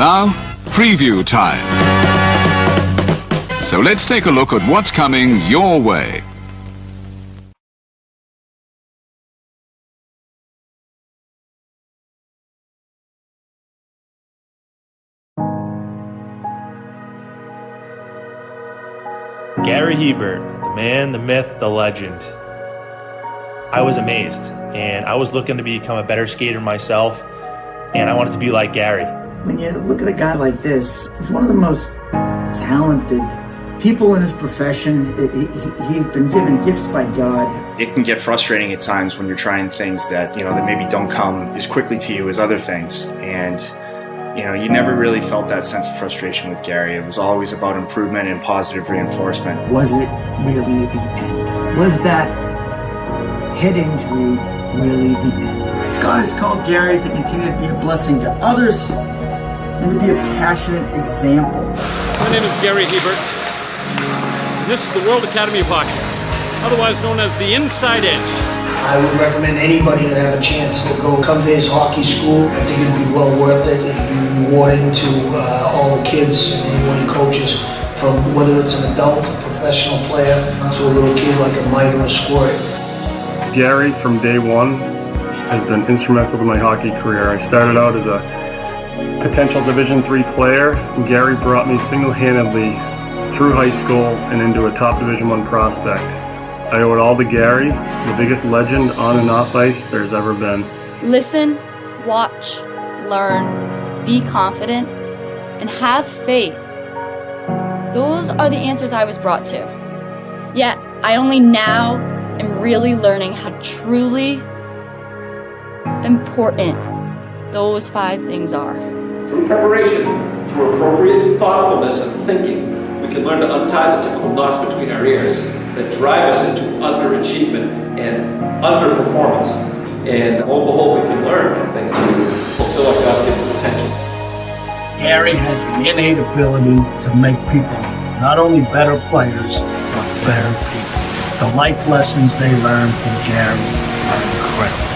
Now, preview time. So let's take a look at what's coming your way. Gary Hebert, the man, the myth, the legend. I was amazed, and I was looking to become a better skater myself, and I wanted to be like Gary. When you look at a guy like this, he's one of the most talented people in his profession. He's been given gifts by God. It can get frustrating at times when you're trying things that, that maybe don't come as quickly to you as other things. And, you never really felt that sense of frustration with Gary. It was always about improvement and positive reinforcement. Was it really the end? Was that head injury really the end? God has called Gary to continue to be a blessing to others and to be a passionate example. My name is Gary Hebert, and this is the World Academy of Hockey, otherwise known as the Inside Edge. I would recommend anybody that have a chance to come to his hockey school. I think it'd be well worth it. It'd be rewarding to all the kids and anyone he coaches, from whether it's an adult, a professional player, to a little kid like a Mike or a Squirt. Gary, from day one, has been instrumental to my hockey career. I started out as a potential Division III player, and Gary brought me single-handedly through high school and into a top Division I prospect. I owe it all to Gary, the biggest legend on and off ice there's ever been. Listen, watch, learn, be confident, and have faith. Those are the answers I was brought to. Yet, I only now am really learning how truly important those 5 things are. Through preparation, through appropriate thoughtfulness and thinking, we can learn to untie the typical knots between our ears that drive us into underachievement and underperformance. And lo and behold, we can learn, I think, to fulfill our God-given potential. Gary has the innate ability to make people not only better players, but better people. The life lessons they learn from Gary are incredible.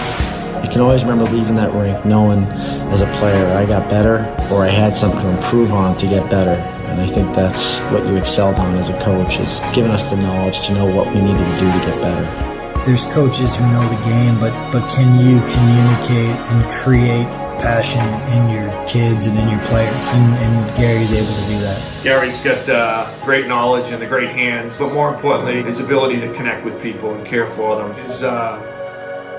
I can always remember leaving that rink knowing as a player I got better, or I had something to improve on to get better. And I think that's what you excelled on as a coach, is giving us the knowledge to know what we needed to do to get better. There's coaches who know the game, but can you communicate and create passion in your kids and in your players? And Gary's able to do that. Gary's got great knowledge and the great hands, but more importantly, his ability to connect with people and care for them. His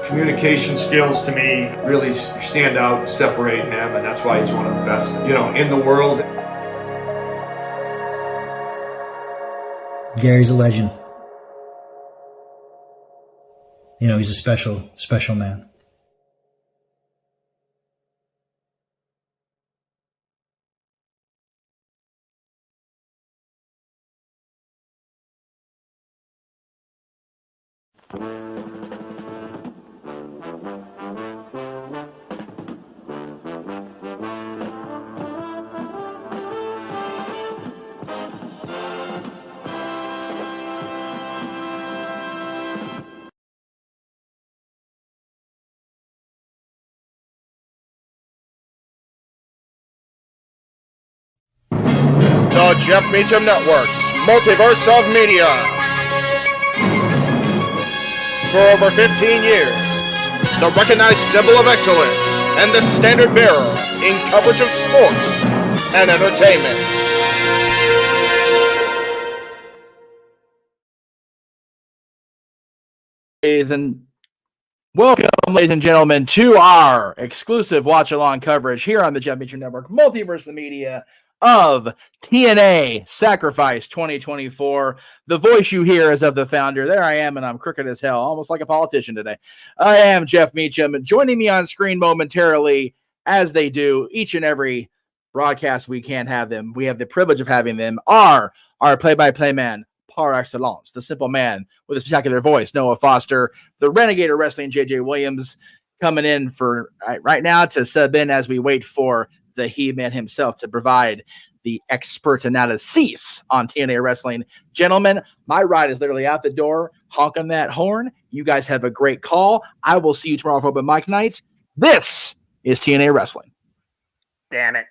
communication skills, to me, really stand out, separate him, and that's why he's one of the best, in the world. Gary's a legend. He's a special, special man. The Jeff Meacham Network's Multiverse of Media. For over 15 years, the recognized symbol of excellence and the standard bearer in coverage of sports and entertainment. Welcome, ladies and gentlemen, to our exclusive watch-along coverage here on the Jeff Meacham Network Multiverse of Media of TNA SACRIFICE 2024. The voice you hear is of the founder. There I am, and I'm crooked as hell, almost like a politician today. I am Jeff Meacham. Joining me on screen momentarily, as they do each and every broadcast we can have them. We have the privilege of having them. Are our play-by-play man par excellence, the simple man with a spectacular voice, Noah Foster, the Renegade of Wrestling, JJ Williams, coming in for right now to sub in as we wait for the He-Man himself to provide the expert analysis on TNA Wrestling. Gentlemen, my ride is literally out the door, honking that horn. You guys have a great call. I will see you tomorrow for open mic night. This is TNA Wrestling. Damn it.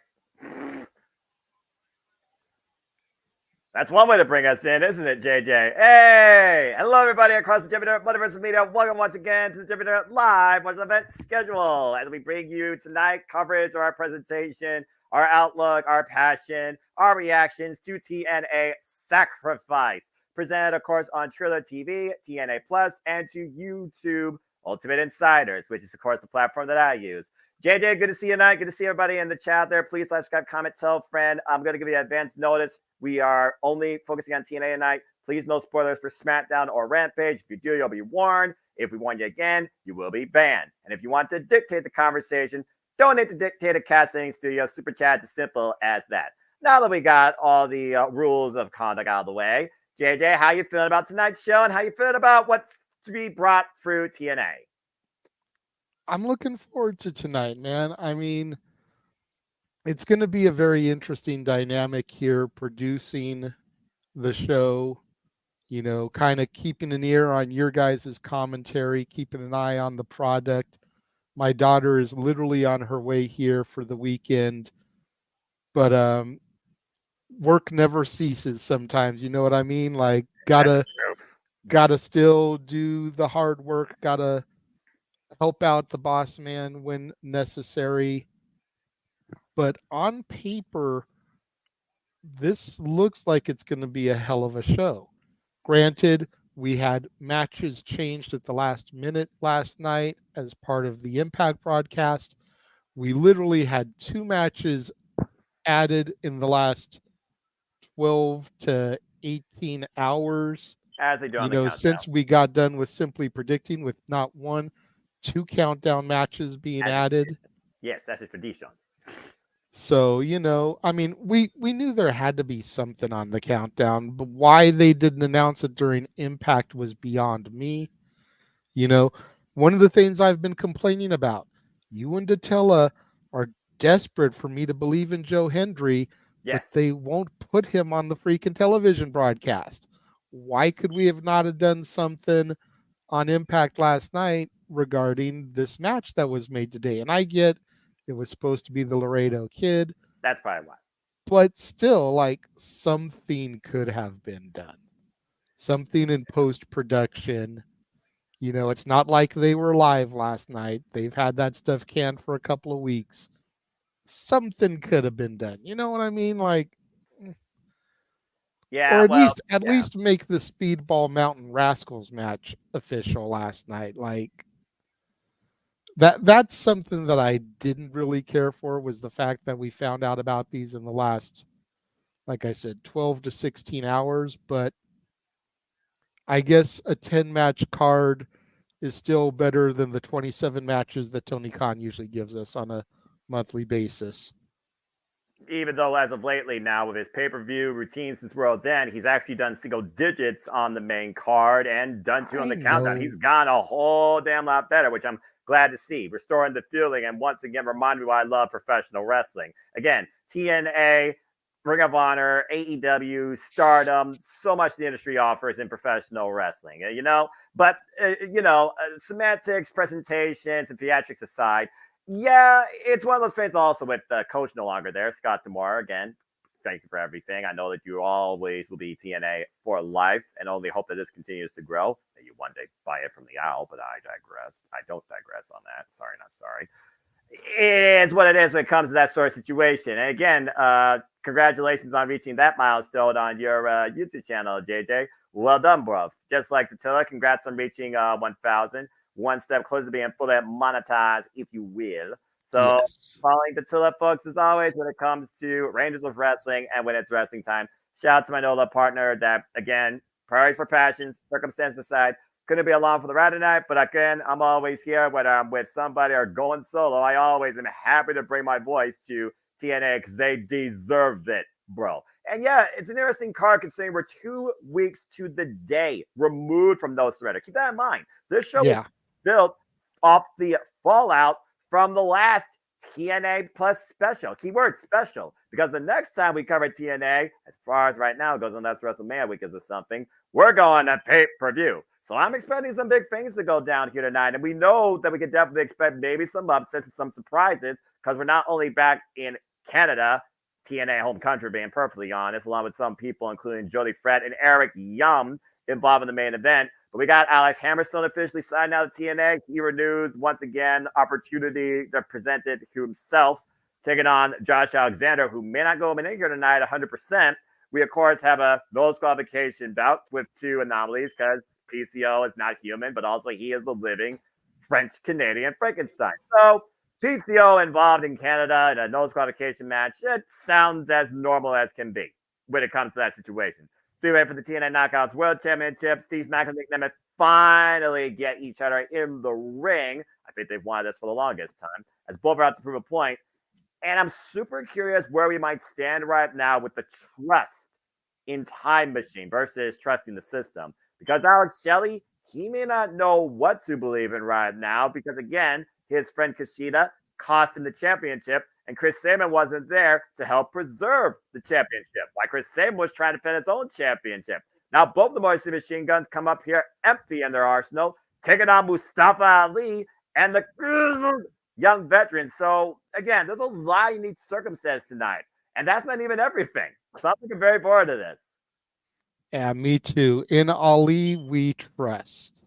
That's one way to bring us in, isn't it, JJ? Hey! Hello, everybody across the JMN Multiverse of Media. Welcome once again to the JMN Live Watch Event Schedule as we bring you tonight coverage of our presentation, our outlook, our passion, our reactions to TNA Sacrifice. Presented, of course, on Triller TV, TNA Plus, and to YouTube Ultimate Insiders, which is, of course, the platform that I use. JJ, good to see you tonight. Good to see everybody in the chat there. Please like, subscribe, comment, tell a friend. I'm going to give you advance notice. We are only focusing on TNA tonight. Please no spoilers for SmackDown or Rampage. If you do, you'll be warned. If we warn you again, you will be banned. And if you want to dictate the conversation, donate to Dictator Casting Studio. Super Chat. It's as simple as that. Now that we got all the rules of conduct out of the way, JJ, how you feeling about tonight's show and how you feeling about what's to be brought through TNA? I'm looking forward to tonight, man. I mean, it's going to be a very interesting dynamic here producing the show, you know, kind of keeping an ear on your guys' commentary, keeping an eye on the product. My daughter is literally on her way here for the weekend, but work never ceases sometimes, you know what I mean? Like, gotta still do the hard work, gotta help out the boss man when necessary. But on paper, this looks like it's going to be a hell of a show. Granted, we had matches changed at the last minute last night as part of the Impact broadcast. We literally had 2 matches added in the last 12 to 18 hours. As they do on you the know, countdown. since we got done with Simply Predicting, with not 1, 2 countdown matches being added. Yes, that's his tradition. So, you know, I mean, we knew there had to be something on the countdown, but why they didn't announce it during Impact was beyond me. You know, one of the things I've been complaining about, you and Datella are desperate for me to believe in Joe Hendry, but they won't put him on the freaking television broadcast. Why could we have not have done something on Impact last night regarding this match that was made today? And I get it was supposed to be the Laredo Kid. That's probably why. But still, like, something could have been done. Something in post-production. You know, it's not like they were live last night. They've had that stuff canned for a couple of weeks. Something could have been done. You know what I mean? Like, yeah, or at least make the Speedball Mountain Rascalz match official last night. Like, that's something that I didn't really care for, was the fact that we found out about these in the last, like I said, 12 to 16 hours. But I guess a 10-match card is still better than the 27 matches that Tony Khan usually gives us on a monthly basis. Even though as of lately now with his pay-per-view routine since World's End, he's actually done single digits on the main card and done 2 on the countdown. He's gone a whole damn lot better, which I'm glad to see. Restoring the feeling and once again remind me why I love professional wrestling. Again, TNA, Ring of Honor, AEW, Stardom, so much the industry offers in professional wrestling, you know? But, semantics, presentations, and theatrics aside, yeah, it's one of those things also with the coach no longer there, Scott Demore. Again, thank you for everything. I know that you always will be TNA for life and only hope that this continues to grow. That you one day buy it from the owl, but I digress. I don't digress on that. Sorry, not sorry. It's what it is when it comes to that sort of situation. And again, congratulations on reaching that milestone on your YouTube channel, JJ. Well done, bro. Just like Tatilla, congrats on reaching 1,000. One step closer to being fully monetized, if you will. So, following Tatilla, folks, as always, when it comes to Rangers of Wrestling and when it's wrestling time, shout out to my NOLA partner that, again, priorities for passions, circumstances aside, couldn't be along for the ride tonight, but again, I'm always here, whether I'm with somebody or going solo. I always am happy to bring my voice to TNA because they deserve it, bro. And yeah, it's an interesting card considering we're 2 weeks to the day removed from those surrender. Keep that in mind. This show was built off the fallout from the last TNA Plus special. Keyword special. Because the next time we cover TNA, as far as right now goes on, that's WrestleMania weekends or something, we're going to pay-per-view. So I'm expecting some big things to go down here tonight. And we know that we could definitely expect maybe some upsets and some surprises because we're not only back in Canada, TNA home country, being perfectly honest, along with some people, including Jody Fred and Eric Young, involved in the main event. But we got Alex Hammerstein officially signed now to TNA. He renews once again opportunity that presented himself, taking on Josh Alexander, who may not go in here tonight 100%. We, of course, have a no disqualification bout with two anomalies because PCO is not human, but also he is the living French-Canadian Frankenstein. So PCO involved in Canada in a no disqualification match, it sounds as normal as can be when it comes to that situation. Speedway for the TNA Knockouts World Championship. Steve Maclin and Nemeth finally get each other in the ring. I think they've wanted this for the longest time, as both are out to prove a point. And I'm super curious where we might stand right now with the trust in Time Machine versus trusting the system. Because Alex Shelley, he may not know what to believe in right now because, again, his friend Kushida cost him the championship, and Chris Sabin wasn't there to help preserve the championship. Like Chris Sabin was trying to defend his own championship. Now both the Moisty Machine Guns come up here empty in their arsenal, taking on Mustafa Ali and the Grizzled young veterans. So, again, there's a lot of unique circumstances tonight, and that's not even everything. So I'm looking very forward to this. Yeah, me too. In Ali, we trust.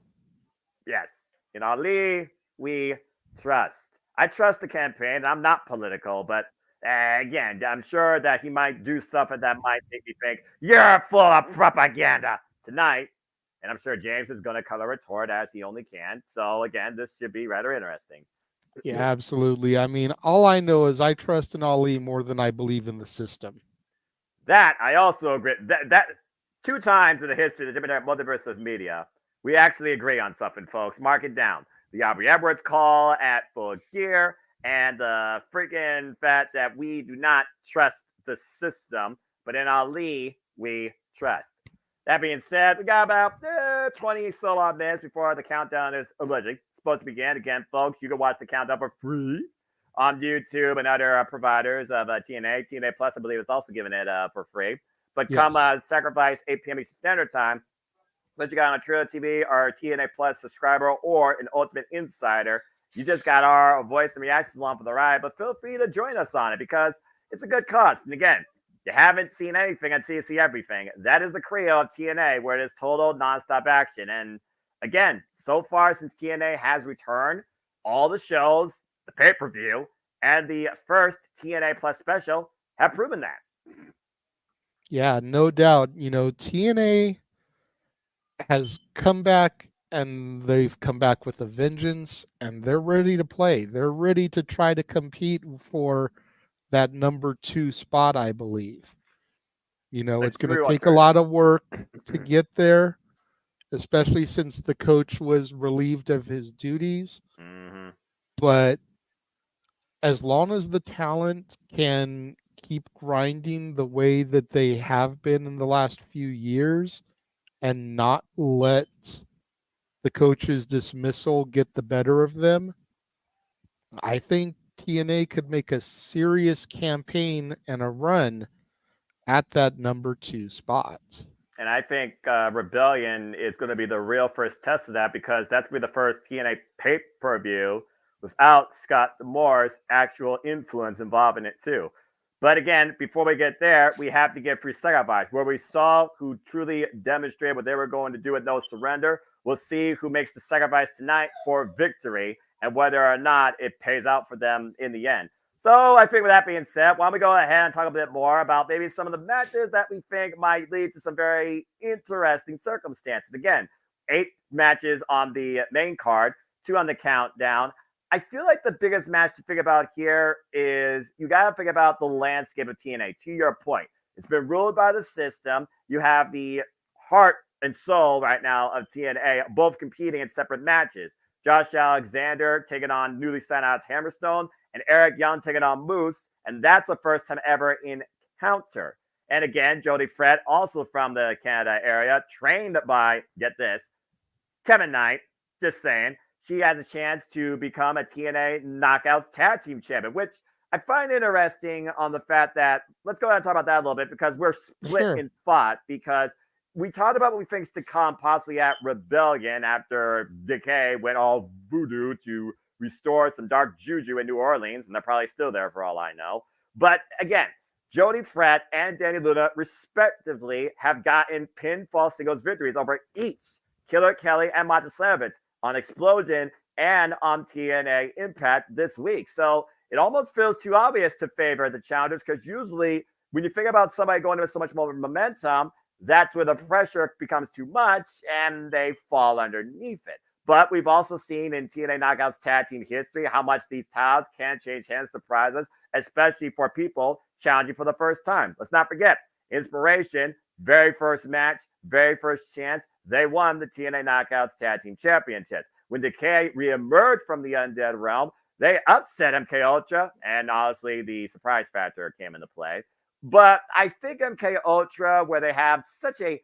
Yes, in Ali, we trust. I trust the campaign. I'm not political, but again, I'm sure that he might do something that might make me think, you're full of propaganda tonight. And I'm sure James is going to color retort as he only can. So, again, this should be rather interesting. Yeah, absolutely. I mean, all I know is I trust in Ali more than I believe in the system. That, I also agree. That 2 times in the history of the JMN Multiverse of Media, we actually agree on something, folks. Mark it down. The Aubrey Edwards call at Full Gear, and the freaking fact that we do not trust the system, but in Ali, we trust. That being said, we got about 20 so odd minutes before the countdown is allegedly supposed to begin. Again, folks, you can watch the countdown for free on YouTube and other providers of TNA. TNA Plus, I believe, is also giving it for free. But come Sacrifice 8 p.m. Eastern Standard Time, let you got on Trio TV or a TNA Plus subscriber or an Ultimate Insider. You just got our voice and reactions along for the ride, but feel free to join us on it because it's a good cause. And again, you haven't seen anything until you see everything. That is the credo of TNA, where it is total nonstop action. And again, so far since TNA has returned, all the shows, the pay-per-view, and the first TNA Plus special have proven that. Yeah, no doubt. You know, TNA has come back, and they've come back with a vengeance, and they're ready to play. They're ready to try to compete for that number 2 spot, I believe. You know, it's going to take a lot of work to get there, especially since the coach was relieved of his duties. Mm-hmm. But as long as the talent can keep grinding the way that they have been in the last few years and not let the coach's dismissal get the better of them, I think TNA could make a serious campaign and a run at that number 2 spot. And I think Rebellion is going to be the real first test of that because that's going to be the first TNA pay-per-view without Scott D'Amore's actual influence involved in it too. But again, before we get there, we have to get through Sacrifice, where we saw who truly demonstrated what they were going to do with no surrender. We'll see who makes the sacrifice tonight for victory and whether or not it pays out for them in the end. So I think with that being said, why don't we go ahead and talk a bit more about maybe some of the matches that we think might lead to some very interesting circumstances. Again, 8 matches on the main card, 2 on the countdown. I feel like the biggest match to think about here is you got to think about the landscape of TNA. To your point, it's been ruled by the system. You have the heart and soul right now of TNA, both competing in separate matches. Josh Alexander taking on newly signed out Hammerstone, and Eric Young taking on Moose, and that's the first time ever encounter. And again, Jody Fred, also from the Canada area, trained by, get this, Kevin Knight, just saying. She has a chance to become a TNA Knockouts Tag Team Champion, which I find interesting on the fact that, let's go ahead and talk about that a little bit, because we're split in thought, because we talked about what we think to come possibly at Rebellion after Decay went all voodoo to restore some dark juju in New Orleans, and they're probably still there for all I know. But again, Jody Fred and Dani Luna, respectively, have gotten pinfall singles victories over each Killer Kelly and Monta Savage on Explosion and on TNA Impact this week. So it almost feels too obvious to favor the challengers, because usually when you think about somebody going into so much more momentum, that's where the pressure becomes too much and they fall underneath it. But we've also seen in TNA Knockouts tag team history how much these titles can change hands, surprise us, especially for people challenging for the first time. Let's not forget, Inspiration, very first match, very first chance, they won the TNA Knockouts tag team championships. When Decay reemerged from the Undead Realm, they upset MK Ultra, and obviously the surprise factor came into play. But I think MK Ultra, where they have such a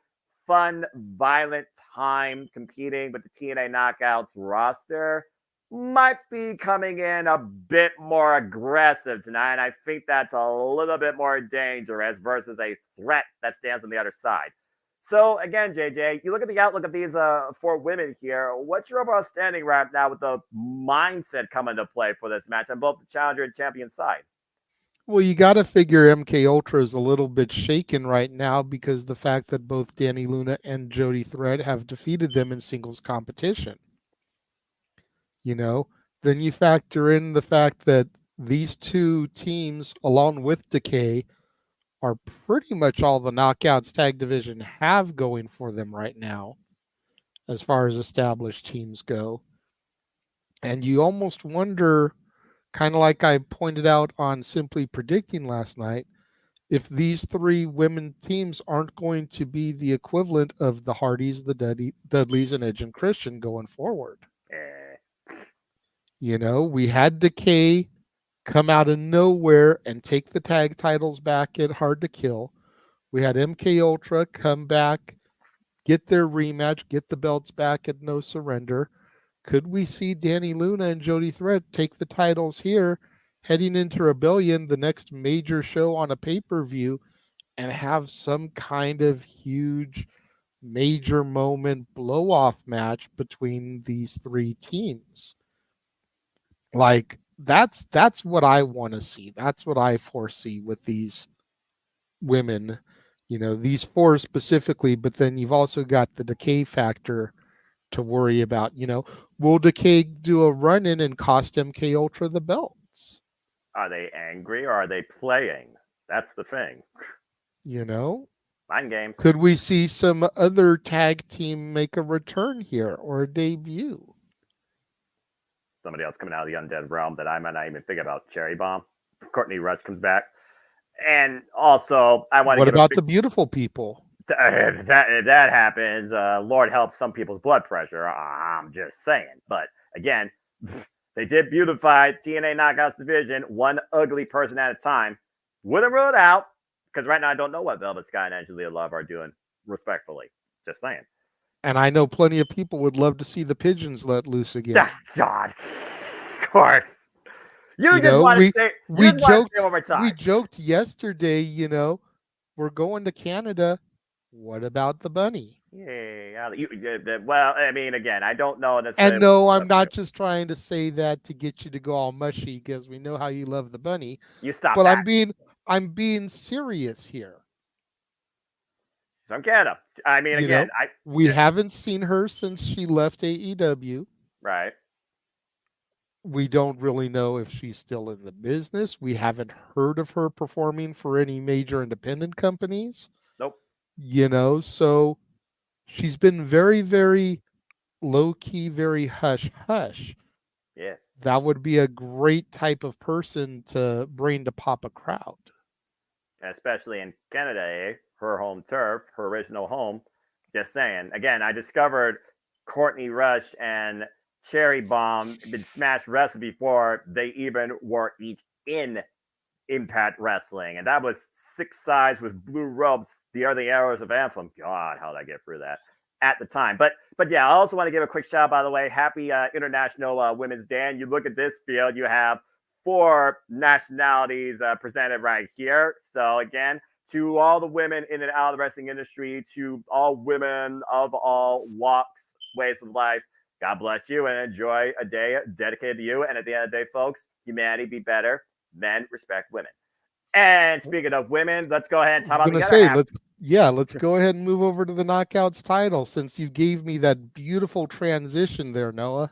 fun, violent time competing with the TNA Knockouts roster, might be coming in a bit more aggressive tonight. And I think that's a little bit more dangerous versus a threat that stands on the other side. So again, JJ, you look at the outlook of these 4 women here. What's your overall standing right now with the mindset coming into play for this match on both the challenger and champion side? Well, you got to figure MK Ultra is a little bit shaken right now because the fact that both Dani Luna and Jody Thread have defeated them in singles competition. You know, then you factor in the fact that these 2 teams, along with Decay, are pretty much all the Knockouts tag division have going for them right now, as far as established teams go. And you almost wonder, kind of like I pointed out on Simply Predicting last night, if these 3 women teams aren't going to be the equivalent of the Hardys, the Dudleys, and Edge and Christian going forward. You know, we had Decay come out of nowhere and take the tag titles back at Hard to Kill. We had MK Ultra come back, get their rematch, get the belts back at No Surrender. Could we see Dani Luna and Jody Thread take the titles here, heading into Rebellion, the next major show on a pay-per-view, and have some kind of huge major moment blow-off match between these 3 teams? Like, that's what I want to see. That's what I foresee with these women, you know, these 4 specifically, but then you've also got the Decay factor to worry about. You know, will Decay do a run-in and cost MK Ultra the belts? Are they angry or are they playing? That's the thing. You know? Mind games. Could we see some other tag team make a return here or a debut? Somebody else coming out of the Undead Realm that I might not even think about. Cherry Bomb. Courtney Rush comes back. And also, I want to What about the beautiful people? If that happens, Lord help some people's blood pressure. I'm just saying. But again, they did beautify TNA Knockouts division, one ugly person at a time. Wouldn't rule it out, because right now I don't know what Velvet Sky and Angelia Love are doing, respectfully. Just saying. And I know plenty of people would love to see the pigeons let loose again. God, of course. You just want to say one more time. We joked yesterday, you know, we're going to Canada. What about the bunny? Yeah. Well, I mean, again, I don't know necessarily. And no, I'm not just trying to say that to get you to go all mushy, because we know how you love the bunny. You stop. But that. I'm being serious here. From Canada. I mean, again, we haven't seen her since she left AEW. Right. We don't really know if she's still in the business. We haven't heard of her performing for any major independent companies. Nope. You know, so she's been very, very low-key, very hush-hush. Yes. That would be a great type of person to bring to pop a crowd. Especially in Canada, her home turf, her original home. Just saying. Again, I discovered Courtney Rush and Cherry Bomb been Smash Wrestling before they even were each in Impact Wrestling. And that was 6 sides with blue robes, the early arrows of Anthem. God, how did I get through that at the time? But yeah, I also want to give a quick shout out, by the way. Happy International Women's Day. And you look at this field, you have 4 nationalities presented right here. So again, to all the women in and out of the wrestling industry, to all women of all walks, ways of life, God bless you and enjoy a day dedicated to you. And at the end of the day, folks, humanity be better. Men respect women. And speaking of women, let's go ahead and talk I was about the gonna other say, half. let's go ahead and move over to the Knockouts title since you gave me that beautiful transition there, Noah.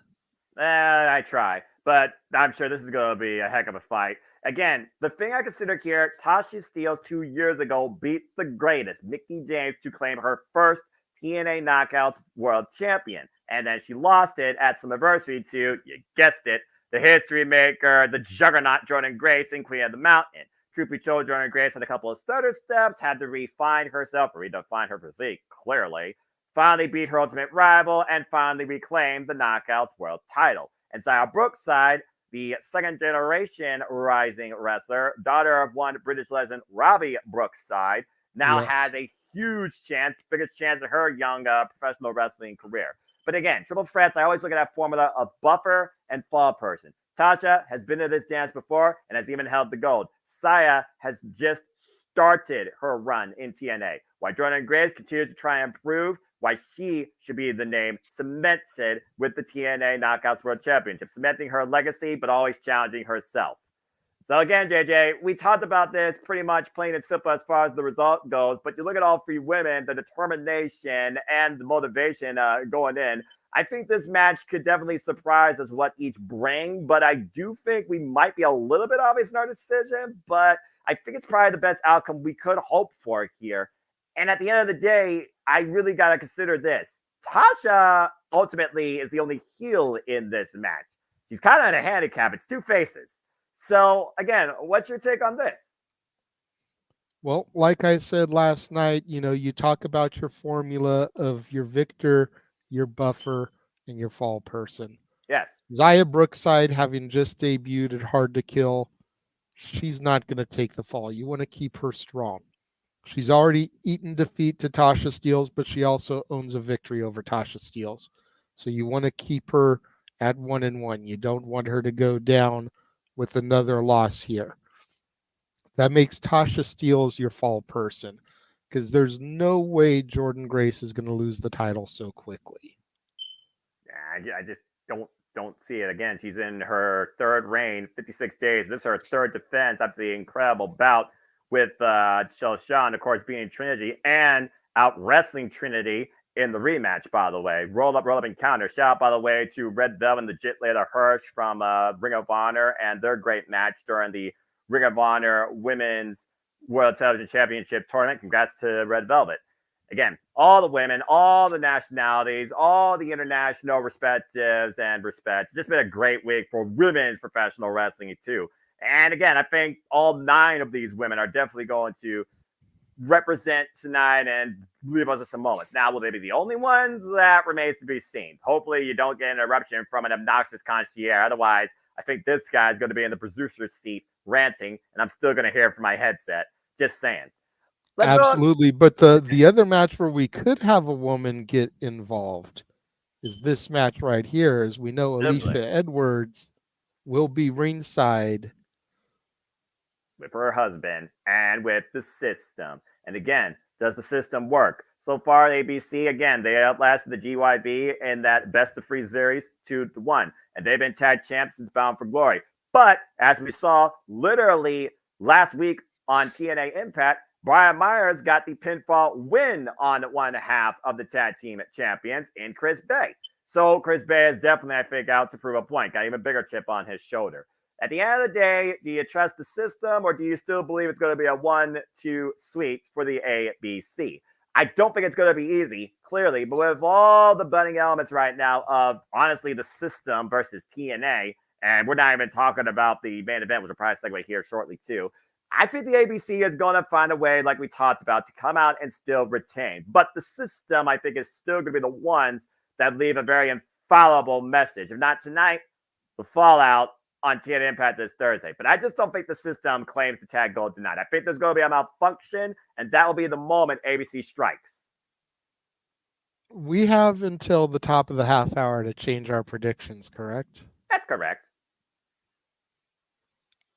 I try, but I'm sure this is going to be a heck of a fight. Again, the thing I consider here, Tasha Steelz 2 years ago beat the greatest, Mickie James, to claim her first TNA Knockouts World Champion. And then she lost it at Slammiversary to, you guessed it, the history maker, the juggernaut Jordynne Grace and Queen of the Mountain. Truth be told, Jordynne Grace had a couple of stutter steps, had to refine herself, or redefine her physique, clearly. Finally beat her ultimate rival, and finally reclaimed the Knockouts World title. And Xia Brookside, the second generation rising wrestler, daughter of one British legend, Robbie Brookside, now has a huge chance, biggest chance of her young professional wrestling career. But again, triple threats, I always look at that formula of buffer and fall person. Tasha has been to this dance before and has even held the gold. Xia has just started her run in TNA. While Jordynne Grace continues to try and prove why she should be the name cemented with the TNA Knockouts World Championship, cementing her legacy, but always challenging herself. So again, JJ, we talked about this pretty much plain and simple as far as the result goes, but you look at all three women, the determination and the motivation going in. I think this match could definitely surprise us what each bring, but I do think we might be a little bit obvious in our decision, but I think it's probably the best outcome we could hope for here. And at the end of the day, I really got to consider this. Tasha ultimately is the only heel in this match. She's kind of in a handicap. It's two faces. So, again, what's your take on this? Well, like I said last night, you talk about your formula of your victor, your buffer, and your fall person. Yes. Xia Brookside, having just debuted at Hard to Kill, she's not going to take the fall. You want to keep her strong. She's already eaten defeat to Tasha Steelz, but she also owns a victory over Tasha Steelz. So you want to keep her at 1-1. You don't want her to go down with another loss here. That makes Tasha Steelz your fall person because there's no way Jordynne Grace is going to lose the title so quickly. Yeah, I just don't see it. Again, she's in her third reign, 56 days. This is her third defense after the incredible bout with Shelley, of course, being Trinity and out wrestling Trinity in the rematch, by the way. Roll up encounter. Shout out, by the way, to Red Velvet and the Jit Later Hirsch from Ring of Honor and their great match during the Ring of Honor Women's World Television Championship Tournament. Congrats to Red Velvet. Again, all the women, all the nationalities, all the international respectives and respects. It's just been a great week for women's professional wrestling, too. And again, I think all 9 of these women are definitely going to represent tonight and leave us with some moments. Now, will they be the only ones? That remains to be seen. Hopefully, you don't get an eruption from an obnoxious concierge. Otherwise, I think this guy's going to be in the producer's seat ranting, and I'm still going to hear it from my headset. Just saying. Absolutely. But the other match where we could have a woman get involved is this match right here. As we know, Alicia Edwards will be ringside with her husband and with the system. And again, does the system work? So far, ABC, again, they outlasted the GYB in that best of 3 series 2-1. And they've been tag champs since Bound for Glory. But as we saw literally last week on TNA Impact, Brian Myers got the pinfall win on one half of the tag team champions in Chris Bay. So Chris Bay is definitely, I think, out to prove a point. Got even bigger chip on his shoulder. At the end of the day, do you trust the system or do you still believe it's going to be a 1-2 sweep for the ABC? I don't think it's going to be easy, clearly, but with all the budding elements right now of, honestly, the system versus TNA, and we're not even talking about the main event, which will probably segue here shortly, too. I think the ABC is going to find a way, like we talked about, to come out and still retain. But the system, I think, is still going to be the ones that leave a very infallible message. If not tonight, the fallout on TNA Impact this Thursday. But I just don't think the system claims the tag gold tonight. I think there's going to be a malfunction, and that will be the moment ABC strikes. We have until the top of the half hour to change our predictions, correct? That's correct.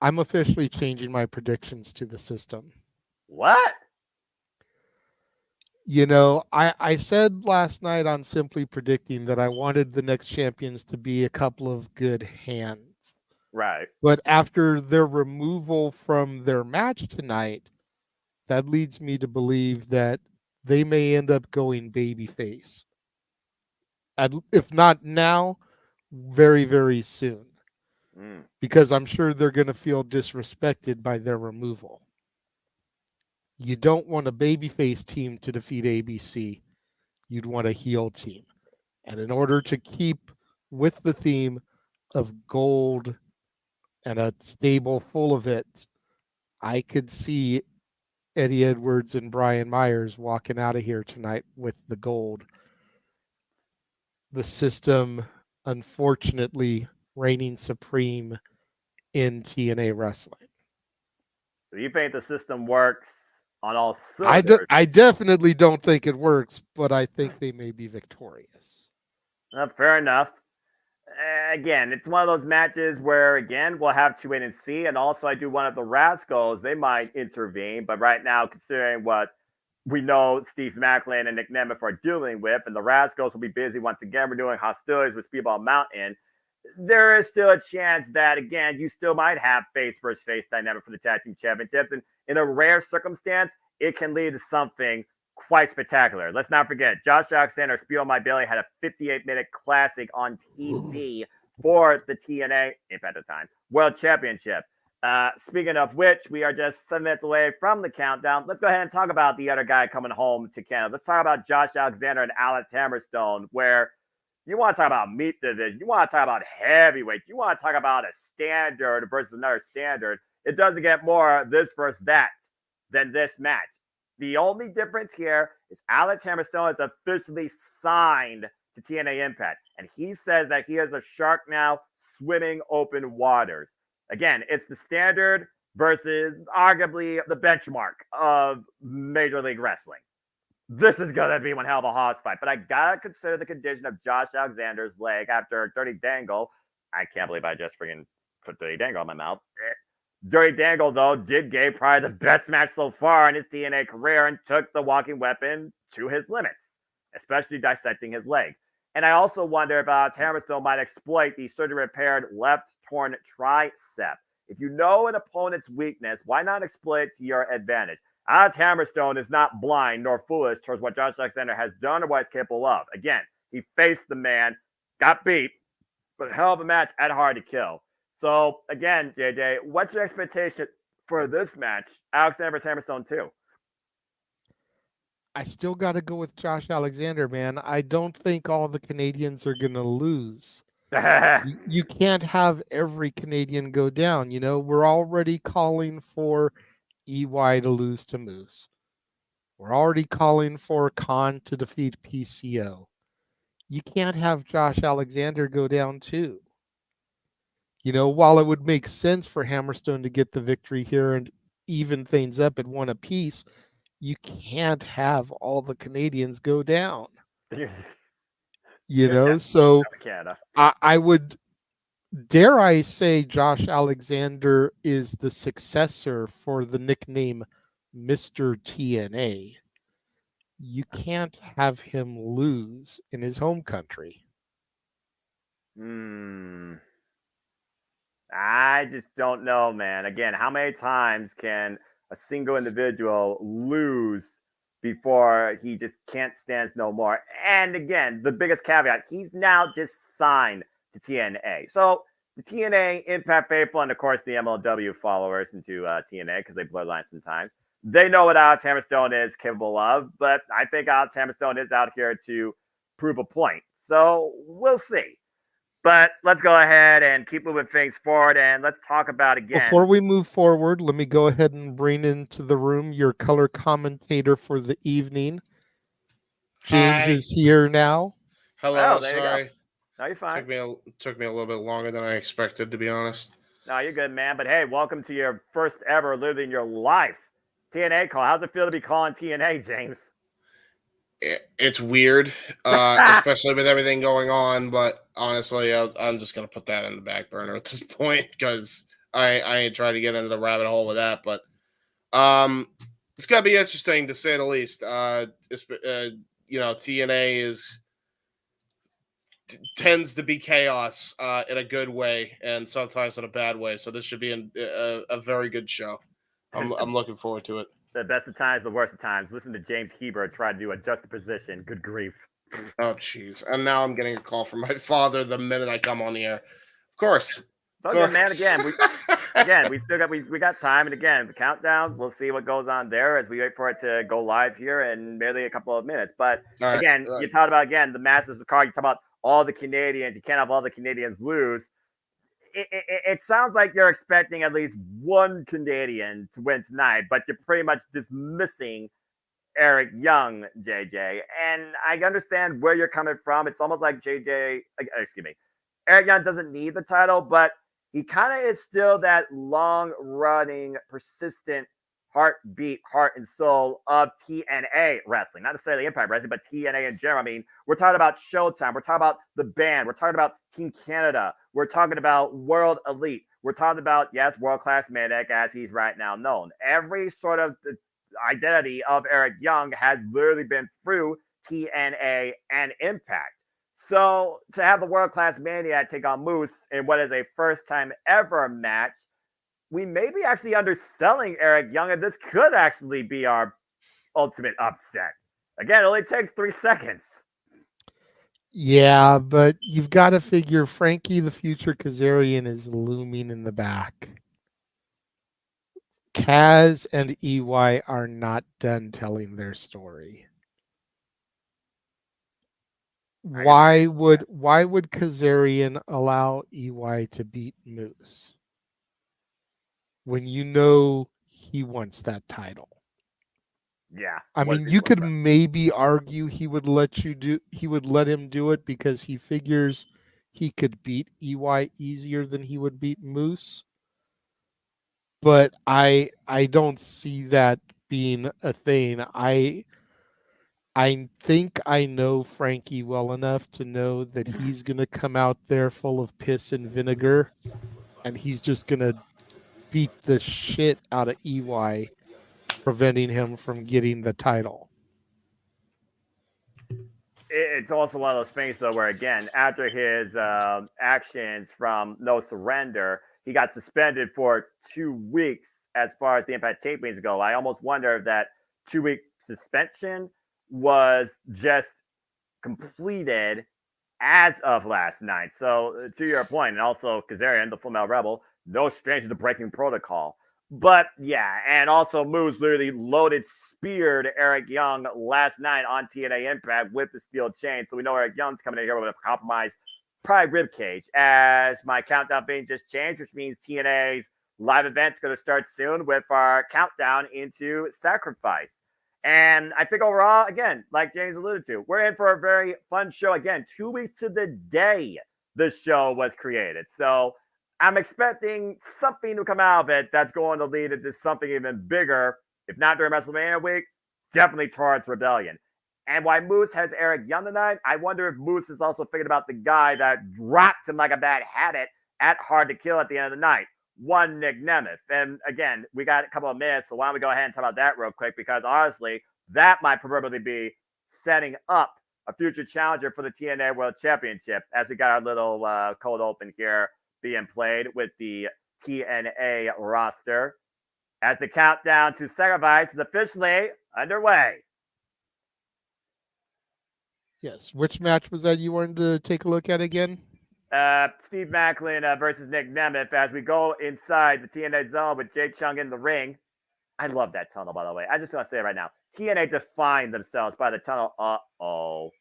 I'm officially changing my predictions to the system. What? I said last night on Simply Predicting that I wanted the next champions to be a couple of good hands. Right. But after their removal from their match tonight, that leads me to believe that they may end up going babyface. If not now, very, very soon. Because I'm sure they're going to feel disrespected by their removal. You don't want a babyface team to defeat ABC. You'd want a heel team. And in order to keep with the theme of gold and a stable full of it, I could see Eddie Edwards and Brian Myers walking out of here tonight with the gold. The system, unfortunately, reigning supreme in TNA wrestling. So you think the system works on all cylinders? I definitely don't think it works, but I think they may be victorious. Fair enough. Again, it's one of those matches where, again, we'll have to wait and see. And also, I do want the Rascalz, they might intervene. But right now, considering what we know Steve Maclin and Nick Nemeth are dealing with, and the Rascalz will be busy once again. We're doing hostilities with Speedball Mountain. There is still a chance that, again, you still might have face versus face dynamic for the tag team championships. And in a rare circumstance, it can lead to something quite spectacular. Let's not forget, Josh Alexander, Spiel My Belly, had a 58-minute classic on TV for the TNA, Impact at the time, World Championship. Speaking of which, we are just 7 minutes away from the countdown. Let's go ahead and talk about the other guy coming home to Canada. Let's talk about Josh Alexander and Alex Hammerstone, where you want to talk about meat division, you want to talk about heavyweight, you want to talk about a standard versus another standard. It doesn't get more this versus that than this match. The only difference here is Alex Hammerstone is officially signed to TNA Impact, and he says that he is a shark now swimming open waters. Again, it's the standard versus arguably the benchmark of Major League Wrestling. This is going to be one hell of a hoss fight, but I got to consider the condition of Josh Alexander's leg after Dirty Dangle. I can't believe I just freaking put Dirty Dangle in my mouth. Dirty Dangle, though, did give probably the best match so far in his TNA career and took the walking weapon to his limits, especially dissecting his leg. And I also wonder if Alex Hammerstone might exploit the surgery-repaired left torn tricep. If you know an opponent's weakness, why not exploit it to your advantage? Alex Hammerstone is not blind nor foolish towards what Josh Alexander has done or what he's capable of. Again, he faced the man, got beat, but a hell of a match at Hard to Kill. So, again, JJ, what's your expectation for this match? Alexander versus Hammerstone 2. I still got to go with Josh Alexander, man. I don't think all the Canadians are going to lose. You can't have every Canadian go down. You know, we're already calling for EY to lose to Moose. We're already calling for Khan to defeat PCO. You can't have Josh Alexander go down too. You know, while it would make sense for Hammerstone to get the victory here and even things up at one apiece, you can't have all the Canadians go down. You know, so I would, dare I say, Josh Alexander is the successor for the nickname Mr. TNA. You can't have him lose in his home country. I just don't know, man. Again, how many times can a single individual lose before he just can't stand no more? And again, the biggest caveat, he's now just signed to TNA. So the TNA Impact faithful and, of course, the MLW followers into TNA, because they bloodline sometimes, they know what Alex Hammerstone is capable of, but I think Alex Hammerstone is out here to prove a point. So we'll see. But let's go ahead and keep moving things forward, and let's talk about again. Before we move forward, let me go ahead and bring into the room your color commentator for the evening. James is here now. Hello, Oh, there sorry. you go. No, you're fine. Took me a little bit longer than I expected, to be honest. No, you're good, man. But hey, welcome to your first ever literally in your life TNA call. How's it feel to be calling TNA, James? It's weird, especially with everything going on. But honestly, I'm just going to put that in the back burner at this point because I ain't trying to get into the rabbit hole with that. But it's got to be interesting, to say the least. You know, TNA is tends to be chaos in a good way and sometimes in a bad way. So this should be a very good show. I'm looking forward to it. The best of times, the worst of times. Listen to James Hebert try to do a juxtaposition. Good grief. Oh, jeez. And now I'm getting a call from my father the minute I come on the air. Of course. So good, man. Again, we still got we got time, and again, the countdown. We'll see what goes on there as we wait for it to go live here in merely a couple of minutes. But again, you talked about the Masters of the card. You talk about all the Canadians. You can't have all the Canadians lose. It sounds like you're expecting at least one Canadian to win tonight, but you're pretty much dismissing Eric Young, JJ. And I understand where you're coming from. It's almost like Eric Young doesn't need the title, but he kind of is still that long-running, persistent heartbeat, heart and soul of TNA wrestling. Not necessarily Impact Wrestling, but TNA in general. I mean, we're talking about Showtime. We're talking about the band. We're talking about Team Canada. We're talking about World Elite. We're talking about, yes, World Class Medic, as he's right now known. Every sort of identity of Eric Young has literally been through TNA and Impact. So to have the World Class Maniac take on Moose in what is a first-time ever match, we may be actually underselling Eric Young, and this could actually be our ultimate upset. Again, it only takes 3 seconds. Yeah, but you've got to figure Frankie the Future Kazarian is looming in the back. Kaz and EY are not done telling their story. Why would Kazarian allow EY to beat Moose when you know he wants that title? Yeah. I mean, you could maybe argue he would let him do it because he figures he could beat EY easier than he would beat Moose. But I don't see that being a thing. I think I know Frankie well enough to know that he's going to come out there full of piss and vinegar, and he's just going to beat the shit out of EY, preventing him from getting the title. It's also one of those things, though, where, again, after his actions from No Surrender, he got suspended for 2 weeks as far as the Impact tapings go. I almost wonder if that 2-week suspension was just completed as of last night. So to your point, and also Kazarian, the Full Metal Rebel, no stranger to breaking protocol. But yeah, and also Moose literally speared Eric Young last night on TNA Impact with the steel chain. So we know Eric Young's coming in here with a compromised pride rib cage. As my countdown thing just changed, which means TNA's live event's going to start soon with our countdown into Sacrifice. And I think overall, again, like James alluded to, we're in for a very fun show. Again, 2 weeks to the day this show was created. So I'm expecting something to come out of it that's going to lead into something even bigger, if not during WrestleMania week, definitely towards Rebellion. And why Moose has Eric Young tonight, I wonder if Moose is also thinking about the guy that dropped him like a bad habit at Hard to Kill at the end of the night. One Nick Nemeth. And again, we got a couple of minutes, so why don't we go ahead and talk about that real quick, because honestly, that might probably be setting up a future challenger for the TNA World Championship, as we got our little cold open here being played with the TNA roster, as the countdown to Sacrifice is officially underway. Yes. Which match was that you wanted to take a look at again? Steve Maclin versus Nick Nemeth, as we go inside the TNA zone with Jake Chung in the ring. I love that tunnel, by the way. I just want to say it right now. TNA defined themselves by the tunnel. Uh-oh.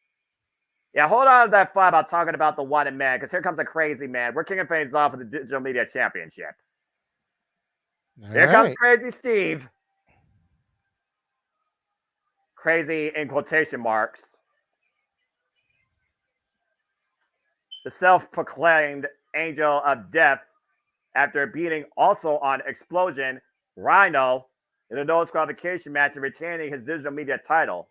Yeah, hold on to that thought about talking about the wanted man, because here comes a crazy man. We're kicking things off with the Digital Media Championship. Here comes Crazy Steve. Crazy in quotation marks. The self-proclaimed Angel of Death, after beating also on Explosion Rhino in a no disqualification match and retaining his Digital Media title.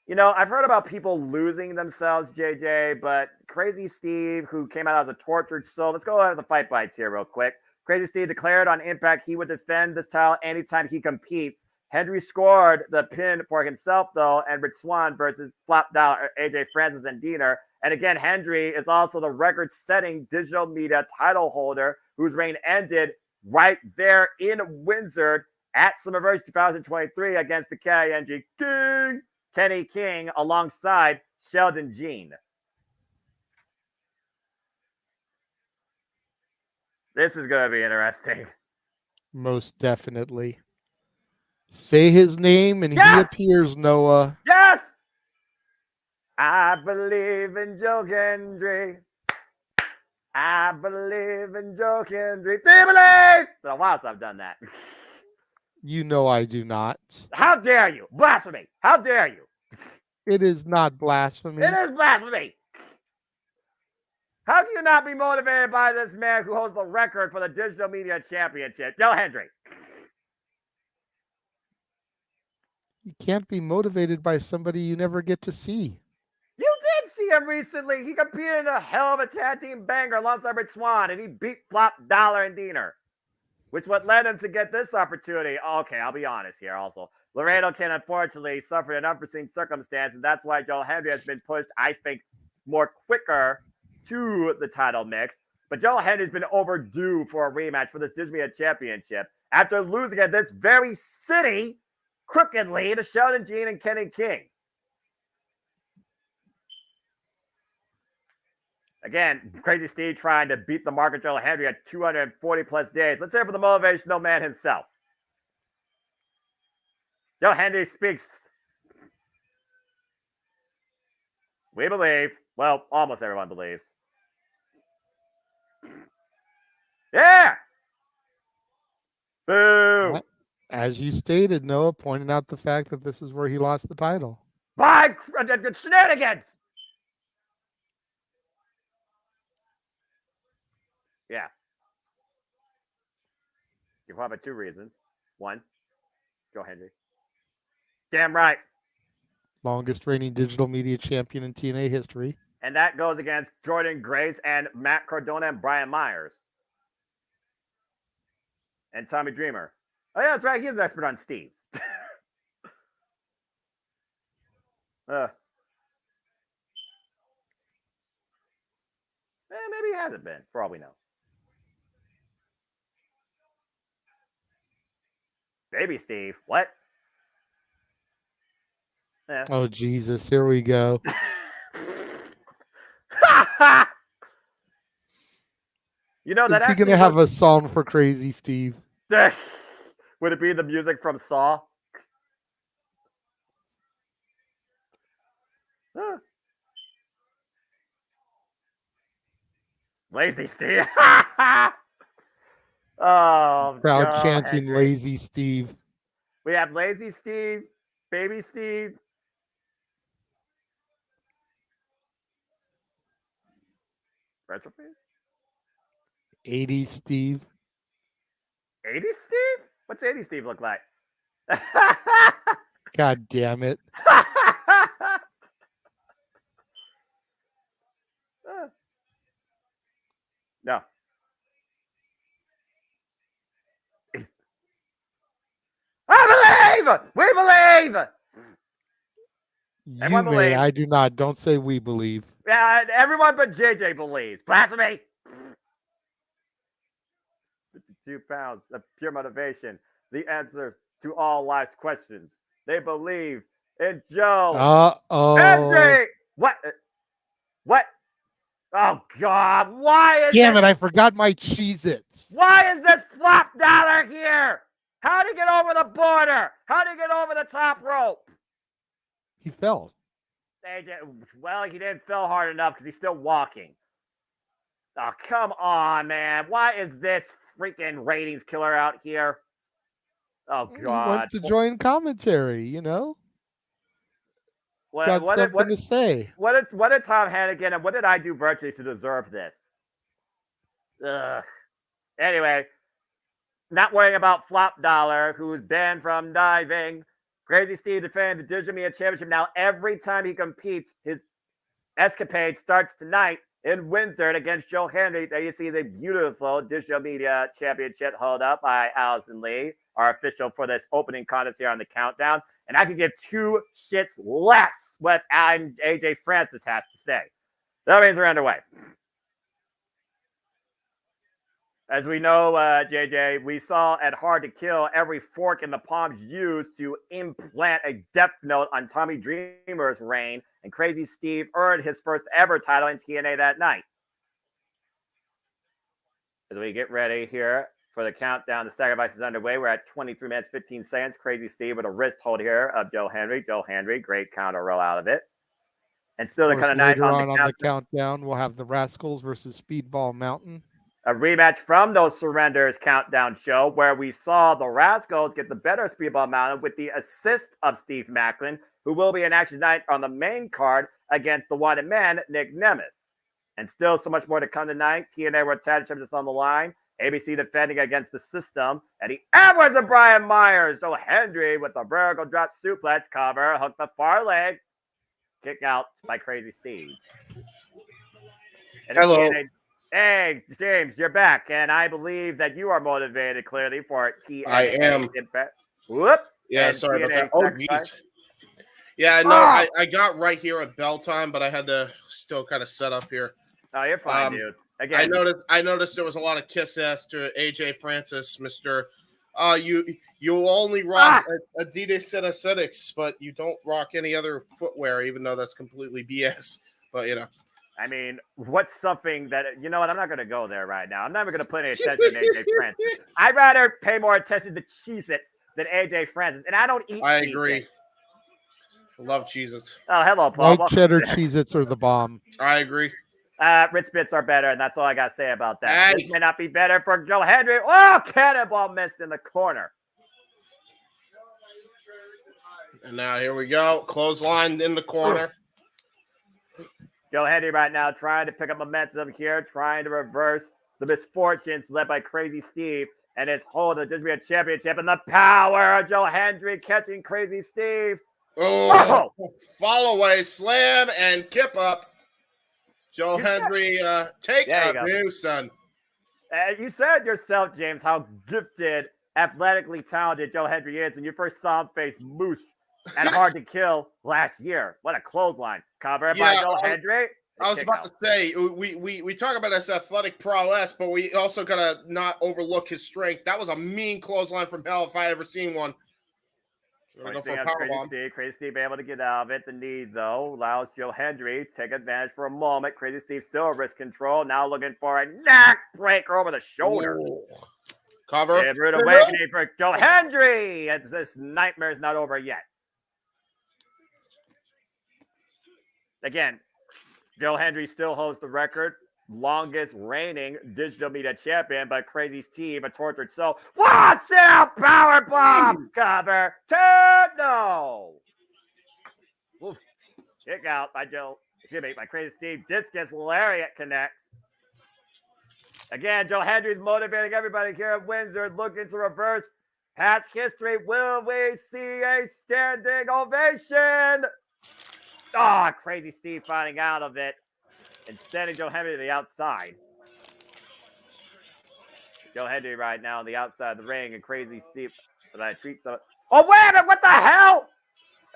You know, I've heard about people losing themselves, JJ, but Crazy Steve, who came out as a tortured soul, let's go over the fight bites here real quick. Crazy Steve declared on Impact he would defend this title anytime he competes, Hendry scored the pin for himself, though, and Rich Swann versus Flop Dollar, AJ Francis, and Diener. And again, Hendry is also the record-setting digital media title holder whose reign ended right there in Windsor at Slammiversary 2023 against the KNG King, Kenny King, alongside Sheldon Jean. This is going to be interesting. Most definitely. Say his name and he appears, Noah. Yes! I believe in Joe Hendry. I believe in Joe Hendry. Do you believe? It's been a while since I've done that. You know I do not. How dare you? Blasphemy. How dare you? It is not blasphemy. It is blasphemy. How can you not be motivated by this man who holds the record for the Digital Media Championship, Joe Hendry? You can't be motivated by somebody you never get to see. You did see him recently. He competed in a hell of a tag team banger alongside Rich Swann, and he beat Flop, Dollar, and Diener, which what led him to get this opportunity. Okay, I'll be honest here also. Laredo can unfortunately suffer an unforeseen circumstance, and that's why Joe Hendry has been pushed, I think, more quicker to the title mix. But Joe Hendry's been overdue for a rematch for this Digital Media Championship after losing at this very city crookedly to Sheldon Jean and Kenny King. Again, Crazy Steve trying to beat the mark of Joe Hendry at 240 plus days. Let's hear it for the motivational man himself. Joe Hendry speaks. We believe. Well, almost everyone believes. Yeah! Boo! As you stated, Noah, pointing out the fact that this is where he lost the title. By shenanigans! Yeah. You probably have two reasons. One, Joe Hendry. Damn right. Longest reigning digital media champion in TNA history. And that goes against Jordynne Grace and Matt Cardona and Brian Myers. And Tommy Dreamer. Oh, yeah, that's right. He's an expert on Steelz. Maybe he hasn't been, for all we know. Baby Steve. What? Oh, Jesus. Here we go. You know that Is he going to have a song for Crazy Steve? Would it be the music from Saw? Lazy Steve. Oh, crowd chanting Lazy Steve. We have Lazy Steve, Baby Steve. Retroface? 80s Steve. 80s Steve? What's 80s Steve look like? God damn it. No. I believe! We believe! You may, I do not. Don't say we believe. Yeah, everyone but JJ believes. Blasphemy! 52 pounds of pure motivation. The answer to all life's questions. They believe in Joe. Uh-oh. Hendry! What? What? Oh, God. Why is Damn it, I forgot my Cheez-Its. Why is this Flop Dollar here? How did he get over the border? How did he get over the top rope? He fell. Well, he didn't fell hard enough because he's still walking. Oh, come on, man. Why is this freaking ratings killer out here? Oh, God. He wants to join commentary, you know? Got something to say. What did Tom Hannigan and what did I do virtually to deserve this? Ugh. Anyway, not worrying about Flop Dollar, who's banned from diving. Crazy Steve defending the Digital Media Championship. Now, every time he competes, his escapade starts tonight in Windsor against Joe Hendry. There you see the beautiful Digital Media Championship held up by Allison Lee. our official for this opening contest here on the countdown. And I could give two shits less what AJ Francis has to say. That means we're underway. As we know, JJ, we saw at Hard to Kill every fork in the palms used to implant a death note on Tommy Dreamer's reign, and Crazy Steve earned his first ever title in TNA that night. As we get ready here for the countdown, the sacrifice is underway. We're at 23 minutes, 15 seconds. Crazy Steve with a wrist hold here of Joe Hendry. Joe Hendry, great counter roll out of it. And still the kind of night on the countdown, we'll have the Rascalz versus Speedball Mountain. A rematch from those Surrenders countdown show where we saw the Rascalz get the better Speedball Mountain with the assist of Steve Maclin, who will be in action tonight on the main card against the wanted man, Nick Nemeth. And still so much more to come tonight. TNA World Tag Champions on the line. ABC defending against the system. Eddie Edwards and Brian Myers. Joe Hendry with the vertical drop suplex cover. Hook the far leg. Kick out by Crazy Steve. And hello. Hey, James, you're back. And I believe that you are motivated clearly for TNA. I am. Whoop. Yeah, and sorry TNA about that. Oh, Sacrifice. geez. Yeah, no, I got right here at bell time, but I had to still kind of set up here. Oh, you're fine, dude. Again, I noticed there was a lot of kiss ass to AJ Francis, Mr. You only rock Adidas aesthetics, but you don't rock any other footwear, even though that's completely BS. But you know, I mean, what's something that I'm not going to go there right now. I'm never going to put any attention to AJ Francis. I'd rather pay more attention to Cheez-Its than AJ Francis, and I don't eat. I agree. I love Cheez-Its. Oh, hello, Paul. White cheddar Cheez-Its are the bomb. I agree. Ritz Bits are better, and that's all I got to say about that. This may not be better for Joe Hendry. Oh, cannonball missed in the corner. And now here we go. Clothesline in the corner. Joe Hendry right now trying to pick up momentum here, trying to reverse the misfortunes led by Crazy Steve and his hold of Distribution Championship, and the power of Joe Hendry catching Crazy Steve. Oh, fall away, slam, and kip up. Joe Hendry, take a new son. You said yourself, James, how gifted, athletically talented Joe Hendry is when you first saw him face Moose at Hard to Kill last year. What a clothesline. Covered by Joe Hendry. I was about to say, we talk about his athletic prowess, but we also got to not overlook his strength. That was a mean clothesline from hell if I ever seen one. Crazy Steve able to get out of it. The knee, though, allows Joe Hendry to take advantage for a moment. Crazy Steve still wrist control. Now looking for a neck breaker over the shoulder. Ooh. Cover. Rude awakening for Joe Hendry. This nightmare is not over yet. Again, Joe Hendry still holds the record. Longest reigning digital media champion, but Crazy Steve, a tortured soul. What's out? Power bomb cover. No. Oof. Kick out by Joe. By Crazy Steve. Discus Lariat connects. Again, Joe Hendry's motivating everybody here at Windsor, looking to reverse past history. Will we see a standing ovation? Crazy Steve finding out of it and sending Joe Hendry to the outside. Joe Hendry right now on the outside of the ring, and Crazy Steve. Oh, wait a minute, what the hell?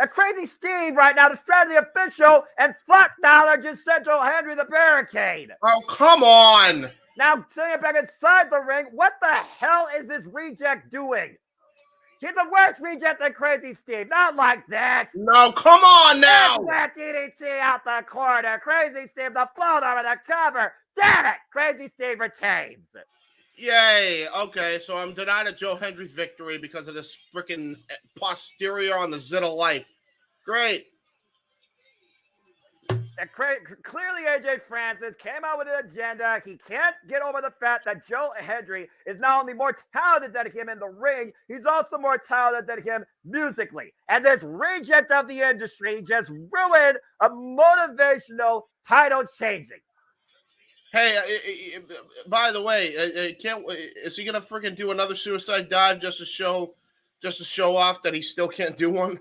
A Crazy Steve right now distracted the official, and Fuck Dollar just sent Joe Hendry the barricade. Oh, come on. Now sending it back inside the ring. What the hell is this reject doing? He's a worse reject than Crazy Steve. Not like this. No, come on now. That DDT out the corner. Crazy Steve, the float over the cover. Damn it. Crazy Steve retains. Yay. Okay, so I'm denied a Joe Hendry victory because of this freaking posterior on the zit of life. Great. Clearly, AJ Francis came out with an agenda. He can't get over the fact that Joe Hendry is not only more talented than him in the ring, he's also more talented than him musically. And this reject of the industry just ruined a motivational title changing. Hey, by the way, is he gonna freaking do another suicide dive just to show off that he still can't do one?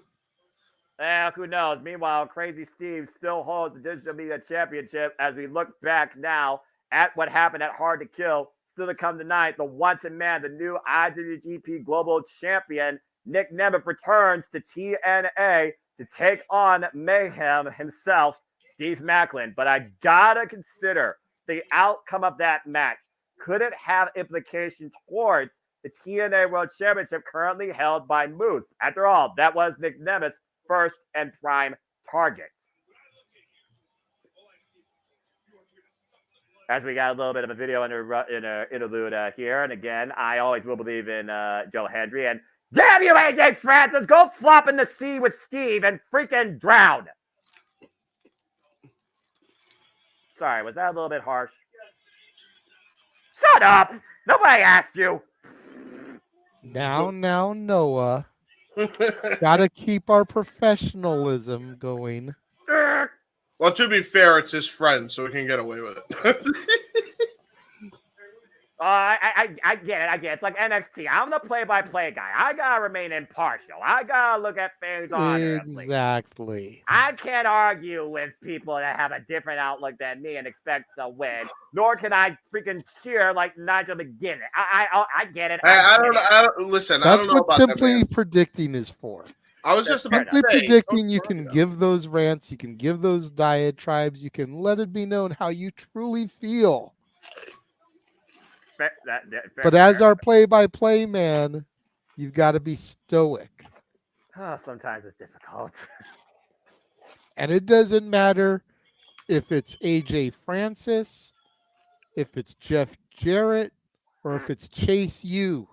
Who knows? Meanwhile, Crazy Steve still holds the Digital Media Championship as we look back now at what happened at Hard to Kill. still to come tonight, the wanted man, the new IWGP Global Champion, Nemeth, returns to TNA to take on Mayhem himself, Steve Maclin. But I gotta consider the outcome of that match. Could it have implication towards the TNA World Championship currently held by Moose? After all, that was Nemeth's first and prime target. As we got a little bit of a video interlude here, and again, I always will believe in Joe Hendry. And damn you, AJ Francis, go flop in the sea with Steve and freaking drown. Sorry, was that a little bit harsh? Shut up! Nobody asked you. Now, Noah. Gotta keep our professionalism going. Well, to be fair, it's his friend, so we can get away with it. I get it. It's like NXT. I'm the play-by-play guy. I gotta remain impartial. I gotta look at things honorably. Exactly. I can't argue with people that have a different outlook than me and expect to win. Nor can I freaking cheer like Nigel McGuinness. I get it. I don't listen. That's I don't know what about simply that, predicting is for. I was just about to Simply say. predicting, you can give those rants, you can give those diatribes, you can let it be known how you truly feel. But as our play-by-play man, you've got to be stoic. Sometimes it's difficult. And it doesn't matter if it's AJ Francis, if it's Jeff Jarrett, or if it's Chase U.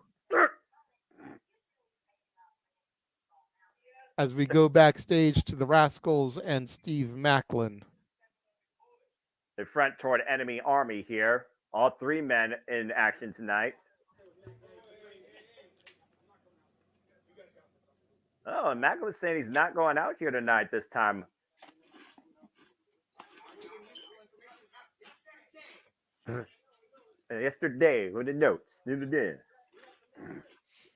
As we go backstage to the Rascalz and Steve Maclin. In front toward enemy army here. All three men in action tonight. Oh, and Maclin was saying he's not going out here tonight this time. Yesterday, with the notes.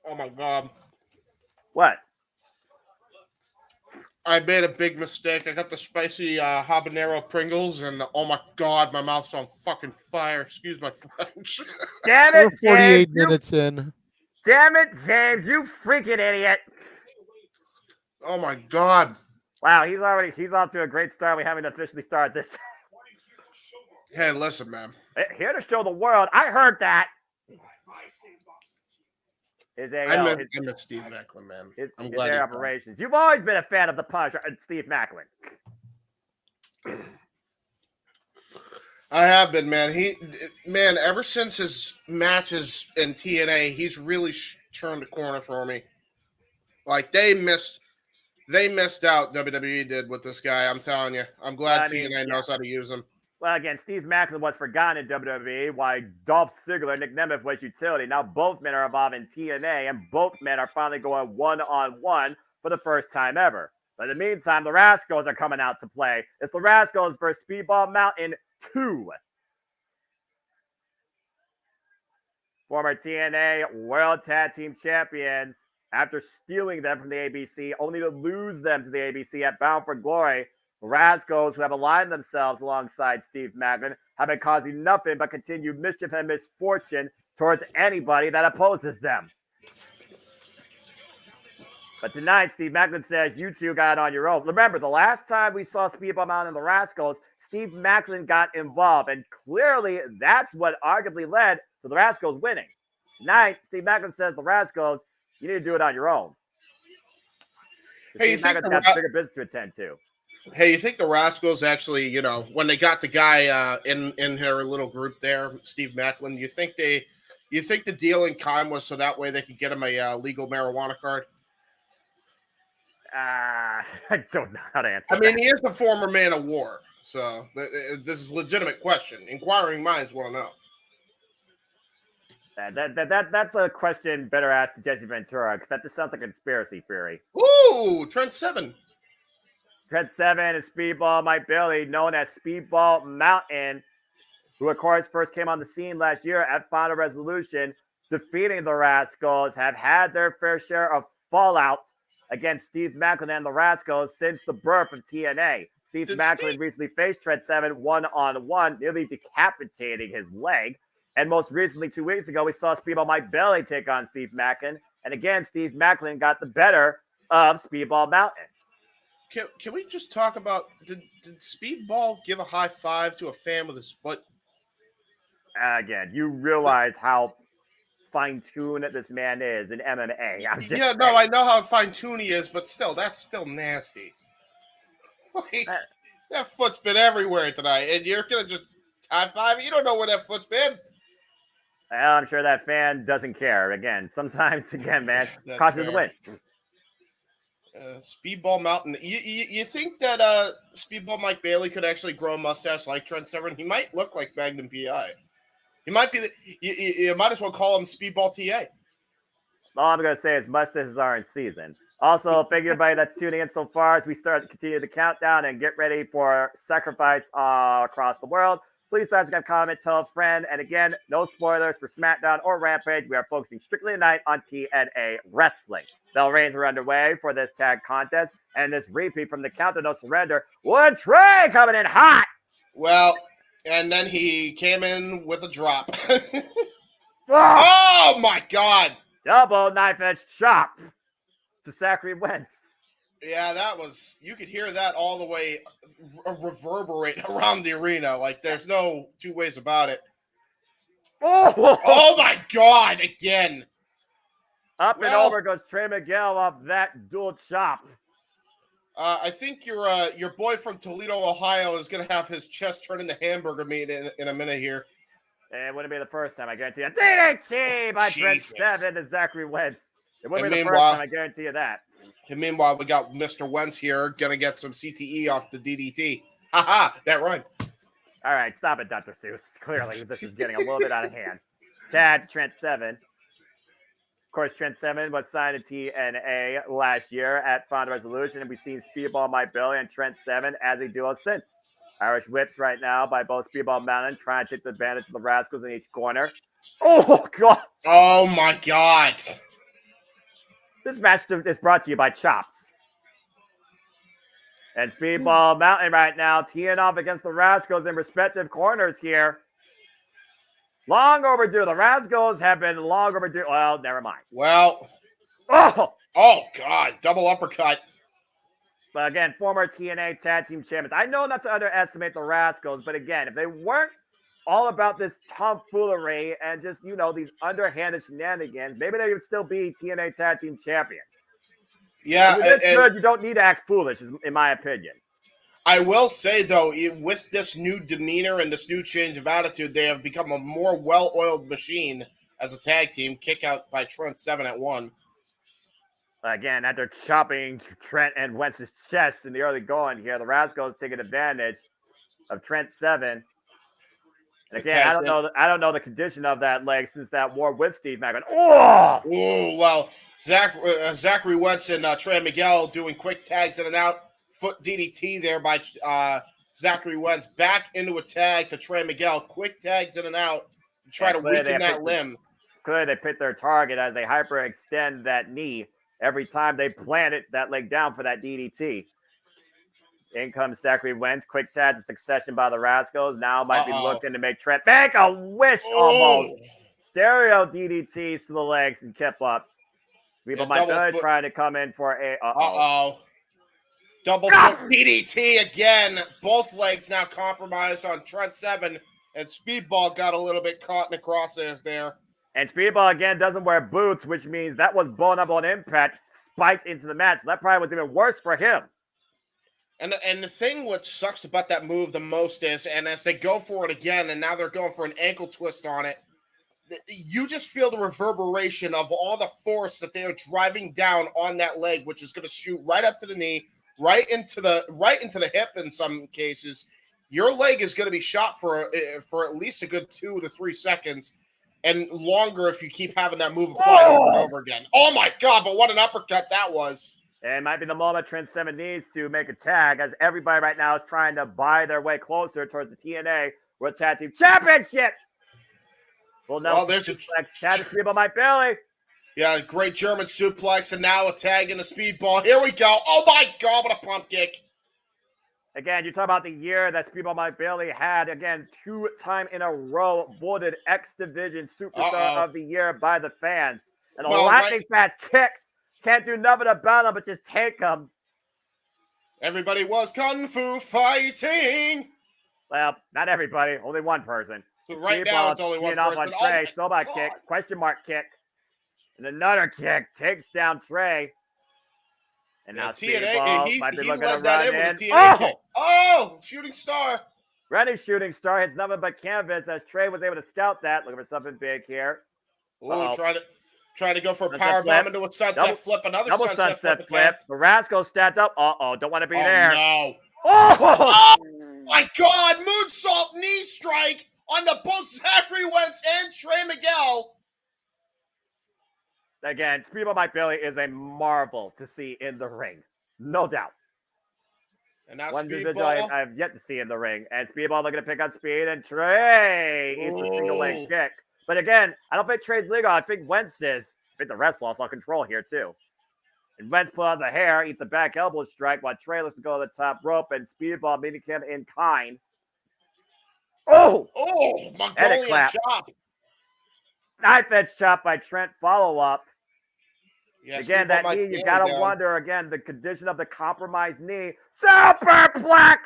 Oh my God. What? I made a big mistake. I got the spicy habanero Pringles, and oh my God, my mouth's on fucking fire. Excuse my French. Damn it, James. 48 minutes in. Damn it, James, you freaking idiot. Oh my God. Wow, he's off to a great start. We haven't officially started this. Hey, listen, man. Here to show the world. I heard that. I met Steve Maclin, man. I'm glad. His operations. You've always been a fan of the Punisher and Steve Maclin. I have been, man. Ever since his matches in TNA, he's really turned the corner for me. Like they missed out. WWE did with this guy. I'm telling you. I'm glad TNA knows how to use him. Well, again, Steve Maclin was forgotten in WWE, while Dolph Ziggler, Nemeth was utility. Now both men are involved in TNA, and both men are finally going one-on-one for the first time ever. But in the meantime, the Rascalz are coming out to play. It's the Rascalz versus Speedball Mountain 2. Former TNA World Tag Team Champions, after stealing them from the ABC, only to lose them to the ABC at Bound for Glory. Rascalz, who have aligned themselves alongside Steve Maclin, have been causing nothing but continued mischief and misfortune towards anybody that opposes them. But tonight, Steve Maclin says, you two got on your own. Remember, the last time we saw Speedball Mountain and the Rascalz, Steve Maclin got involved, and clearly that's what arguably led to the Rascalz winning. Tonight, Steve Maclin says, the Rascalz, you need to do it on your own. Hey, Steve Maclin's got bigger business to attend to. Hey, you think the Rascalz actually, when they got the guy in her little group there, Steve Maclin, you think the deal in kind was so that way they could get him a legal marijuana card? I don't know how to answer that. I mean, he is a former man of war, so this is a legitimate question. Inquiring minds want to know. That's a question better asked to Jesse Ventura, because that just sounds like a conspiracy theory. Ooh, Trent 7. Trent 7 and Speedball Mike Bailey, known as Speedball Mountain, who, of course, first came on the scene last year at Final Resolution, defeating the Rascalz, have had their fair share of fallout against Steve Maclin and the Rascalz since the birth of TNA. Steve Maclin recently faced Trent 7 one-on-one, nearly decapitating his leg. And most recently, 2 weeks ago, we saw Speedball Mike Bailey take on Steve Maclin. And again, Steve Maclin got the better of Speedball Mountain. Can we just talk about, did Speedball give a high five to a fan with his foot? Again, you realize how fine-tuned this man is in MMA. No, I know how fine-tuned he is, but still, that's still nasty. Like, that foot's been everywhere tonight, and you're going to just high-five? You don't know where that foot's been. Well, I'm sure that fan doesn't care. Again, sometimes, man, costs the win. Speedball Mountain. You think that Speedball Mike Bailey could actually grow a mustache like Trent Severin? He might look like Magnum PI. He might be. You might as well call him Speedball TA. All I'm going to say is mustaches are in season. Also, thank you everybody that's tuning in so far as we start to continue the countdown and get ready for Sacrifice across the world. Please subscribe, comment, tell a friend. And again, no spoilers for SmackDown or Rampage. We are focusing strictly tonight on TNA Wrestling. Bell reigns are underway for this tag contest. And this repeat from the Countdown No Surrender. Wood Trey coming in hot. Well, and then he came in with a drop. Oh, my God. Double knife edge chop to Sacrifice. Yeah, that was, you could hear that all the way reverberate around the arena. Like, there's no two ways about it. Oh my God, again. Up and over goes Trey Miguel off that dual chop. I think your boy from Toledo, Ohio is going to have his chest turn into hamburger meat in a minute here. It wouldn't be the first time, I guarantee you. DDT by Trent Seven to Zachary Wentz. It wouldn't be the first time, I guarantee you that. And meanwhile, we got Mr. Wentz here going to get some CTE off the DDT. Haha, that rhymed. All right, stop it, Dr. Seuss. Clearly, this is getting a little bit out of hand. Tag Trent Seven. Of course, Trent Seven was signed to TNA last year at Found Resolution, and we've seen Speedball Mike Bailey and Trent Seven as a duo since. Irish whips right now by both Speedball Mountain, trying to take the advantage of the Rascalz in each corner. Oh, God. Oh, my God. This match is brought to you by Chops. And Speedball Mountain right now teeing off against the Rascalz in respective corners here. Long overdue. The Rascalz have been long overdue. Well, never mind. Well. Oh, God. Double uppercut. But again, former TNA Tag Team Champions. I know not to underestimate the Rascalz, but again, if they weren't all about this tomfoolery and just, these underhanded shenanigans, maybe they would still be TNA Tag Team Champions. Yeah. Good. You don't need to act foolish, in my opinion. I will say, though, with this new demeanor and this new change of attitude, they have become a more well-oiled machine as a tag team. Kick out by Trent 7 at 1. Again, after chopping Trent and Wentz's chest in the early going here, the Rascalz taking advantage of Trent 7. And again, I don't know the condition of that leg since that war with Steve Maclin. Oh, well, Zachary Wentz and Trey Miguel doing quick tags in and out. Foot DDT there by Zachary Wentz. Back into a tag to Trey Miguel. Quick tags in and out to try to weaken that limb. Clearly, they picked their target as they hyperextend that knee every time they planted that leg down for that DDT. In comes Zachary Wentz. Quick tags in succession by the Rascalz. Now might be looking to make Trent make a wish almost. Stereo DDTs to the legs and kip ups. People might be trying to come in for a double foot DDT again. Both legs now compromised on Trent 7, and Speedball got a little bit caught in the crosshairs there. And Speedball again doesn't wear boots, which means that was blown up on impact, spiked into the match. So that probably was even worse for him. And the thing what sucks about that move the most is, and as they go for it again, and now they're going for an ankle twist on it, you just feel the reverberation of all the force that they are driving down on that leg, which is going to shoot right up to the knee, right into the hip in some cases. Your leg is going to be shot for at least a good 2 to 3 seconds, and longer if you keep having that move applied over and over again. Oh my God! But what an uppercut that was! It might be the moment Trent 7 needs to make a tag, as everybody right now is trying to buy their way closer towards the TNA World Tag Team Championships. Well, there's a Chad Speedball Mike Bailey. Yeah, great German suplex, and now a tag in a Speedball. Here we go. Oh my God, what a pump kick. Again, you talk about the year that Speedball Mike Bailey had. Again, 2 times in a row voted X Division Superstar of the Year by the fans. And the lightning fast kicks. Can't do nothing about them, but just take them. Everybody was kung fu fighting. Well, not everybody. Only one person. But right now, it's only one person. On Trey. Sobot kick. Question mark kick. And another kick. Takes down Trey. And now TNA, might be looking led to that run in with in. a TNA kick. Oh, shooting star. Running shooting star hits nothing but canvas as Trey was able to scout that. Looking for something big here. Ooh, trying to go for a power bomb into a sunset flip. Another sunset flip. The Rascalz stacked up. Don't want to be there. No. Oh my God. Moonsault knee strike on the both Zachary Wentz and Trey Miguel. Again, Speedball Mike Bailey is a marvel to see in the ring. No doubt. And now one individual I have yet to see in the ring. And Speedball looking to pick on speed. And Trey, it's a single leg kick. But again, I don't think Trey's legal. I think Wentz is. I think the rest lost all control here, too. And Wentz put on the hair, eats a back elbow strike while Trey looks to go to the top rope. And Speedball meeting him in kind. Oh! Mongolian chop. Knife edge chop by Trent follow-up. Yes, again, that knee, you got to wonder, again, the condition of the compromised knee. Superplex!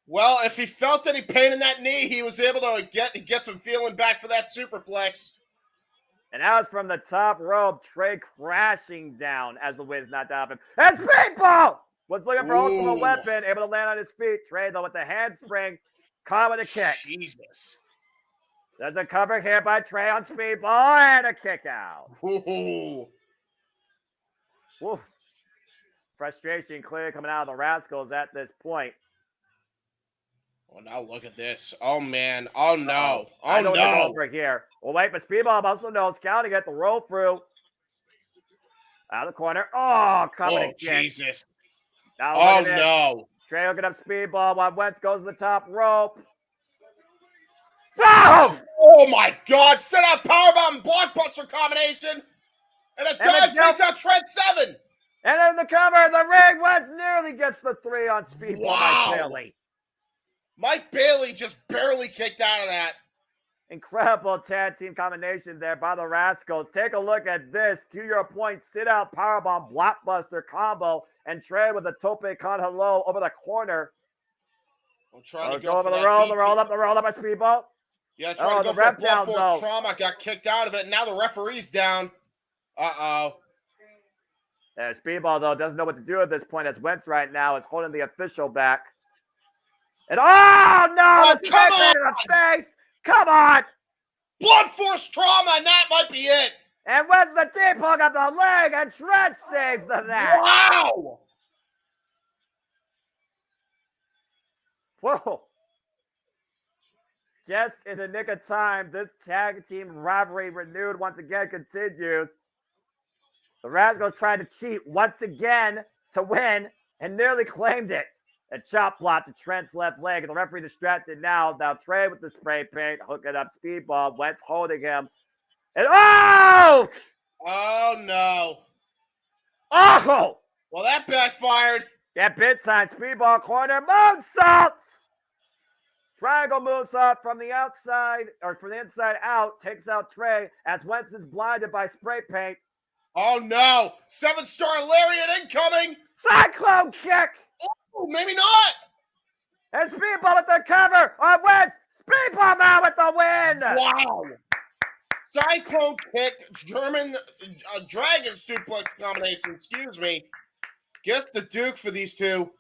Well, if he felt any pain in that knee, he was able to get some feeling back for that superplex. And that was from the top rope, Trey crashing down as the wind's knocked out of him. And Speedball was looking for ultimate weapon, able to land on his feet. Trey, though, with the handspring, caught with a kick. Jesus. There's a cover here by Trey on Speedball and a kick out. Ooh. Woof. Frustration clearly coming out of the Rascalz at this point. Well, now look at this. Oh, man. Oh, no. I don't know over here. Well, wait, but Speedball also knows scouting at the roll through. Out of the corner. Oh, coming again. Jesus. Now no. Trey hooking up Speedball while Wentz goes to the top rope. Oh my God! Set out powerbomb blockbuster combination, and a dive takes out Trent 7. And in the cover, the ring Wentz nearly gets the 3 on Speedball. Mike Bailey. Mike Bailey just barely kicked out of that. Incredible tag team combination there by the Rascalz. Take a look at this. To your point, sit out powerbomb blockbuster combo, and Trey with a tope con hello over the corner. I'm trying to go over the roll up by Speedball. Yeah, trying to go for a blunt force trauma. Got kicked out of it. And now the referee's down. Uh-oh. Speedball, though, doesn't know what to do at this point as Wentz right now is holding the official back. And no! The come on! In the face! Come on! Blunt force trauma, and that might be it. And Wentz the deep hook up the leg, and Trent saves the net. Wow! Whoa. Just in the nick of time, this tag team rivalry renewed once again continues. The Rascalz tried to cheat once again to win and nearly claimed it. A chop block to Trent's left leg. And the referee distracted now. Now Trey with the spray paint, hooking up Speedball. Wentz holding him. And oh no. Oh! Well, that backfired. Yeah, big time. Speedball corner. Moonsault! Triangle moonsault from the outside, or from the inside out, takes out Trey as Wentz is blinded by spray paint. Oh no! 7-star lariat incoming! Cyclone kick! Oh, maybe not! And Speedball with the cover on Wentz! Speedball now with the win! Wow! Cyclone kick, German dragon suplex combination, excuse me. Gets the Duke for these two.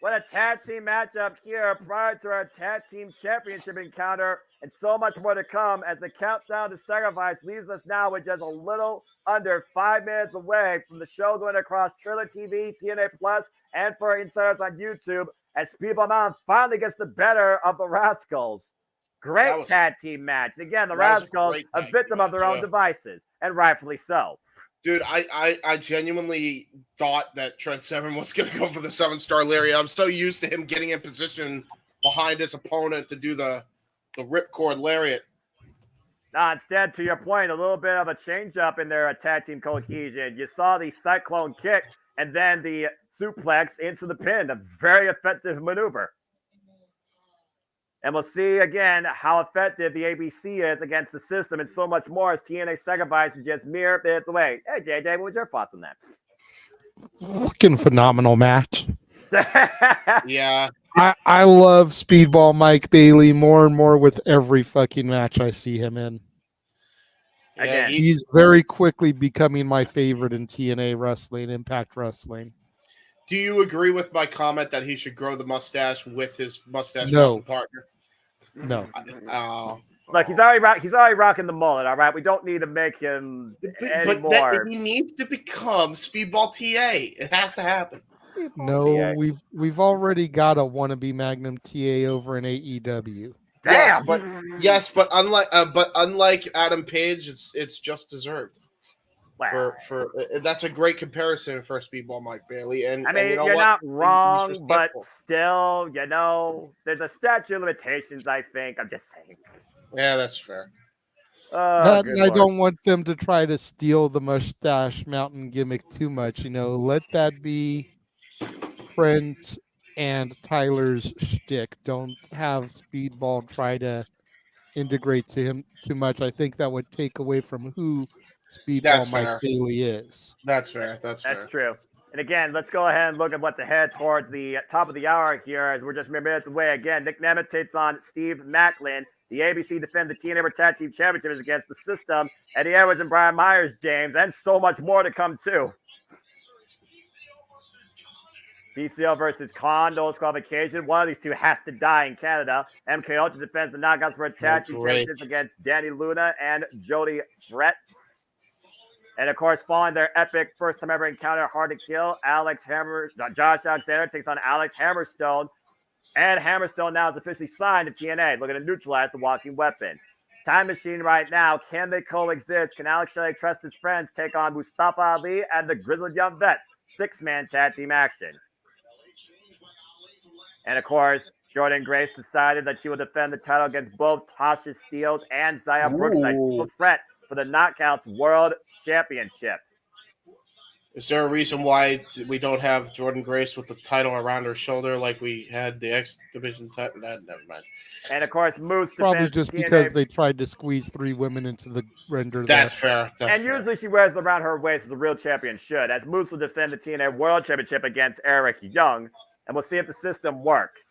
What a tag team matchup here prior to our tag team championship encounter, and so much more to come as the countdown to Sacrifice leaves us now with just a little under 5 minutes away from the show going across Triller TV, TNA Plus, and for our insiders on YouTube as Speedball Mountain finally gets the better of the Rascalz. Great tag team match. And again, the Rascalz a victim of their own devices, and rightfully so. Dude, I genuinely thought that Trent 7 was going to go for the 7-star lariat. I'm so used to him getting in position behind his opponent to do the ripcord lariat. Instead, to your point, a little bit of a change-up in their tag team cohesion. You saw the Cyclone kick and then the suplex into the pin. A very effective maneuver. And we'll see again how effective the ABC is against the system and so much more as TNA Sacrifice is just mere bits away. Hey, JJ, what was your thoughts on that? Fucking phenomenal match. Yeah. I love Speedball Mike Bailey more and more with every fucking match I see him in. Again, he's very quickly becoming my favorite in TNA wrestling, Impact Wrestling. Do you agree with my comment that he should grow the mustache with his mustache No. mountain partner? No. Look, he's already rocking the mullet. All right, we don't need to make him anymore. He needs to become Speedball TA. It has to happen. No, we've already got a wannabe Magnum TA over in AEW. Damn. But unlike Adam Page, it's just deserved. Wow. For that's a great comparison for Speedball Mike Bailey. And I mean, you know you're what? not He's wrong, but respectful. still, there's a statute of limitations, I think. I'm just saying. Yeah, that's fair. I don't want them to try to steal the mustache mountain gimmick too much. Let that be Brent and Tyler's shtick. Don't have Speedball try to integrate to him too much. I think that would take away from who Speedball Mike Bailey is. That's fair. That's true. And again, let's go ahead and look at what's ahead towards the top of the hour here as we're just mere minutes away. Again, Nick Nemeth takes on Steve Maclin. The ABC defend the TNA Tag Team Championships against the System, Eddie Edwards and Brian Myers, James, and so much more to come too. PCO versus Kondo Disqualification. One of these two has to die in Canada. MK Ultra defends the Knockouts for a Tag Team Championships against Dani Luna and Jody Brett. And of course, following their epic first time ever encounter, Hard to Kill, Josh Alexander takes on Alex Hammerstone. And Hammerstone now is officially signed to TNA, looking to neutralize the walking weapon. Time Machine right now, can they coexist? Can Alex Shelley trust his friends take on Mustafa Ali and the Grizzled Young Vets? 6-man tag team action. And of course, Jordynne Grace decided that she will defend the title against both Tasha Steelz and Zaya Brookside to threat for the Knockouts World Championship. Is there a reason why we don't have Jordynne Grace with the title around her shoulder like we had the X Division title? Never mind. And of course, Moose probably just because they tried to squeeze 3 women into the render. That's fair. Usually she wears it around her waist as a real champion should, as Moose will defend the TNA World Championship against Eric Young, and we'll see if the system works.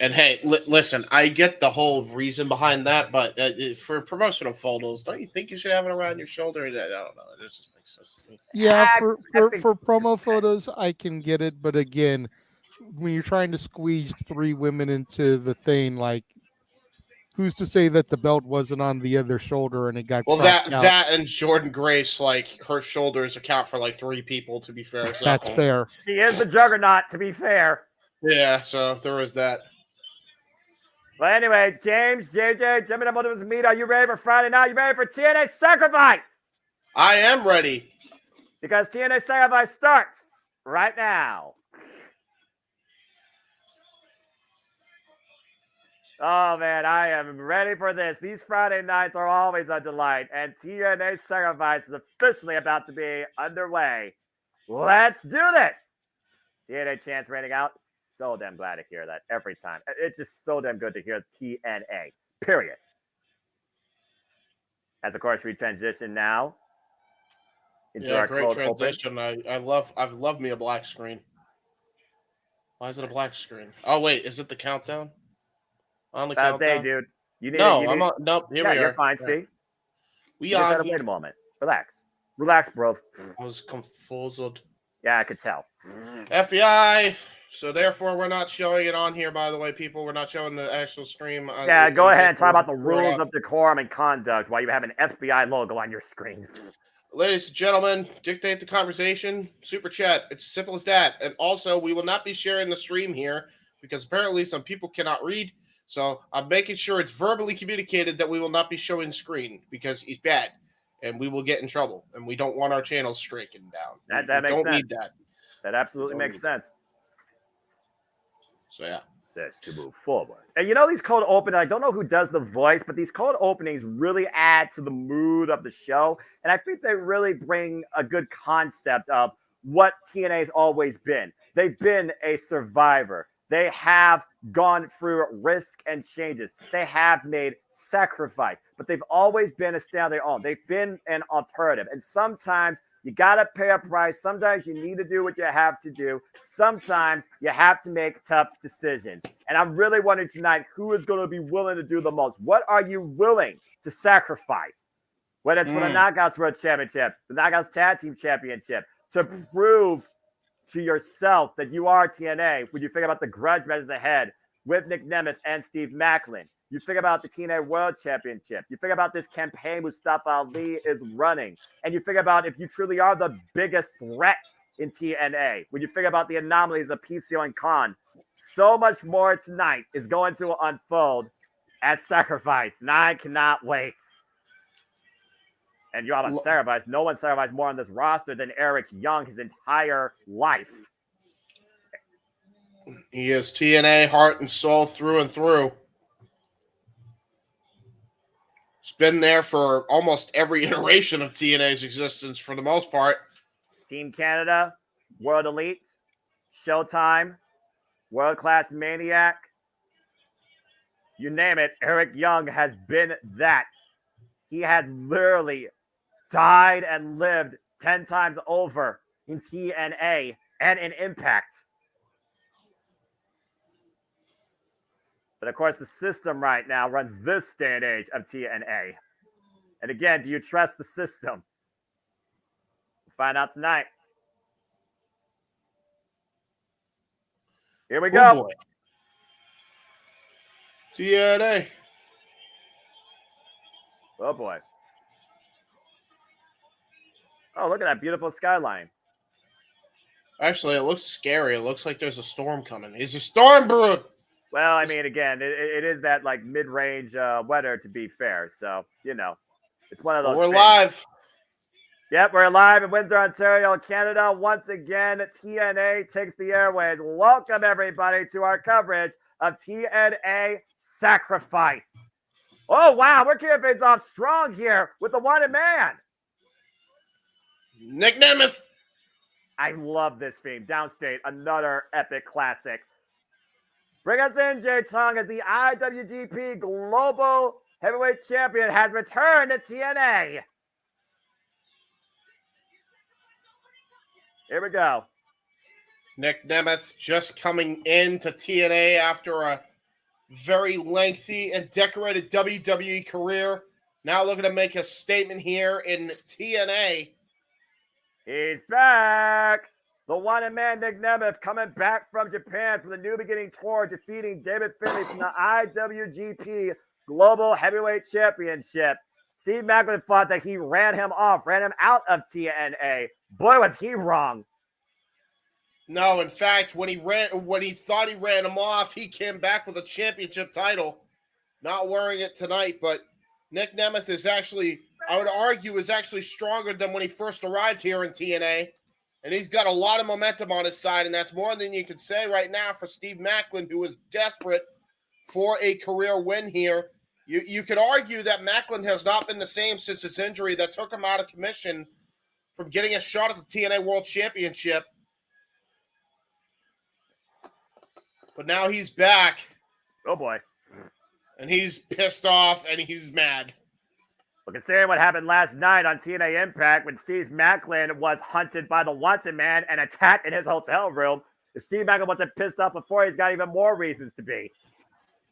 And hey, listen, I get the whole reason behind that, but for promotional photos, don't you think you should have it around your shoulder? I don't know. It just makes sense to me. Yeah, for promo photos, I can get it. But again, when you're trying to squeeze 3 women into the thing, like, who's to say that the belt wasn't on the other shoulder and it got that and Jordynne Grace, like, her shoulders account for like 3 people, to be fair. So. That's fair. She is the juggernaut, to be fair. Yeah, so there was that. But anyway, James, JJ, JMN Multiverse of Media, are you ready for Friday night? You ready for TNA Sacrifice? I am ready. Because TNA Sacrifice starts right now. Oh, man, I am ready for this. These Friday nights are always a delight, and TNA Sacrifice is officially about to be underway. Let's do this. TNA Chance rating out. So damn glad to hear that every time. It's just so damn good to hear TNA, period. As, of course, we transition now into our great cold transition. I've loved me a black screen. Why is it a black screen? Oh, wait, is it the countdown? On the countdown? Say, dude. Nope, here we are. You're fine, yeah. see? We just are. gotta wait a moment. Relax, bro. I was confused. Yeah, I could tell. FBI. So therefore, we're not showing it on here. By the way, people, we're not showing the actual stream. Yeah, go ahead and talk about the rules of decorum and conduct while you have an FBI logo on your screen. Ladies and gentlemen, dictate the conversation. Super chat. It's as simple as that. And also, we will not be sharing the stream here because apparently some people cannot read. So I'm making sure it's verbally communicated that we will not be showing screen because it's bad and we will get in trouble. And we don't want our channel stricken down. That makes sense. Don't need that. That absolutely makes sense. So yeah. Says to move forward. And these cold openings, I don't know who does the voice, but these cold openings really add to the mood of the show. And I think they really bring a good concept of what TNA's always been. They've been a survivor. They have gone through risk and changes. They have made sacrifice, but they've always been a stand on their own. They've been an alternative. And sometimes you got to pay a price. Sometimes you need to do what you have to do. Sometimes you have to make tough decisions. And I'm really wondering tonight, who is going to be willing to do the most? What are you willing to sacrifice? Whether it's for the Knockouts World Championship, the Knockouts Tag Team Championship, to prove to yourself that you are TNA when you think about the grudge matches ahead with Nick Nemeth and Steve Maclin. You think about the TNA World Championship. You think about this campaign Mustafa Ali is running. And you think about if you truly are the biggest threat in TNA. When you think about the anomalies of PCO and Khan. So much more tonight is going to unfold at Sacrifice. And I cannot wait. And you're on Sacrifice. No one sacrificed more on this roster than Eric Young his entire life. He is TNA heart and soul through and through. He's been there for almost every iteration of TNA's existence for the most part. Team Canada, World Elite, Showtime, World Class Maniac. You name it, Eric Young has been that. He has literally died and lived 10 times over in TNA and in Impact. But of course, the system right now runs this day and age of TNA. And again, do you trust the system? We'll find out tonight. Here we go. Oh boy. TNA. Oh boy. Oh, look at that beautiful skyline. Actually, it looks scary. It looks like there's a storm coming. Is a storm brewing? Well, I mean, again, it is that like mid-range weather, to be fair. So, you know, it's one of those. We're things. live. Yep, we're live in Windsor, Ontario, Canada. Once again, TNA takes the airways. Welcome, everybody, to our coverage of TNA Sacrifice. Oh, wow, we're kicking things off strong here with the wanted man. Nick Nemeth. I love this theme. Downstate, another epic classic. Bring us in, Jay Tong, as the IWGP Global Heavyweight Champion has returned to TNA. Here we go. Nick Nemeth just coming into TNA after a very lengthy and decorated WWE career. Now looking to make a statement here in TNA. He's back. The wanted man, Nick Nemeth, coming back from Japan for the New Beginning Tour, defeating David Finlay from the IWGP Global Heavyweight Championship. Steve Maclin thought that he ran him out of TNA. Boy, was he wrong. No, in fact, when he thought he ran him off, he came back with a championship title. Not wearing it tonight, but Nick Nemeth is actually, I would argue, is actually stronger than when he first arrived here in TNA. And he's got a lot of momentum on his side, and that's more than you can say right now for Steve Maclin, who is desperate for a career win here. You could argue that Maclin has not been the same since his injury that took him out of commission from getting a shot at the TNA World Championship. But now he's back. Oh, boy. And he's pissed off, and he's mad. Well, considering what happened last night on TNA Impact when Steve Maclin was hunted by the wanted man and attacked in his hotel room, if Steve Maclin wasn't pissed off before, he's got even more reasons to be.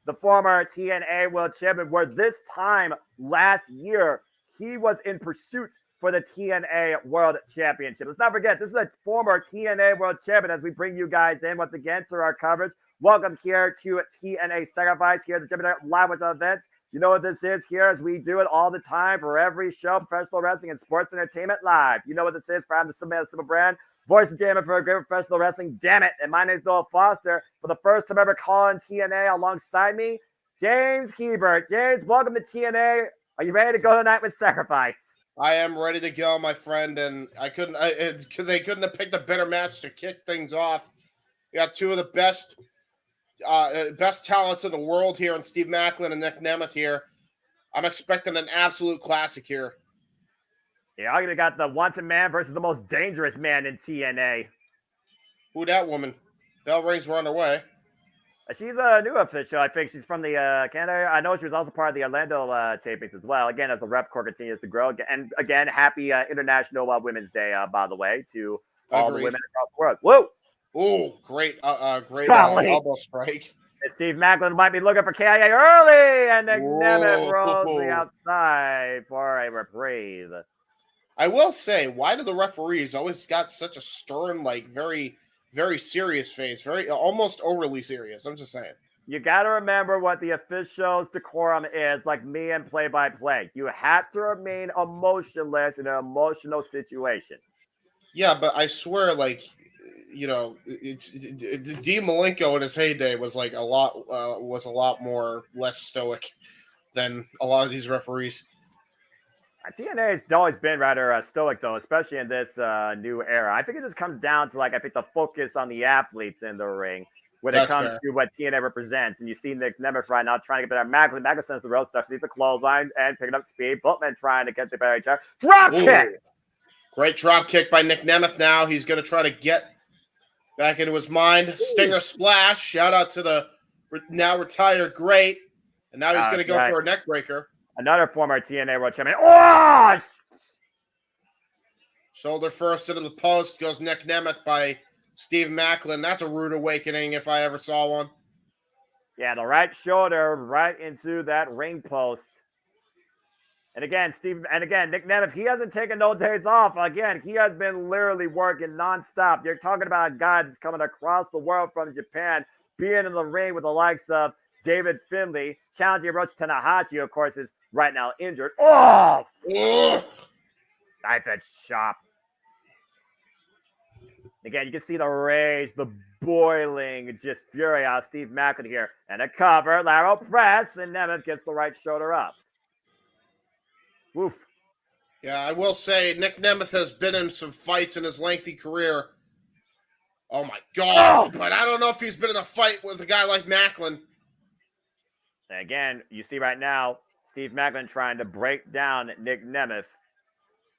The former TNA World Champion, where this time last year, he was in pursuit for the TNA World Championship. Let's not forget, this is a former TNA World Champion as we bring you guys in once again to our coverage. Welcome here to TNA Sacrifice here at the JMN Live with Events. You know what this is here, as we do it all the time for every show, professional wrestling and sports entertainment live. You know what this is, for I'm the Simple Brand, voice of JMN for a great professional wrestling. Damn it. And my name is Noah Foster. For the first time ever calling TNA alongside me, James Hebert. James, welcome to TNA. Are you ready to go tonight with Sacrifice? I am ready to go, my friend, and they couldn't have picked a better match to kick things off. You got two of the best talents in the world here in Steve Maclin and Nick Nemeth here. I'm expecting an absolute classic here. Yeah, I got the wanted man versus the most dangerous man in TNA. Who that woman? Bell rings were on her way. She's a new official. I think she's from the Canada. I know she was also part of the Orlando tapings as well. Again, as the rep core continues to grow. And again, happy International Women's Day, by the way, to all the women across the world. Whoa! Oh, great elbow strike. And Steve Maclin might be looking for KIA early, and Nemeth rolls the outside for a reprise. I will say, why do the referees always got such a stern, like very, very serious face, very almost overly serious? I'm just saying. You got to remember what the official's decorum is, like me and play-by-play. You have to remain emotionless in an emotional situation. Yeah, but I swear, like, you know, D. Malenko in his heyday was like a lot more less stoic than a lot of these referees. TNA has always been rather stoic, though, especially in this new era. I think it just comes down to, like, I think the focus on the athletes in the ring when it comes to what TNA represents. And you see Nick Nemeth right now trying to get better. Maclin sends the real stuff. Sees the clothesline and picking up speed. Boatman trying to get the better each other. Drop kick! Great drop kick by Nick Nemeth now. He's going to try to get back into his mind. Stinger splash. Shout out to the now retired Great. And now he's going to go for a neck breaker. Another former TNA World Champion. Oh! Shoulder first into the post. Goes Nick Nemeth by Steve Maclin. That's a rude awakening if I ever saw one. Yeah, the right shoulder right into that ring post. And again, Nick Nemeth, he hasn't taken no days off. Again, he has been literally working nonstop. You're talking about a guy that's coming across the world from Japan, being in the ring with the likes of David Finlay, challenging Hiroshi Tanahashi, of course, is right now injured. Oh! Knife edge chop. Again, you can see the rage, the boiling, just fury out of Steve Maclin here. And a cover, lateral press, and Nemeth gets the right shoulder up. Woof. Yeah, I will say Nick Nemeth has been in some fights in his lengthy career. Oh, my God. Oh! But I don't know if he's been in a fight with a guy like Maclin. And again, you see right now, Steve Maclin trying to break down Nick Nemeth.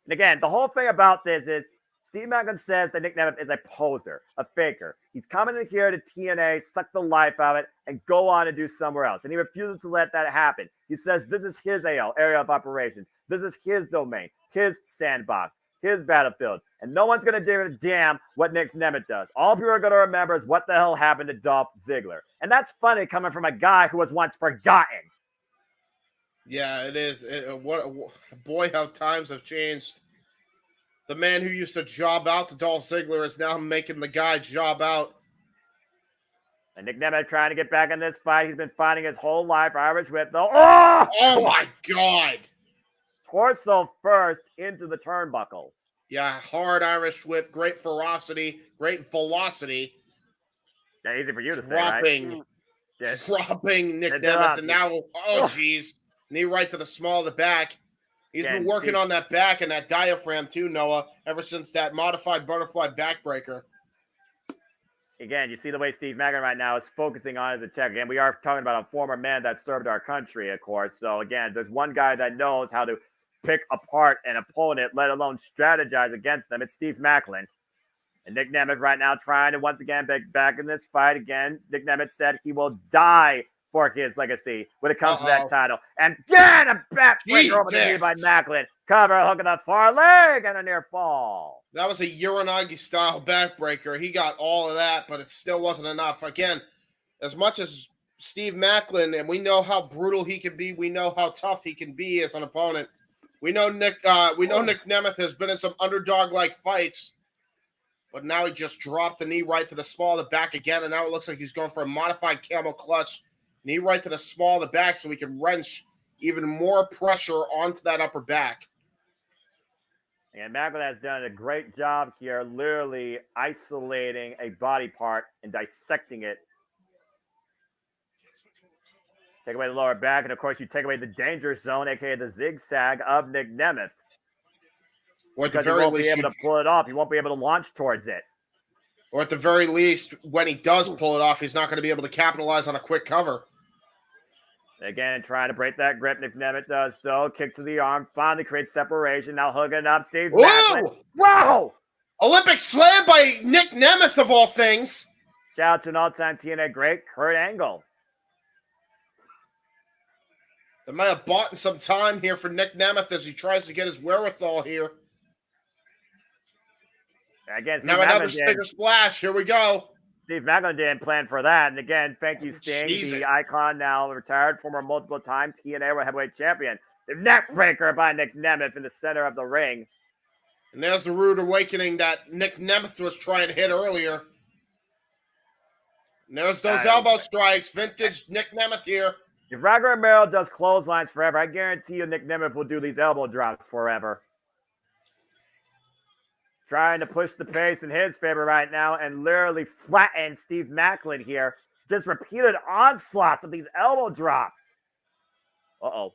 And again, the whole thing about this is Steve Maclin says that Nick Nemeth is a poser, a faker. He's coming in here to TNA, suck the life out of it, and go on and do somewhere else. And he refuses to let that happen. He says this is his area of operations. This is his domain, his sandbox, his battlefield. And no one's going to give a damn what Nick Nemeth does. All people are going to remember is what the hell happened to Dolph Ziggler. And that's funny coming from a guy who was once forgotten. Yeah, it is. Boy, how times have changed. The man who used to job out to Dolph Ziggler is now making the guy job out. And Nick Nemeth trying to get back in this fight. He's been fighting his whole life. Irish whip, though. Oh my God. Torso first into the turnbuckle. Yeah, hard Irish whip. Great ferocity. Great velocity. Yeah, easy for you to say, right? Dropping Nick Nemeth. And now, geez. Knee right to the small of the back. He's been working on that back and that diaphragm too, Noah, ever since that modified butterfly backbreaker. Again, you see the way Steve Maclin right now is focusing on his attack. Again, we are talking about a former man that served our country, of course. So, again, there's one guy that knows how to pick apart an opponent, let alone strategize against them. It's Steve Maclin. And Nick Nemeth right now trying to once again back in this fight. Again, Nick Nemeth said he will die for his legacy when it comes to that title. And again, a backbreaker over the knee by Maclin. Cover, hook of the far leg, and a near fall. That was a Uranagi-style backbreaker. He got all of that, but it still wasn't enough. Again, as much as Steve Maclin, and we know how brutal he can be, we know how tough he can be as an opponent. We know Nick Nemeth has been in some underdog-like fights, but now he just dropped the knee right to the small of the back again, and now it looks like he's going for a modified camel clutch. Knee right to the small of the back so we can wrench even more pressure onto that upper back. And Maclin has done a great job here, literally isolating a body part and dissecting it. Take away the lower back, and of course you take away the danger zone, aka the zigzag of Nick Nemeth. Or at the because very you won't least, be able to pull it off. You won't be able to launch towards it. Or at the very least, when he does pull it off, he's not going to be able to capitalize on a quick cover. Again, trying to break that grip. Nick Nemeth does so. Kick to the arm. Finally creates separation. Now hooking up Steve Maclin. Wow! Olympic slam by Nick Nemeth, of all things. Shout out to an all-time TNA great, Kurt Angle. They might have bought some time here for Nick Nemeth as he tries to get his wherewithal here. Again, now another sticker splash. Here we go. Steve Maclin didn't plan for that. And again, thank you, Sting, the icon, now retired, former multiple-time TNA World Heavyweight Champion. The neck breaker by Nick Nemeth in the center of the ring. And there's the rude awakening that Nick Nemeth was trying to hit earlier. And there's those elbow strikes. Vintage Nick Nemeth here. If Roger Romero does clotheslines forever, I guarantee you Nick Nemeth will do these elbow drops forever. Trying to push the pace in his favor right now and literally flatten Steve Maclin here. Just repeated onslaughts of these elbow drops. Uh-oh.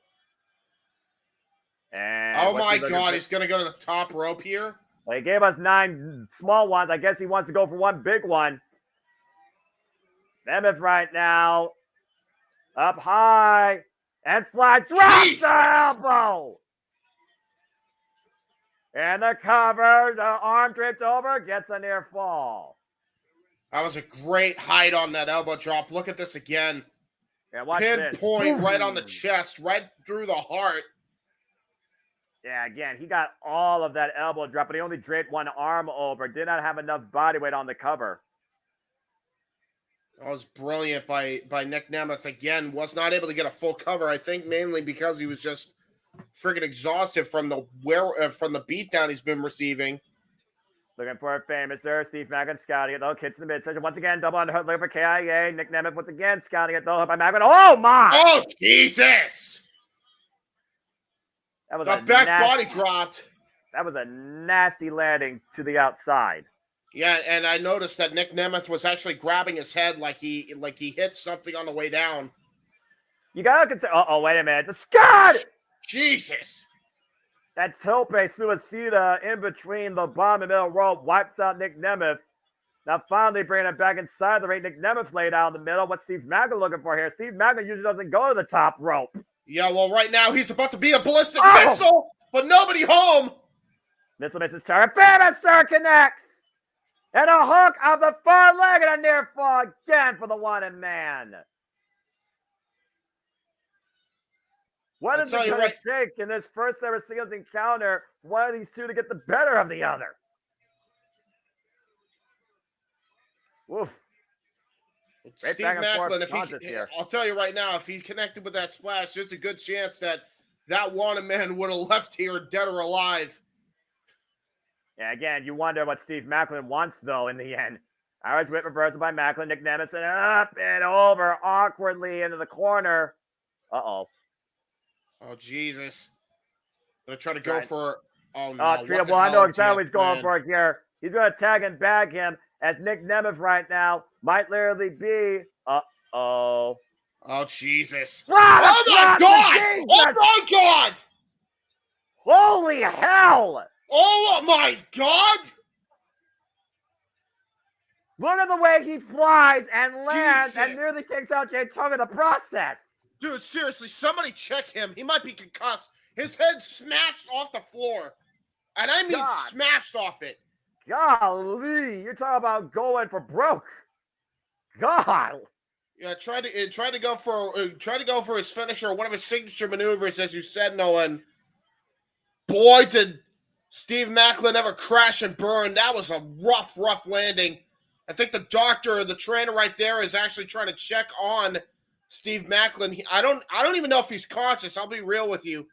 And oh my God, he's going to go to the top rope here. Well, he gave us 9 small ones. I guess he wants to go for one big one. Nemeth right now. Up high. And fly. Drops the elbow. And the cover, the arm tripped over, gets a near fall. That was a great height on that elbow drop. Look at this again. Yeah, watch Pinpoint right on the chest, right through the heart. Yeah, again, he got all of that elbow drop, but he only draped one arm over. Did not have enough body weight on the cover. That was brilliant by Nick Nemeth. Again, was not able to get a full cover. I think mainly because he was just freaking exhausted from the beatdown he's been receiving. Looking for a famous there. Steve Maclin scouting it though. Kicks in the midsection. Once again, double underhook looking for KIA. Nick Nemeth once again scouting it though. By Maclin. Oh my! Oh Jesus! That was the back body dropped. That was a nasty landing to the outside. Yeah, and I noticed that Nick Nemeth was actually grabbing his head like he hit something on the way down. You gotta consider. Oh, wait a minute. The Scott! Jesus! That tope suicida in between the bomb and middle rope wipes out Nick Nemeth. Now finally bringing it back inside the ring. Nick Nemeth laid out in the middle. What's Steve Maclin looking for here? Steve Maclin usually doesn't go to the top rope. Yeah, well, right now he's about to be a ballistic missile, but nobody home. Missile misses target. Famous sir connects. And a hook of the far leg and a near fall again for the wanted man. What is it going to take in this first ever singles encounter for one of these two to get the better of the other? Woof. Steve Maclin, I'll tell you right now, if he connected with that splash, there's a good chance that wanted man would have left here dead or alive. Yeah, again, you wonder what Steve Maclin wants, though, in the end. Irish whip reversal by Maclin. Nick Nemeth up and over awkwardly into the corner. Uh-oh. Oh, Jesus. Gonna try to go for... Oh, no. I know exactly what he's going for here. He's going to tag and bag him as Nick Nemeth right now might literally be... Uh-oh. Oh, Jesus. Wow, oh, my God! Oh, my God! Holy hell! Oh, my God! Look at the way he flies and lands and nearly takes out Jay Tung in the process. Dude, seriously, somebody check him. He might be concussed. His head smashed off the floor. And I mean smashed off it. Golly, you're talking about going for broke. God. Yeah, try to go for his finisher, one of his signature maneuvers, as you said, Noah. And boy, did Steve Maclin ever crash and burn. That was a rough landing. I think the doctor, the trainer right there, is actually trying to check on Steve Maclin. I don't even know if he's conscious. I'll be real with you.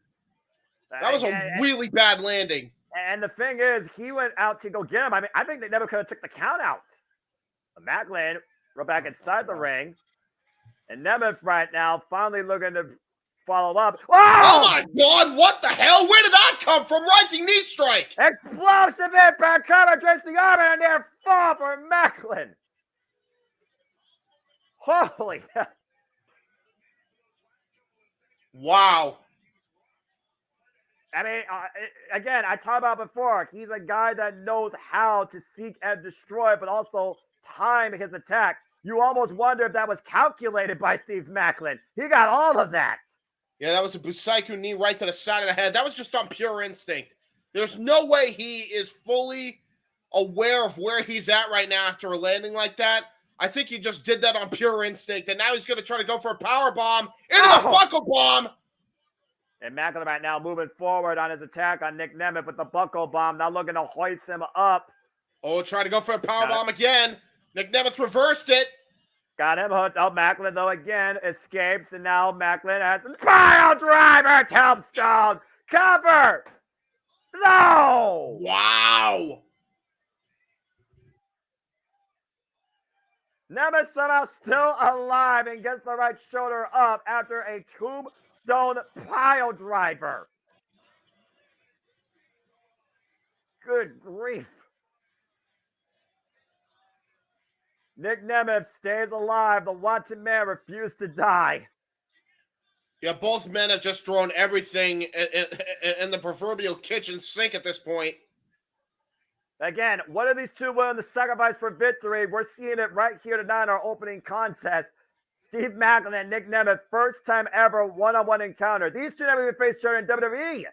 That was a really bad landing. And the thing is, he went out to go get him. I mean, I think they never could have took the count out. But Maclin went back inside the ring. And Nemeth right now finally looking to follow up. Oh my God, what the hell? Where did that come from? Rising knee strike. Explosive impact cover against the arm and a near fall for Maclin. Holy hell. Wow. I mean, again, I talked about before. He's a guy that knows how to seek and destroy, but also time his attack. You almost wonder if that was calculated by Steve Maclin. He got all of that. Yeah, that was a Busaiku knee right to the side of the head. That was just on pure instinct. There's no way he is fully aware of where he's at right now after a landing like that. I think he just did that on pure instinct, and now he's going to try to go for a power bomb into the buckle bomb. And Maclin right now moving forward on his attack on Nick Nemeth with the buckle bomb, now looking to hoist him up. Oh, try to go for a power bomb again. Nick Nemeth reversed it. Got him hooked. Oh, Maclin, though, again, escapes, and now Maclin has a pile driver, tombstone, cover. No! Wow! Nemeth somehow still alive and gets the right shoulder up after a tombstone pile driver. Good grief. Nick Nemeth stays alive. The wanted man refused to die. Yeah, both men have just thrown everything in the proverbial kitchen sink at this point. Again, what are these two willing to sacrifice for victory? We're seeing it right here tonight in our opening contest. Steve Maclin and Nick Nemeth, first time ever one-on-one encounter. These two never even faced each other in WWE.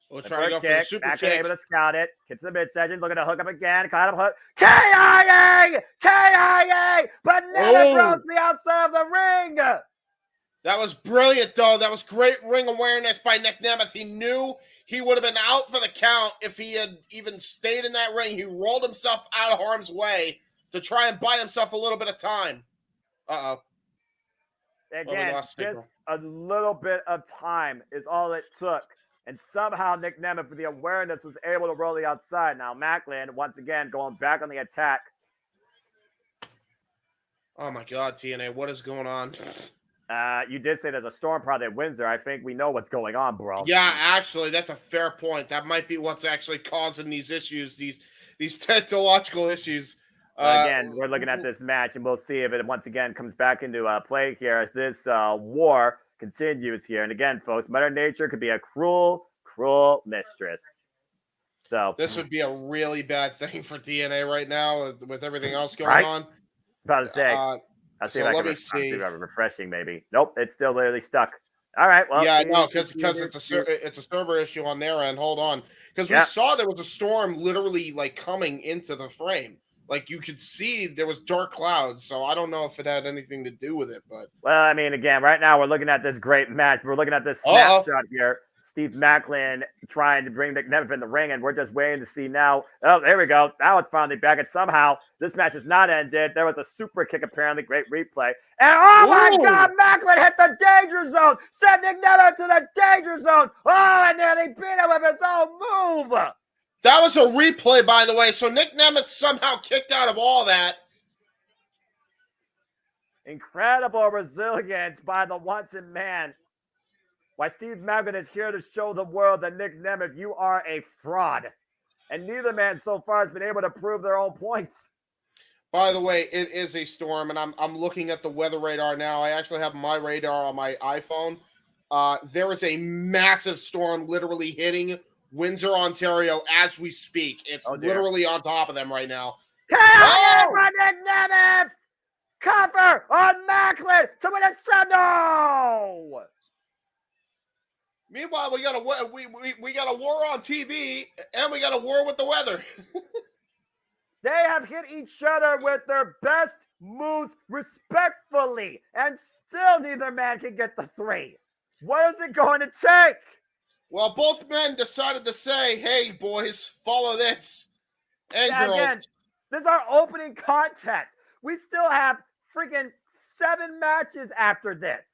We'll try to go for the super kick. Able to scout it. Gets to the midsection, looking to hook up again. Caught him hook. KIA! KIA! But Nemeth throws the outside of the ring. That was brilliant, though. That was great ring awareness by Nick Nemeth. He knew he would have been out for the count if he had even stayed in that ring. He rolled himself out of harm's way to try and buy himself a little bit of time. Uh-oh. Again, just a little bit of time is all it took. And somehow Nick Nemeth, with the awareness, was able to roll the outside. Now Maclin, once again, going back on the attack. Oh, my God, TNA. What is going on? You did say there's a storm probably at Windsor. I think we know what's going on, bro. Yeah, actually, that's a fair point. That might be what's actually causing these issues, these technological issues. Again, we're looking at this match, and we'll see if it once again comes back into play here as this war continues here. And again, folks, Mother Nature could be a cruel, cruel mistress. So this would be a really bad thing for TNA right now with everything else going on. About to say. I'll see if I can see refreshing, maybe. Nope, it's still literally stuck. All right, well. Yeah, no, because it's a server issue on their end. Hold on, because we saw there was a storm literally like coming into the frame. Like you could see there was dark clouds, so I don't know if it had anything to do with it. But well, I mean, again, right now we're looking at this great match. We're looking at this snapshot here. Steve Maclin trying to bring Nick Nemeth in the ring, and we're just waiting to see now. Oh, there we go. Now it's finally back, and somehow this match is not ended. There was a super kick, apparently. Great replay. And oh my God, Maclin hit the danger zone. Sent Nick Nemeth to the danger zone. Oh, and nearly beat him with his own move. That was a replay, by the way. So Nick Nemeth somehow kicked out of all that. Incredible resilience by the wanted man. Why Steve Maclin is here to show the world that Nick Nemeth, you are a fraud. And neither man so far has been able to prove their own points. By the way, it is a storm, and I'm looking at the weather radar now. I actually have my radar on my iPhone. There is a massive storm literally hitting Windsor, Ontario as we speak. It's literally on top of them right now. For Nick Nemeth! Copper on Maclin to win it. No! Meanwhile, we got a war on TV, and we got a war with the weather. They have hit each other with their best moves respectfully, and still neither man can get the three. What is it going to take? Well, both men decided to say, hey, boys, follow this. And girls. Again, this is our opening contest. We still have freaking 7 matches after this.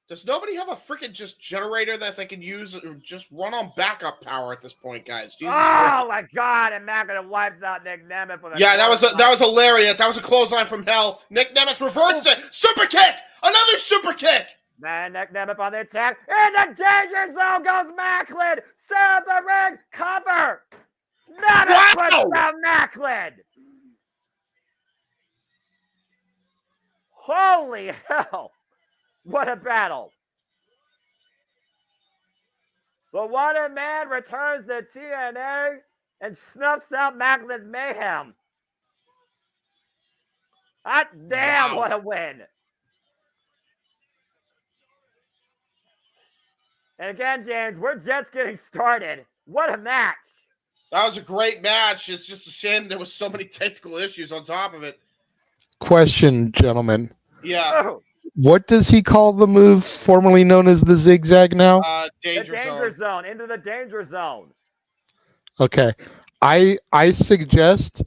Does nobody have a freaking just generator that they can use or just run on backup power at this point, guys? Jesus Christ. My God! And Maclin wipes out Nick Nemeth. That was hilarious. That was a clothesline from hell. Nick Nemeth reversed it. Super kick! Another super kick! Man, Nick Nemeth on the attack. In the danger zone goes Maclin. Set up the ring. Cover. Nemeth puts down Maclin. Holy hell. What a battle. The wanted man returns to TNA and snuffs out Maclin's mayhem. Hot damn, what a win. And again, James, we're just getting started. What a match. That was a great match. It's just a shame there was so many technical issues on top of it. Question, gentlemen. Yeah. Oh, What does he call the move formerly known as the zigzag now? danger zone. Into the danger zone. Okay. I suggest,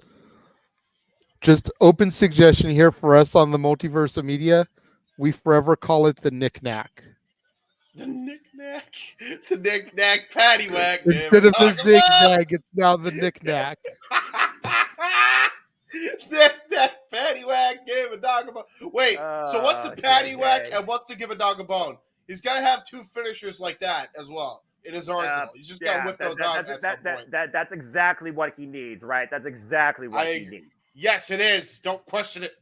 just open suggestion here for us on the Multiverse of Media, we forever call it the knick-knack. The knick-knack. The knick-knack paddywhack. Instead of the zigzag, it's now the knick-knack. Knick-knack paddywhack, give a dog a bone. Wait, so what's the paddywhack and what's the give a dog a bone? He's got to have two finishers like that as well in his arsenal. He's just got to whip those out at some point. That's exactly what he needs, right? That's exactly what he needs. Yes, it is. Don't question it.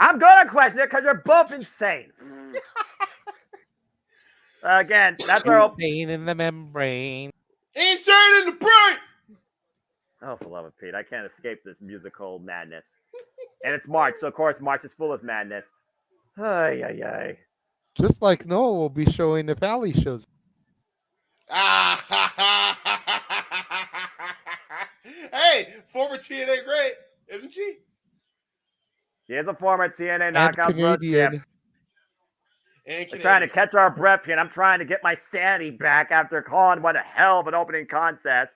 I'm going to question it because you're both insane. Again, that's our pain in the membrane. Insane in the brain. Oh, for love of Pete, I can't escape this musical madness. And it's March, so of course March is full of madness. Ay, ay, ay. Just like Noah will be showing if Allie shows. Hey, former TNA great, isn't she? She is a former TNA Knockouts World Champ. And We're trying to catch our breath here, and I'm trying to get my sanity back after calling what a hell of an opening contest.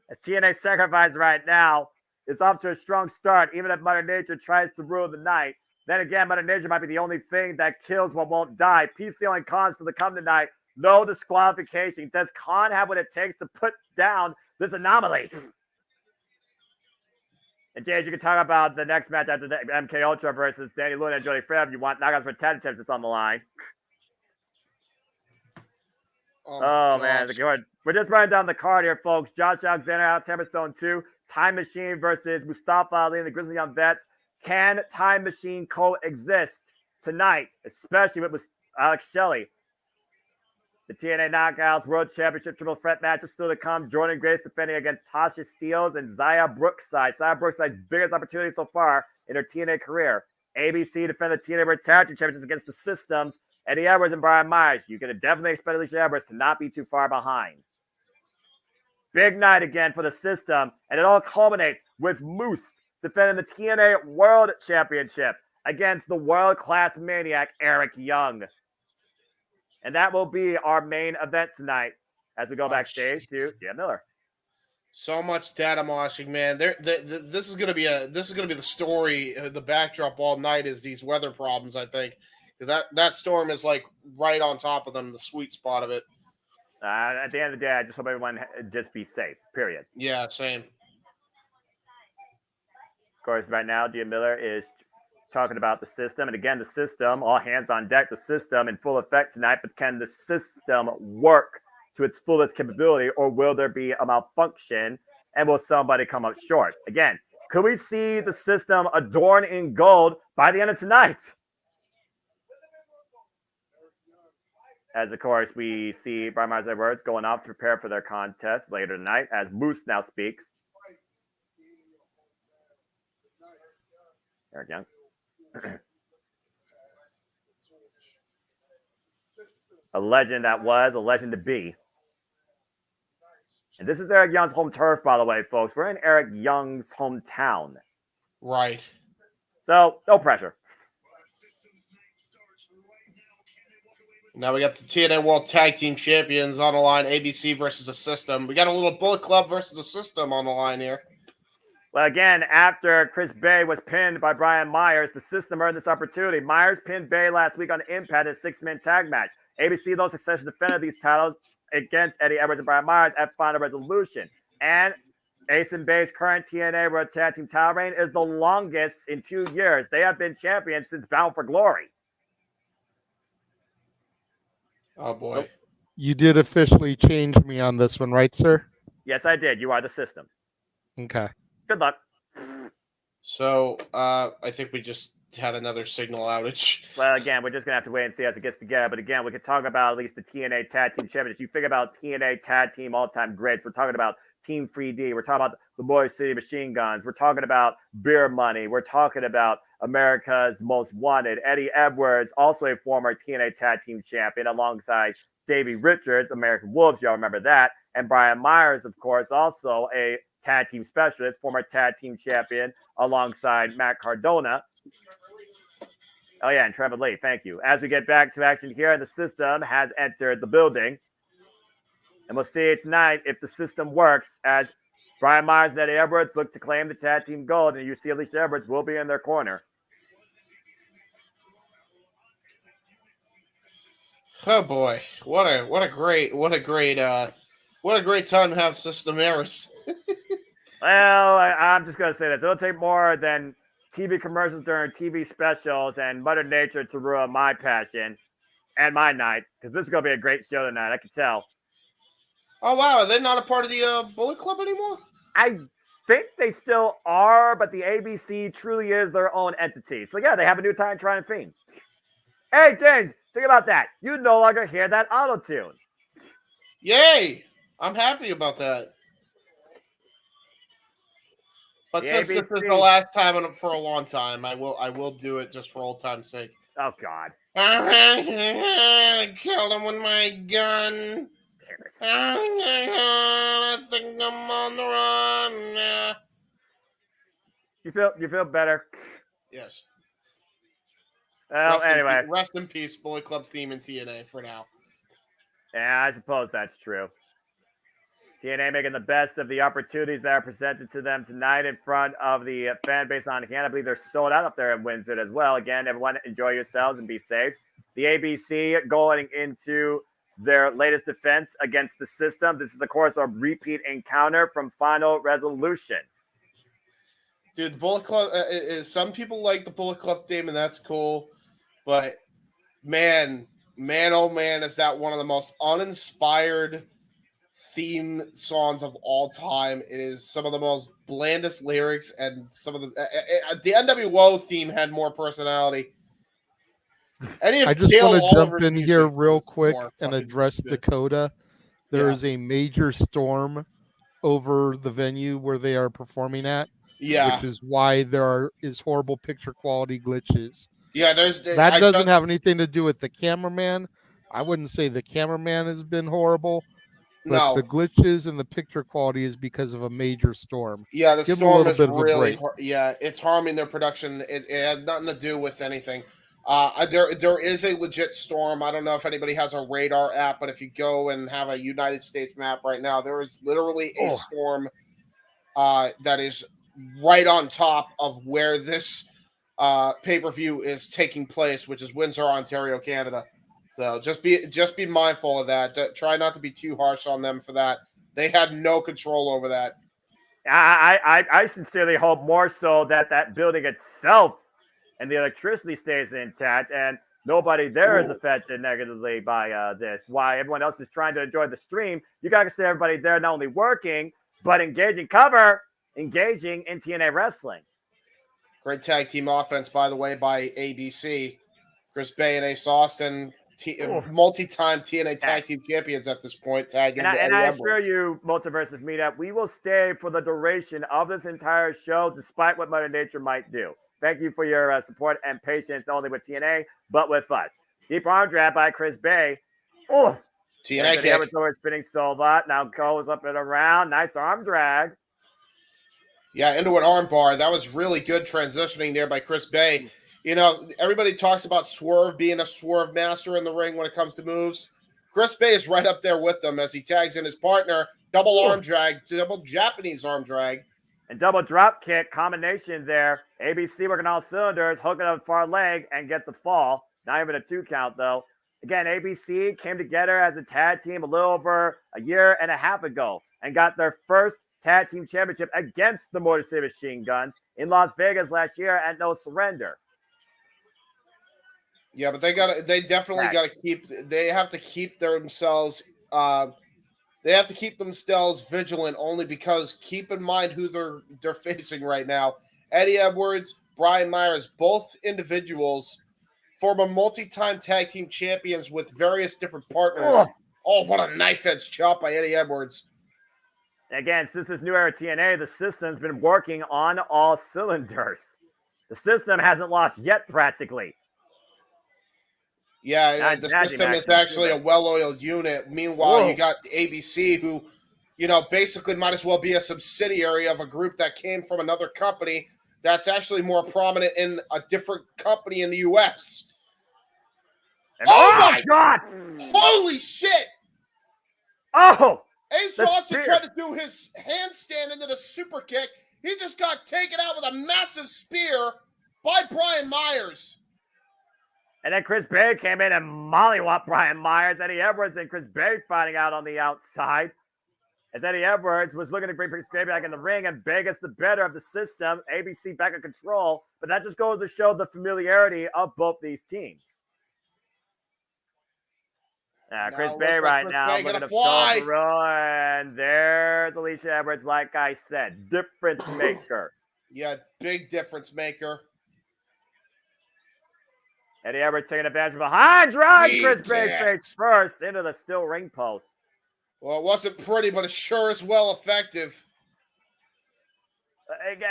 As TNA Sacrifice right now is off to a strong start, even if Mother Nature tries to rule the night. Then again, Mother Nature might be the only thing that kills what won't die. PCO and Khan still to come tonight. No disqualification. Does Khan have what it takes to put down this anomaly? And James, you can talk about the next match after the MK Ultra versus Dani Luna and Jody Fair if you want. Knockouts for 10 chips is on the line. Oh man, we're just running down the card here, folks. Josh Alexander, Alex Hammerstone 2. Time Machine versus Mustafa Ali and the Grizzled Young Vets. Can Time Machine coexist tonight, especially with Alex Shelley? The TNA Knockouts World Championship Triple Threat match is still to come. Jordynne Grace defending against Tasha, Steelz, and Zaya Brookside. Zaya Brookside's biggest opportunity so far in her TNA career. ABC defend the TNA World Tag Team Championships against the Systems, Eddie Edwards and Brian Myers. You can definitely expect Alicia Edwards to not be too far behind. Big night again for the System, and it all culminates with Moose defending the TNA World Championship against the world-class maniac Eric Young. And that will be our main event tonight as we go backstage to Jim Miller. So much data moshing, man. This is gonna be the story, the backdrop all night is these weather problems, I think. Because that storm is like right on top of them, the sweet spot of it. At the end of the day, I just hope everyone just be safe, period. Yeah, same. Of course, right now, Jim Miller is talking about the System. And again, the System, all hands on deck, the System in full effect tonight. But can the System work to its fullest capability, or will there be a malfunction? And will somebody come up short? Again, could we see the System adorned in gold by the end of tonight? As, of course, we see Brian Myers Edwards going off to prepare for their contest later tonight as Moose now speaks. Eric Young. A legend that was, a legend to be. And this is Eric Young's home turf, by the way, folks. We're in Eric Young's hometown. Right. So, no pressure. Now we got the TNA World Tag Team Champions on the line, ABC versus the System. We got a little Bullet Club versus the System on the line here. Well, again, after Chris Bay was pinned by Brian Myers, the System earned this opportunity. Myers pinned Bay last week on Impact in a 6-man tag match. ABC, though, successfully defended these titles against Eddie Edwards and Brian Myers at Final Resolution. And Ace and Bay's current TNA World Tag Team title reign is the longest in 2 years. They have been champions since Bound for Glory. Oh, boy. You did officially change me on this one, right, sir? Yes, I did. You are the System. Okay. Good luck. So, I think we just had another signal outage. Well, again, we're just going to have to wait and see as it gets together. But again, we could talk about at least the TNA Tag Team Championship. You figure about TNA Tag Team all-time greats. We're talking about Team 3D. We're talking about the Motor City Machine Guns. We're talking about Beer Money. We're talking about America's Most Wanted. Eddie Edwards, also a former TNA Tag Team Champion, alongside Davey Richards, American Wolves. Y'all remember that. And Brian Myers, of course, also a Tag Team Specialist, former Tag Team Champion, alongside Matt Cardona. Oh, yeah, and Trevor Lee. Thank you. As we get back to action here, the system has entered the building. And we'll see tonight if the system works, as Brian Myers and Eddie Edwards look to claim the tag team gold, and you see Alicia Edwards will be in their corner. Oh boy, what a great time to have system errors. Well, I'm just gonna say this: it'll take more than TV commercials during TV specials and Mother Nature to ruin my passion and my night, because this is gonna be a great show tonight. I can tell. Oh, wow. Are they not a part of the Bullet Club anymore? I think they still are, but the ABC truly is their own entity. So, yeah, they have a new time trying theme. Hey, James, think about that. You no longer hear that auto-tune. Yay! I'm happy about that. But The since ABC. this is the last time for a long time, I will do it just for old time's sake. Oh, God. I killed him with my gun. I think I'm on the run now. You feel better? Yes. Well, anyway. Rest in peace, Bullet Club theme in TNA for now. Yeah, I suppose that's true. TNA making the best of the opportunities that are presented to them tonight in front of the fan base on hand. I believe they're sold out up there in Windsor as well. Again, everyone enjoy yourselves and be safe. The ABC going into their latest defense against the system. This is, of course, a repeat encounter from Final Resolution. Dude, the Bullet Club, some people like the Bullet Club theme, and that's cool. But, man, oh man, is that one of the most uninspired theme songs of all time. It is some of the most blandest lyrics, and some of the NWO theme had more personality. I just want to jump in here real quick and address Dakota. There is a major storm over the venue where they are performing at. Yeah. Which is why there is horrible picture quality glitches. Yeah, that doesn't have anything to do with the cameraman. I wouldn't say the cameraman has been horrible. But the glitches and the picture quality is because of a major storm. Yeah, the Give storm them a is little bit of a really, break. it's harming their production. It had nothing to do with anything. There is a legit storm. I don't know if anybody has a radar app, but if you go and have a United States map right now, there is literally a storm that is right on top of where this pay-per-view is taking place, which is Windsor, Ontario, Canada. So just be mindful of that. Try not to be too harsh on them for that. They had no control over that. I sincerely hope more so that building itself and the electricity stays intact and nobody there is affected negatively by this. While everyone else is trying to enjoy the stream, you got to see everybody there not only working, but engaging in TNA wrestling. Great tag team offense, by the way, by ABC. Chris Bay and Ace Austin, multi-time TNA tag team champions at this point. And I assure you, Multiverse of Media, we will stay for the duration of this entire show, despite what Mother Nature might do. Thank you for your support and patience, not only with TNA, but with us. Deep arm drag by Chris Bay. TNA kick. Spinning Sova. Now goes up and around. Nice arm drag. Yeah, into an arm bar. That was really good transitioning there by Chris Bay. You know, everybody talks about Swerve being a swerve master in the ring when it comes to moves. Chris Bay is right up there with them as he tags in his partner. Double arm drag, double Japanese arm drag. And double drop kick combination there. ABC working all cylinders, hooking up far leg and gets a fall. Not even a 2 count though. Again, ABC came together as a tag team a little over a year and a half ago and got their first tag team championship against the Motor City Machine Guns in Las Vegas last year at No Surrender. Yeah, but they have to keep themselves vigilant, only because keep in mind who they're facing right now. Eddie Edwards, Brian Myers, both individuals, former multi-time tag team champions with various different partners. Oh, what a knife edge chop by Eddie Edwards. Again, since this new era of TNA, the system's been working on all cylinders. The system hasn't lost yet, practically. Yeah, the system is actually a well-oiled unit. Meanwhile, you got ABC, who, basically might as well be a subsidiary of a group that came from another company that's actually more prominent in a different company in the U.S. Oh my God! Holy shit! Oh! Ace Austin tried to do his handstand into the super kick. He just got taken out with a massive spear by Brian Myers. And then Chris Bay came in and mollywopped Brian Myers. Eddie Edwards and Chris Bay fighting out on the outside. As Eddie Edwards was looking to bring Chris Bay back in the ring, and Bay gets the better of the system. ABC back in control. But that just goes to show the familiarity of both these teams. Chris Bay right now looking to fly through, and there's Alicia Edwards, like I said, difference maker. Yeah, big difference maker. Eddie Edwards taking advantage of behind, drive Chris Bay face first into the steel ring post. Well, it wasn't pretty, but it sure is well effective.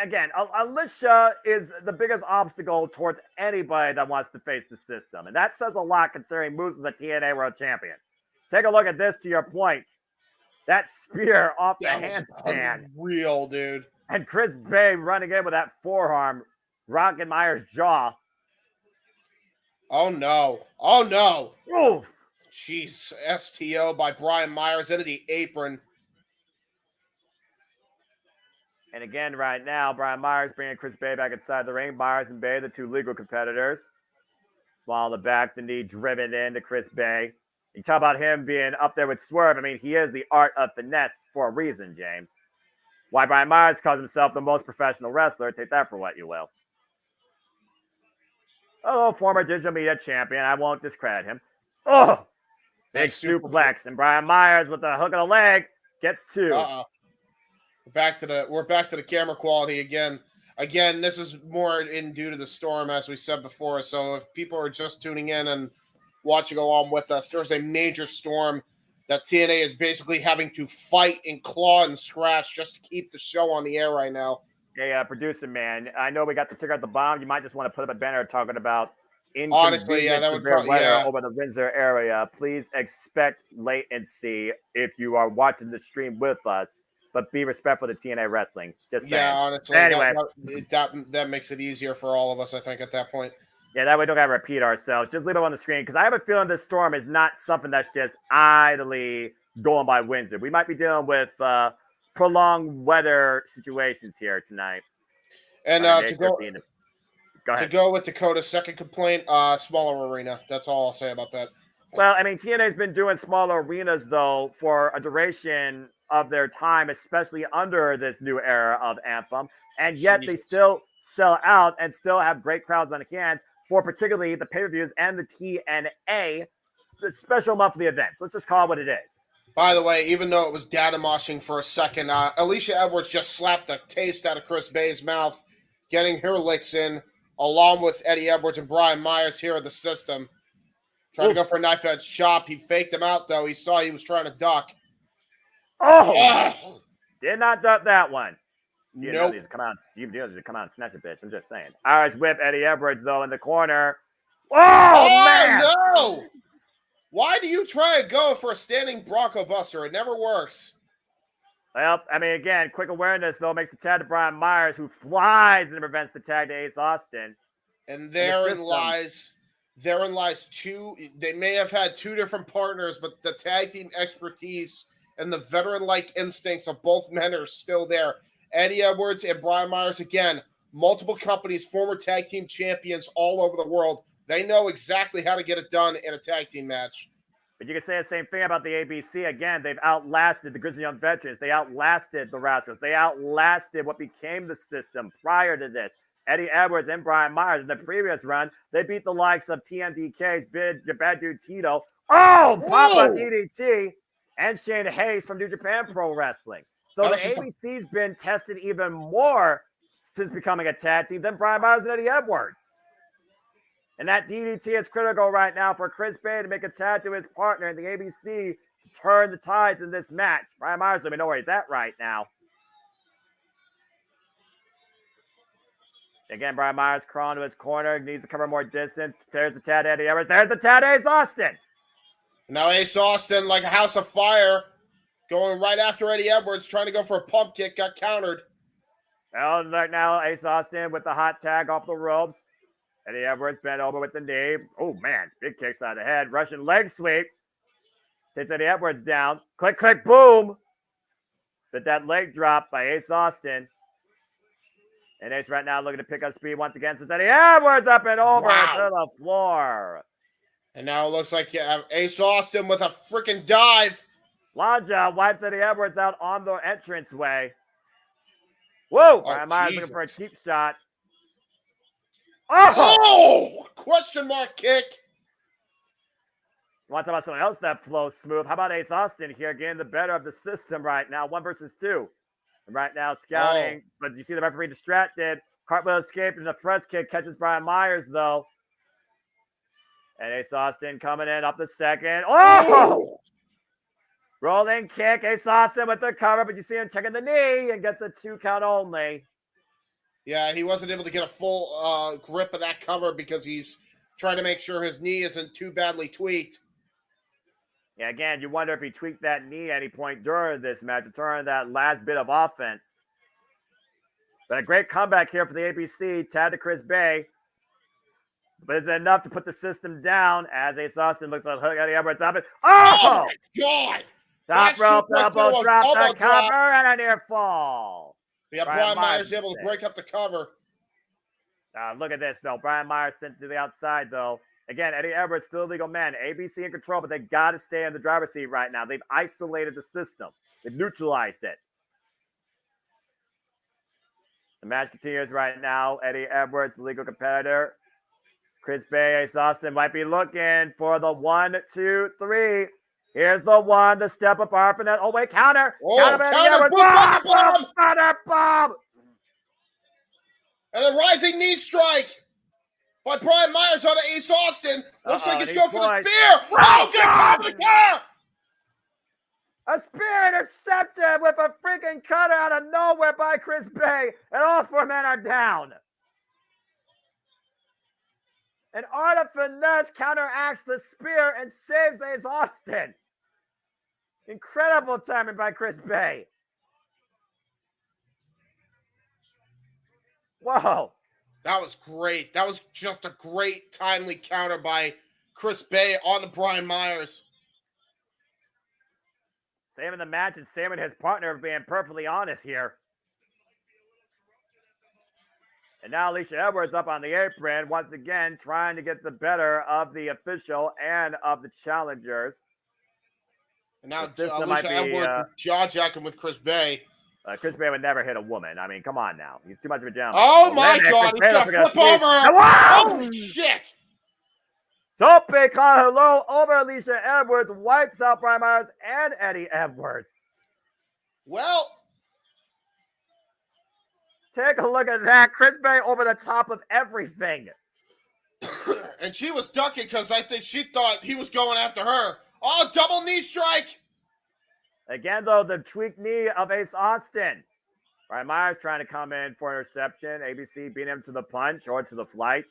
Again, Alicia is the biggest obstacle towards anybody that wants to face the system. And that says a lot considering moves of the TNA World Champion. Take a look at this to your point. That spear off the handstand. Real, dude. And Chris Bay running in with that forearm, rocking Myers' jaw. Oh, no. Oh, no. Oof. Jeez. STO by Brian Myers into the apron. And again, right now, Brian Myers bringing Chris Bay back inside the ring. Myers and Bay, the two legal competitors. While the back, the knee driven into Chris Bay. You talk about him being up there with Swerve. I mean, he is the art of finesse for a reason, James. Why Brian Myers calls himself the most professional wrestler, take that for what you will. Oh, former digital media champion. I won't discredit him. Oh, big suplex. And Brian Myers with the hook of the leg gets two. We're back to the camera quality again. Again, this is more due to the storm, as we said before. So if people are just tuning in and watching along with us, there's a major storm that TNA is basically having to fight and claw and scratch just to keep the show on the air right now. Hey, producer man, I know we got to check out the bomb. You might just want to put up a banner talking about honestly, yeah, that would probably over the Windsor area. Please expect latency if you are watching the stream with us, but be respectful to TNA Wrestling. Just saying. Honestly, anyway, that makes it easier for all of us, I think, at that point. Yeah, that way we don't gotta repeat ourselves. Just leave it on the screen because I have a feeling this storm is not something that's just idly going by Windsor. We might be dealing with prolonged weather situations here tonight. And to go with Dakota's second complaint, smaller arena. That's all I'll say about that. Well, I mean, TNA's been doing smaller arenas, though, for a duration of their time, especially under this new era of Anthem. And yet they still sell out and still have great crowds on the hands for particularly the pay-per-views and the TNA the special monthly events. Let's just call it what it is. By the way, even though it was data moshing for a second, Alicia Edwards just slapped a taste out of Chris Bay's mouth, getting her licks in, along with Eddie Edwards and Brian Myers here in the system. Trying to go for a knife edge chop. He faked him out, though. He saw he was trying to duck. Oh! Did not duck that one. You nope. Know come out. You know to come out and snatch a bitch. I'm just saying. Irish whip Eddie Edwards, though, in the corner. Oh man! No! Why do you try to go for a standing Bronco Buster? It never works. Well, I mean, again, quick awareness, though, makes the tag to Brian Myers, who flies and prevents the tag to Ace Austin. And therein lies two. They may have had two different partners, but the tag team expertise and the veteran-like instincts of both men are still there. Eddie Edwards and Brian Myers, again, multiple companies, former tag team champions all over the world. They know exactly how to get it done in a tag team match. But you can say the same thing about the ABC. Again, they've outlasted the Grizzled Young Veterans. They outlasted the Rascalz. They outlasted what became the system prior to this. Eddie Edwards and Brian Myers in the previous run, they beat the likes of TMDK's Bad Dude Tito. Oh, Papa DDT and Shane Hayes from New Japan Pro Wrestling. So the ABC's been tested even more since becoming a tag team than Brian Myers and Eddie Edwards. And that DDT is critical right now for Chris Bay to make a tag to his partner, and the ABC turn the tides in this match. Brian Myers, let me know where he's at right now. Again, Brian Myers crawling to his corner, needs to cover more distance. There's the Tad Eddie Edwards. There's the Tad Ace Austin. Now Ace Austin, like a house of fire, going right after Eddie Edwards, trying to go for a pump kick, got countered. Well, right now, Ace Austin with the hot tag off the ropes. Eddie Edwards bent over with the knee. Oh, man, big kicks on the head. Russian leg sweep. Takes Eddie Edwards down. Click, click, boom. But that leg drop by Ace Austin. And Ace right now looking to pick up speed once again. Since Eddie Edwards up and over to the floor. And now it looks like you have Ace Austin with a freaking dive. Lanja wipes Eddie Edwards out on the entranceway. Whoa! Brian Myers looking for a cheap shot. Oh! Question mark kick. You want to talk about someone else that flows smooth? How about Ace Austin here getting the better of the system right now? 1 versus 2. And right now scouting, but you see the referee distracted. Cartwheel escaped and the thrust kick catches Brian Myers though. And Ace Austin coming in up the second. Oh! Rolling kick. Ace Austin with the cover, but you see him checking the knee and gets a 2 count only. Yeah, he wasn't able to get a full grip of that cover because he's trying to make sure his knee isn't too badly tweaked. Yeah, again, you wonder if he tweaked that knee at any point during this match to turn that last bit of offense. But a great comeback here for the ABC. Tad to Chris Bay. But is it enough to put the system down as Ace Austin looks like Eddie Edwards up? Oh! My God! Top rope elbow drop, the cover, and a near fall. Yeah, Brian Myers able to break up the cover. Look at this, though. Brian Myers sent to the outside, though. Again, Eddie Edwards still legal man. ABC in control, but they got to stay in the driver's seat right now. They've isolated the system. They've neutralized it. The match continues right now. Eddie Edwards, the legal competitor. Chris Bay, Ace Austin might be looking for the 1, 2, 3. Here's the 1, the step up arm and oh wait, counter. Oh, counter, bomb. And a rising knee strike by Brian Myers on Ace Austin. Looks like he's going for the spear. Oh, good call the car. A spear intercepted with a freaking cutter out of nowhere by Chris Bay, and all 4 men are down. An art of finesse counteracts the spear and saves Ace Austin. Incredible timing by Chris Bay. Whoa. That was great. That was just a great timely counter by Chris Bay on the Brian Myers. Saving the match and saving his partner, being perfectly honest here. And now Alicia Edwards up on the apron, once again, trying to get the better of the official and of the challengers. And now Alicia Edwards jaw-jacking with Chris Bay. Chris Bay would never hit a woman. I mean, come on now. He's too much of a gentleman. Oh, my God. He's going to flip over. Wow! Holy shit. Tope con hello over Alicia Edwards. Wipes out Brian Myers and Eddie Edwards. Well, take a look at that. Chris Bay over the top of everything. And she was ducking because I think she thought he was going after her. Oh, double knee strike. Again, though, the tweaked knee of Ace Austin. Brian Myers trying to come in for interception. ABC beat him to the punch or to the flight.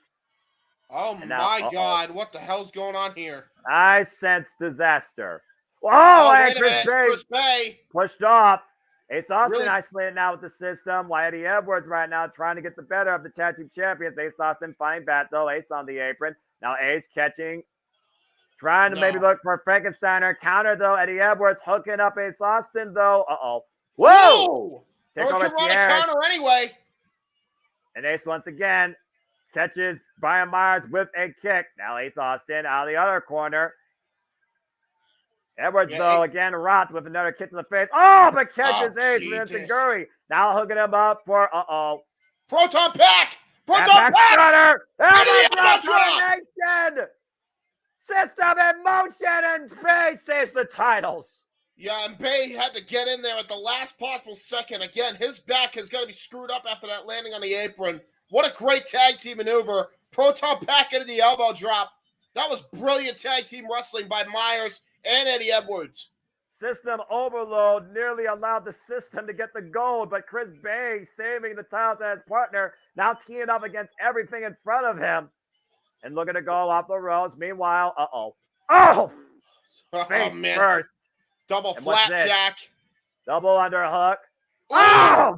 Oh, my God. What the hell's going on here? I sense disaster. Oh, and Chris Bay pushed off. Ace Austin isolated now with the system. While Eddie Edwards right now trying to get the better of the tag team champions. Ace Austin fighting back, though. Ace on the apron. Now Ace catching. Trying to maybe look for a Frankensteiner counter, though. Eddie Edwards hooking up Ace Austin, though. Uh-oh. Whoa! Take over counter anyway. And Ace once again catches Brian Myers with a kick. Now Ace Austin out of the other corner. Edwards, though, again, Roth with another kick to the face. Oh, but catches Ace with Guri. Now hooking him up for, Proton Pack! Proton Pack! Nation! System in motion, and Bay saves the titles. Yeah, and Bay had to get in there at the last possible second. Again, his back is going to be screwed up after that landing on the apron. What a great tag team maneuver. Proton Pack into the elbow drop. That was brilliant tag team wrestling by Myers and Eddie Edwards. System overload nearly allowed the system to get the gold, but Chris Bay saving the titles as his partner, now teeing up against everything in front of him. And looking to go off the ropes. Meanwhile, oh, face man. first. Double flapjack. Double underhook. Oh!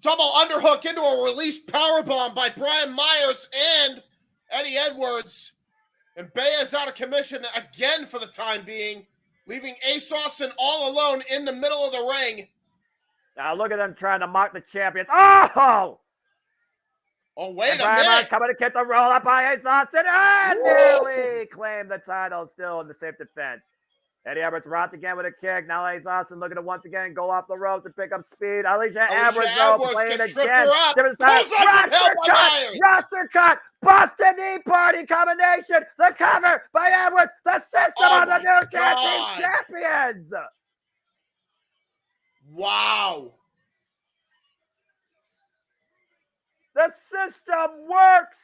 Double underhook into a release powerbomb by Brian Myers and Eddie Edwards. And Bay is out of commission again for the time being, leaving Ace Austin all alone in the middle of the ring. Now look at them trying to mock the champions. Oh! Oh, wait a minute. minute. Coming to get the roll up by Ace Austin and nearly claim the title still in the safe defense. Eddie Edwards rocked again with a kick. Now Ace Austin looking to once again go off the ropes and pick up speed. Alicia Edwards playing again. Roster cut. Boston knee party combination. The cover by Edwards. The system on the new tag team champions. Wow. The system works.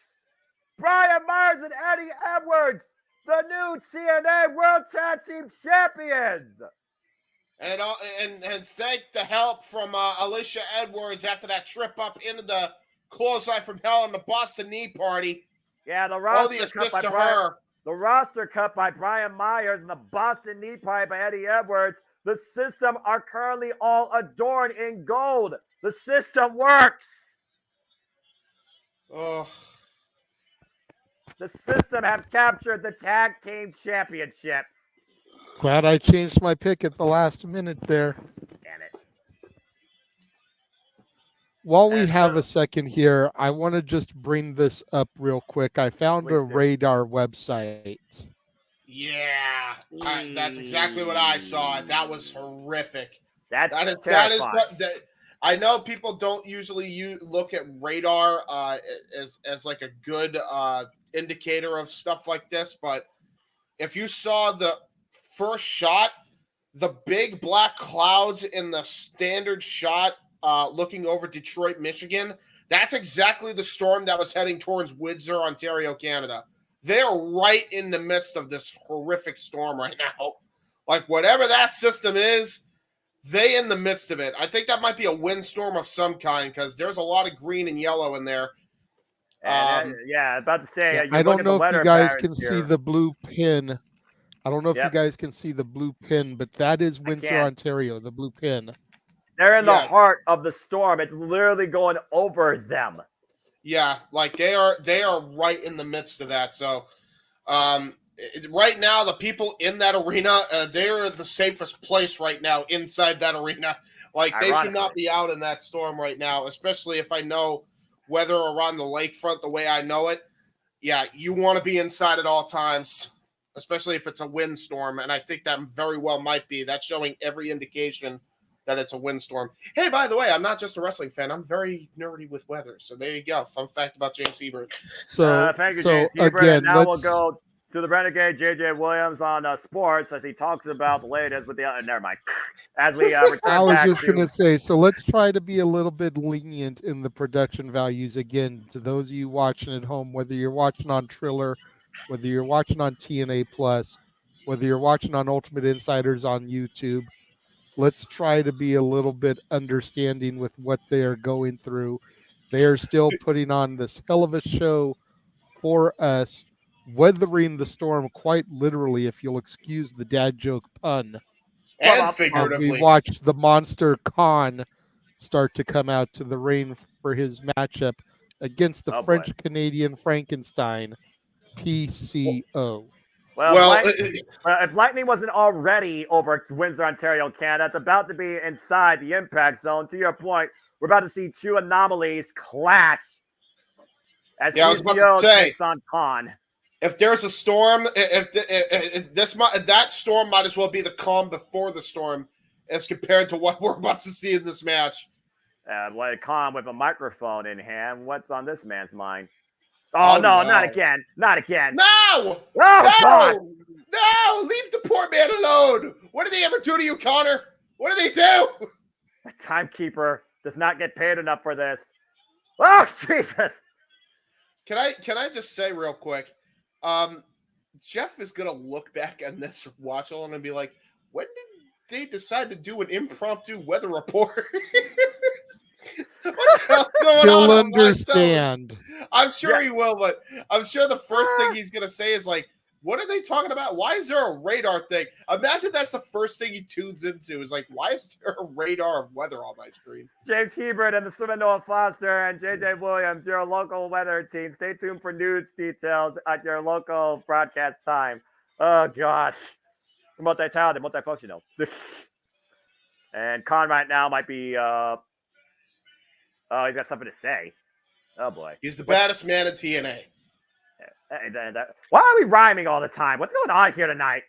Brian Myers and Eddie Edwards, the new TNA World Tag Team Champions. And thank the help from Alicia Edwards after that trip up into the clothesline from hell in the Boston knee party. Yeah, the roster cut by Brian Myers and the Boston knee party by Eddie Edwards. The system are currently all adorned in gold. The system works. Oh. The system have captured the tag team championships. Glad I changed my pick at the last minute there. Damn it. While we have a second here, I want to just bring this up real quick. I found a Radar website. Yeah, that's exactly what I saw. That was horrific. That is what I know. People don't usually look at Radar as like a good indicator of stuff like this, but if you saw the first shot, the big black clouds in the standard shot looking over Detroit, Michigan, that's exactly the storm that was heading towards Windsor, Ontario, Canada. They're right in the midst of this horrific storm right now. Like, whatever that system is, they in the midst of it. I think that might be a windstorm of some kind because there's a lot of green and yellow in there. About to say. I don't know if you guys can see the blue pin. I don't know if you guys can see the blue pin, but that is Windsor, Ontario, the blue pin. They're in the heart of the storm. It's literally going over them. Yeah, like they are right in the midst of that. So right now, the people in that arena, they're the safest place right now inside that arena. Like, they should not be out in that storm right now, especially if I know weather around the lakefront the way I know it. Yeah, you want to be inside at all times, especially if it's a windstorm, and I think that very well might be. That's showing every indication that it's a windstorm. Hey, by the way, I'm not just a wrestling fan. I'm very nerdy with weather. So there you go. Fun fact about James Hebert. Thank you, James Hebert. Again, and now we'll go to the Renegade JJ Williams on sports as he talks about the latest with the never mind. As we return I was back just going to say, so let's try to be a little bit lenient in the production values again to those of you watching at home, whether you're watching on Triller, whether you're watching on TNA Plus, whether you're watching on Ultimate Insiders on YouTube. Let's try to be a little bit understanding with what they are going through. They are still putting on this hell of a show for us, weathering the storm quite literally, if you'll excuse the dad joke pun. And figuratively. We watched the Monster Khan start to come out to the ring for his matchup against the French-Canadian Frankenstein, PCO. Well, if Lightning wasn't already over Windsor, Ontario, Canada, it's about to be inside the impact zone. To your point, we're about to see two anomalies clash as I was about to say, takes on Khan. If there's a storm, that storm might as well be the calm before the storm as compared to what we're about to see in this match. Khan with a microphone in hand. What's on this man's mind? Oh, no, not again. Not again. No! Oh, God. No! Leave the poor man alone. What did they ever do to you, Connor? What did they do? The timekeeper does not get paid enough for this. Oh, Jesus. Can I just say real quick, Jeff is going to look back on this watch along and be like, when did they decide to do an impromptu weather report? What the hell's going He'll on understand. I'm sure he will, but I'm sure the first thing he's going to say is like, what are they talking about? Why is there a radar thing? Imagine that's the first thing he tunes into is like, why is there a radar of weather on my screen? James Hebert and the Swimmin' Noah Foster and JJ Williams, your local weather team. Stay tuned for news details at your local broadcast time. Oh, God. Multi-talented, multifunctional. And Khan right now might be, oh, he's got something to say. Oh, boy. He's the baddest man in TNA. Why are we rhyming all the time? What's going on here tonight?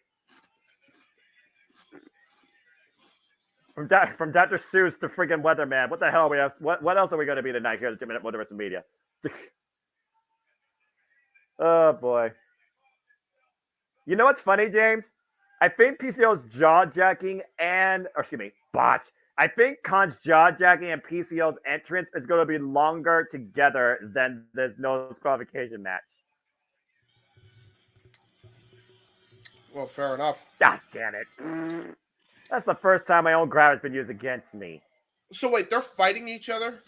From Dr. Seuss to freaking Weatherman. What the hell are we have? What else are we going to be tonight here at the JMN Multiverse of Media? Oh, boy. You know what's funny, James? I think PCO's jaw-jacking botch. I think Khan's jaw-jacking and PCO's entrance is going to be longer together than this no disqualification match. Well, fair enough. God damn it. That's the first time my own grab has been used against me. So wait, they're fighting each other?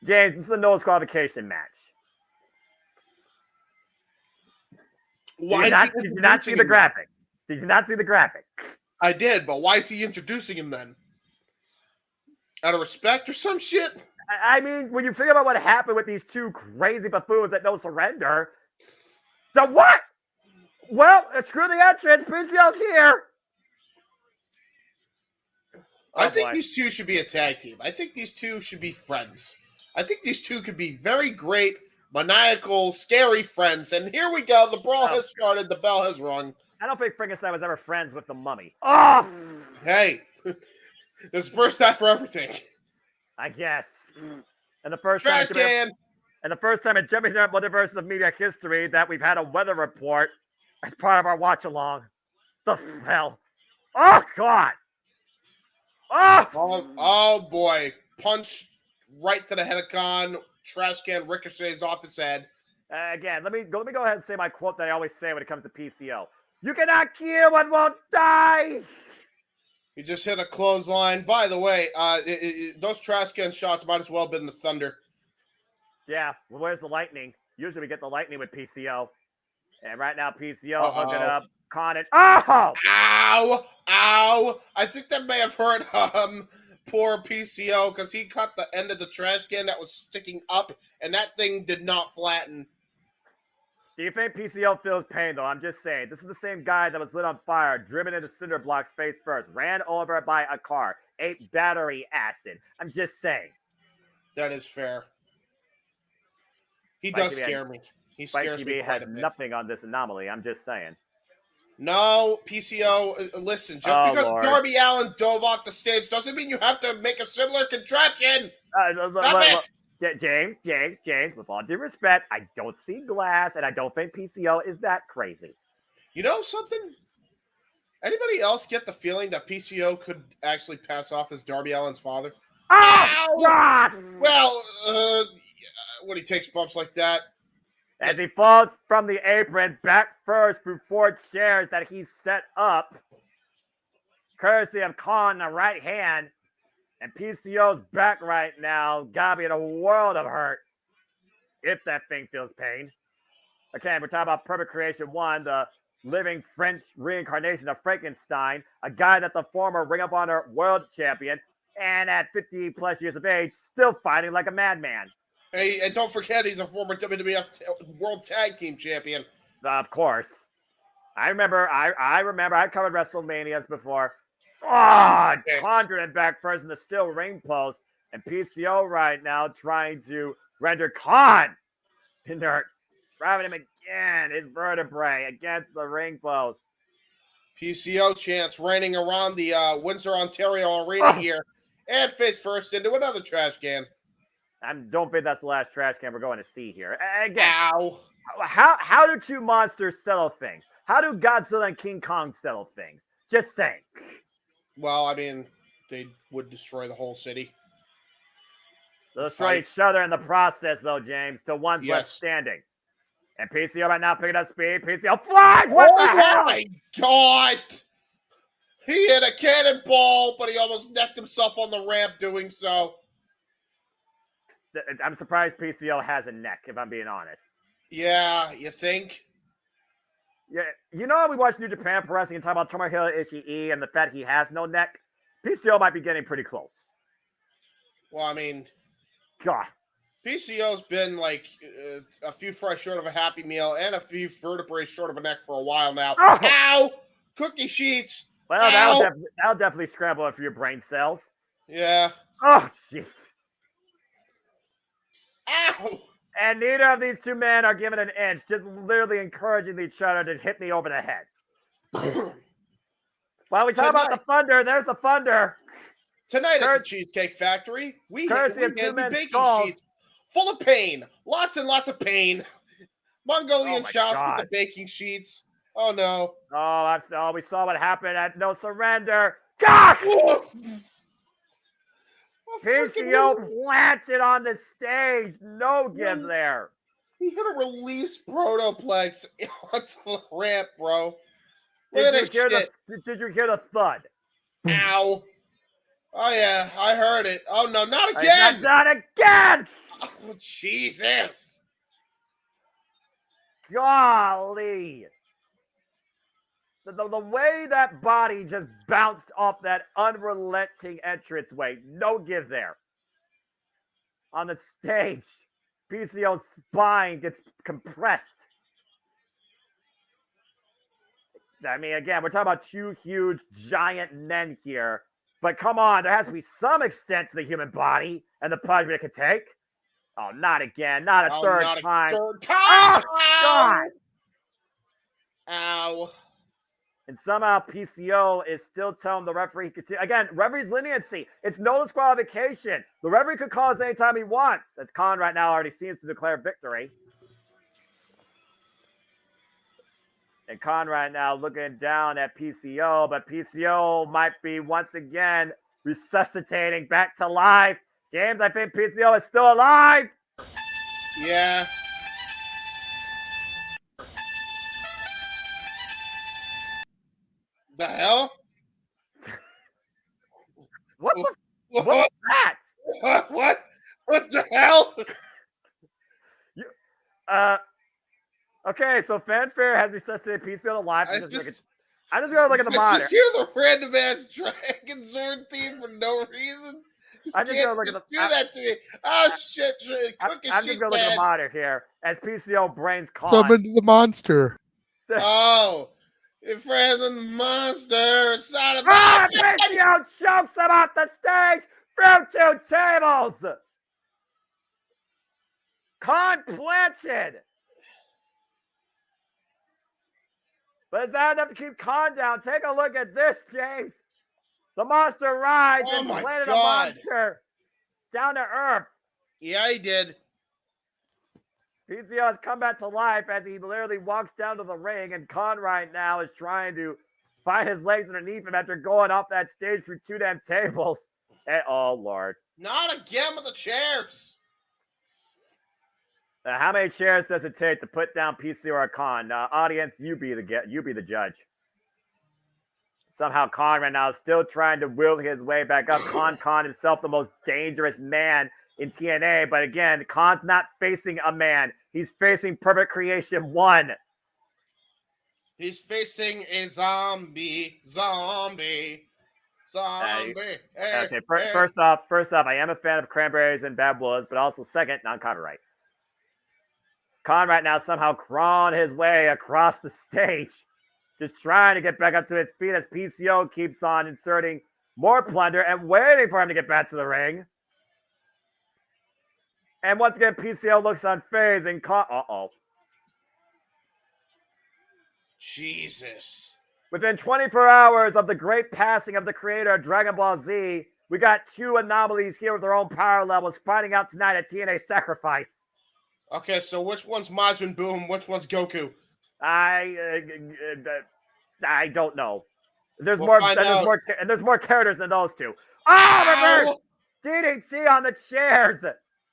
James, this is a no disqualification match. Why did you not see the graphic? Did you not see the graphic? I did, but why is he introducing him then? Out of respect or some shit? I mean, when you think about what happened with these two crazy buffoons at No Surrender, the what? Well, screw the entrance. PCO's here. I think these two should be a tag team. I think these two should be friends. I think these two could be very great, maniacal, scary friends. And here we go. The brawl has started. The bell has rung. I don't think Frankenstein was ever friends with the mummy. Oh! Hey, this is first time for everything. I guess. And the first Trash time can. And the first time in JMN Multiverse of Media history that we've had a weather report as part of our watch along. The hell. Oh God. Oh boy. Punch right to the head of Khan. Trash can ricochets off his head. Again, let me go ahead and say my quote that I always say when it comes to PCO. You cannot kill what won't die. He just hit a clothesline. By the way, those trash can shots might as well have been the Thunder. Yeah, well, where's the lightning? Usually we get the lightning with PCO. And right now PCO hooking up Khan and oh! Ow! Ow! I think that may have hurt poor PCO because he cut the end of the trash can that was sticking up and that thing did not flatten. Do you think PCO feels pain, though? I'm just saying. This is the same guy that was lit on fire, driven into cinder blocks face first, ran over by a car, ate battery acid. I'm just saying. That is fair. He does scare me. He scares me quite a bit. Nothing on this anomaly. I'm just saying. No, PCO, listen. Just because Darby Allin dove off the stage doesn't mean you have to make a similar contraption. Stop it. James, with all due respect, I don't see glass, and I don't think PCO is that crazy. You know something? Anybody else get the feeling that PCO could actually pass off as Darby Allin's father? Oh, God! Well, when he takes bumps like that. As he falls from the apron back first through 4 chairs that he set up, courtesy of Khan the right hand, and PCO's back right now, gotta be in a world of hurt if that thing feels pain. Okay, we're talking about Perfect Creation 1, the living French reincarnation of Frankenstein, a guy that's a former Ring of Honor world champion, and at 50 plus years of age, still fighting like a madman. Hey, and don't forget, he's a former WWF World Tag Team Champion. Of course. I remember I covered WrestleManias before. Oh, conjuring back first in the steel ring post. And PCO right now trying to render Khan inert. Driving him again, his vertebrae against the ring post. PCO chants raining around the Windsor, Ontario arena here. And face first into another trash can. I don't think that's the last trash can we're going to see here. Again, ow. How do two monsters settle things? How do Godzilla and King Kong settle things? Just saying. Well, I mean, they would destroy the whole city. They'll destroy each other in the process, though, James, till one's left standing. And PCO right now picking up speed. PCO flies! What the hell? Oh, my God! He hit a cannonball, but he almost necked himself on the ramp doing so. I'm surprised PCO has a neck, if I'm being honest. Yeah, you think? Yeah, you know, we watch New Japan Pro Wrestling and talk about Tomohiro Ishii and the fact he has no neck. PCO might be getting pretty close. Well, I mean, God, PCO's been like a few fries short of a Happy Meal and a few vertebrae short of a neck for a while now. Oh! Ow! Cookie sheets. Well, that'll definitely scramble it for your brain cells. Yeah. Oh, jeez. Ow! And neither of these two men are giving an inch, just literally encouraging each other to hit me over the head. While we talk about the thunder, there's the thunder. Tonight at the Cheesecake Factory, we hit baking sheets full of pain. Lots and lots of pain. Mongolian chops with the baking sheets. Oh, no. Oh, we saw what happened at No Surrender. Gosh! PCO planted on the stage. No give there. He hit a release protoplex onto the ramp, bro. Did you hear the thud? Ow. Oh, yeah, I heard it. Oh, no, not again. Not again. Oh, Jesus. Golly. The way that body just bounced off that unrelenting entranceway, no give there. On the stage, PCO's spine gets compressed. I mean, again, we're talking about two huge, giant men here. But come on, there has to be some extent to the human body and the punishment it could take. Oh, not again. Not a third time. Third time. Oh, God. Ow. And somehow PCO is still telling the referee, again, referee's leniency. It's no disqualification. The referee could call us anytime he wants, as Khan right now already seems to declare victory. And Khan right now looking down at PCO, but PCO might be once again resuscitating back to life. James, I think PCO is still alive. Yeah. The hell? What was that? What the hell? Okay, so Fanfare has resuscitated PCO alive. I'm just gonna look at the monitor. I just hear the random ass Dragon Zord theme for no reason. I'm just gonna look at the. Do that to me. Oh shit! I'm just gonna look at the monitor here as PCO brains Khan. Summoned the monster. Oh, your friend the monster. Son of PCO chokes him off the stage through two tables. Khan planted. But is that enough to keep Khan down? Take a look at this, James. The monster rides and planted a monster down to earth. Yeah, he did. PCO has come back to life as he literally walks down to the ring, and Khan right now is trying to find his legs underneath him after going off that stage through two damn tables. And, oh, Lord. Not again with the chairs. How many chairs does it take to put down PCO or Khan? Audience, you be the judge. Somehow Khan right now is still trying to will his way back up. Khan himself, the most dangerous man in TNA. But again, Khan's not facing a man. He's facing Perfect Creation 1. He's facing a zombie. Okay, first off, I am a fan of Cranberries and Bad Wolves, but also second, non-copyright. Khan right now somehow crawling his way across the stage, just trying to get back up to his feet as PCO keeps on inserting more plunder and waiting for him to get back to the ring. And once again, PCO looks unfazed and Khan. Jesus. Within 24 hours of the great passing of the creator of Dragon Ball Z, we got two anomalies here with their own power levels fighting out tonight at TNA Sacrifice. Okay, so which one's Majin Buu? Which one's Goku? I don't know. There's more characters than those two. Oh, DDT on the chairs.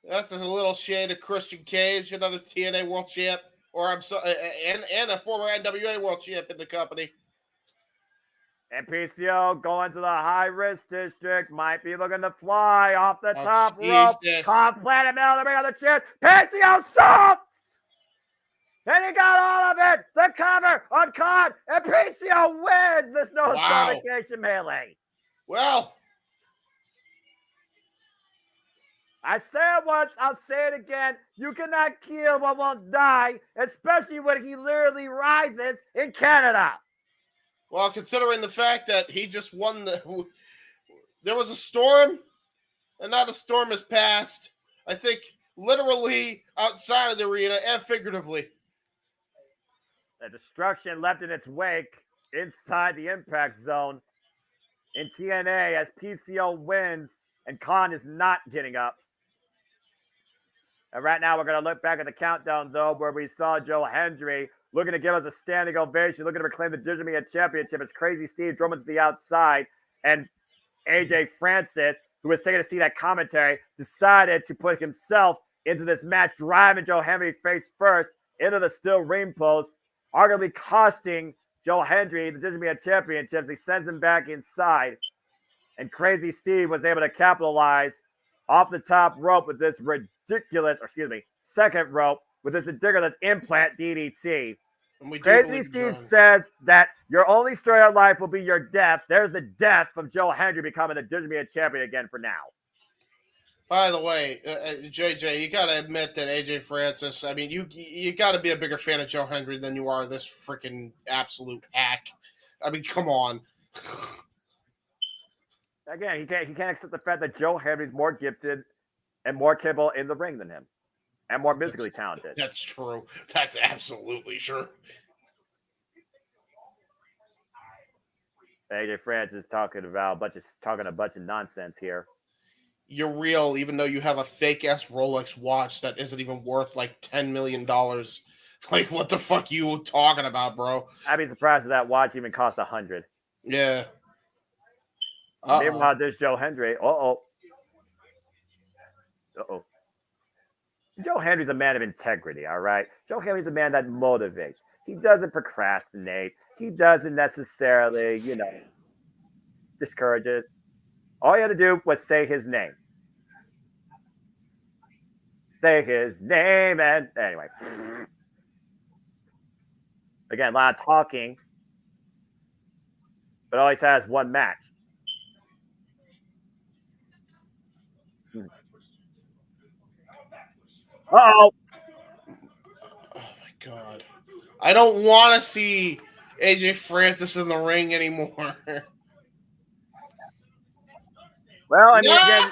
That's a little shade of Christian Cage, another TNA World Champ, and a former NWA World Champ in the company. And PCO going to the high-risk district. Might be looking to fly off the top rope. Con planet middle of the ring on the chairs. PCO salts! And he got all of it. The cover on Con. And PCO wins this no disqualification melee. Well, I said it once, I'll say it again. You cannot kill what won't die, especially when he literally rises in Canada. Well, considering the fact that he just won there was a storm, and now the storm has passed. I think literally outside of the arena and figuratively. The destruction left in its wake inside the impact zone in TNA as PCO wins and Khan is not getting up. And right now we're going to look back at the countdown, though, where we saw Joe Hendry looking to give us a standing ovation, looking to reclaim the Digital Championship as Crazy Steve drove him to the outside. And AJ Francis, who was taking a seat at commentary, decided to put himself into this match, driving Joe Hendry face first into the steel ring post, arguably costing Joe Hendry the Digital Championship as he sends him back inside. And Crazy Steve was able to capitalize off the top rope with this second rope with this ridiculous implant DDT. Crazy Steve says that your only story of life will be your death. There's the death of Joe Hendry becoming the Digital champion again for now. By the way, JJ, you got to admit that AJ Francis, I mean, you got to be a bigger fan of Joe Hendry than you are this freaking absolute hack. I mean, come on. Again, he can't accept the fact that Joe Hendry's more gifted and more capable in the ring than him. And more musically talented. That's true. That's absolutely true. AJ Francis talking a bunch of nonsense here. You're real, even though you have a fake ass Rolex watch that isn't even worth like $10 million. Like, what the fuck you talking about, bro? I'd be surprised if that watch even cost $100. Yeah. Meanwhile, there's Joe Hendry. Uh-oh. Joe Hendry's a man of integrity, all right? Joe Hendry's a man that motivates. He doesn't procrastinate. He doesn't necessarily, discourages. All he had to do was say his name. Say his name, and anyway. Again, a lot of talking, but always has one match. Uh-oh. Oh, my God. I don't want to see AJ Francis in the ring anymore. Well, I mean, again,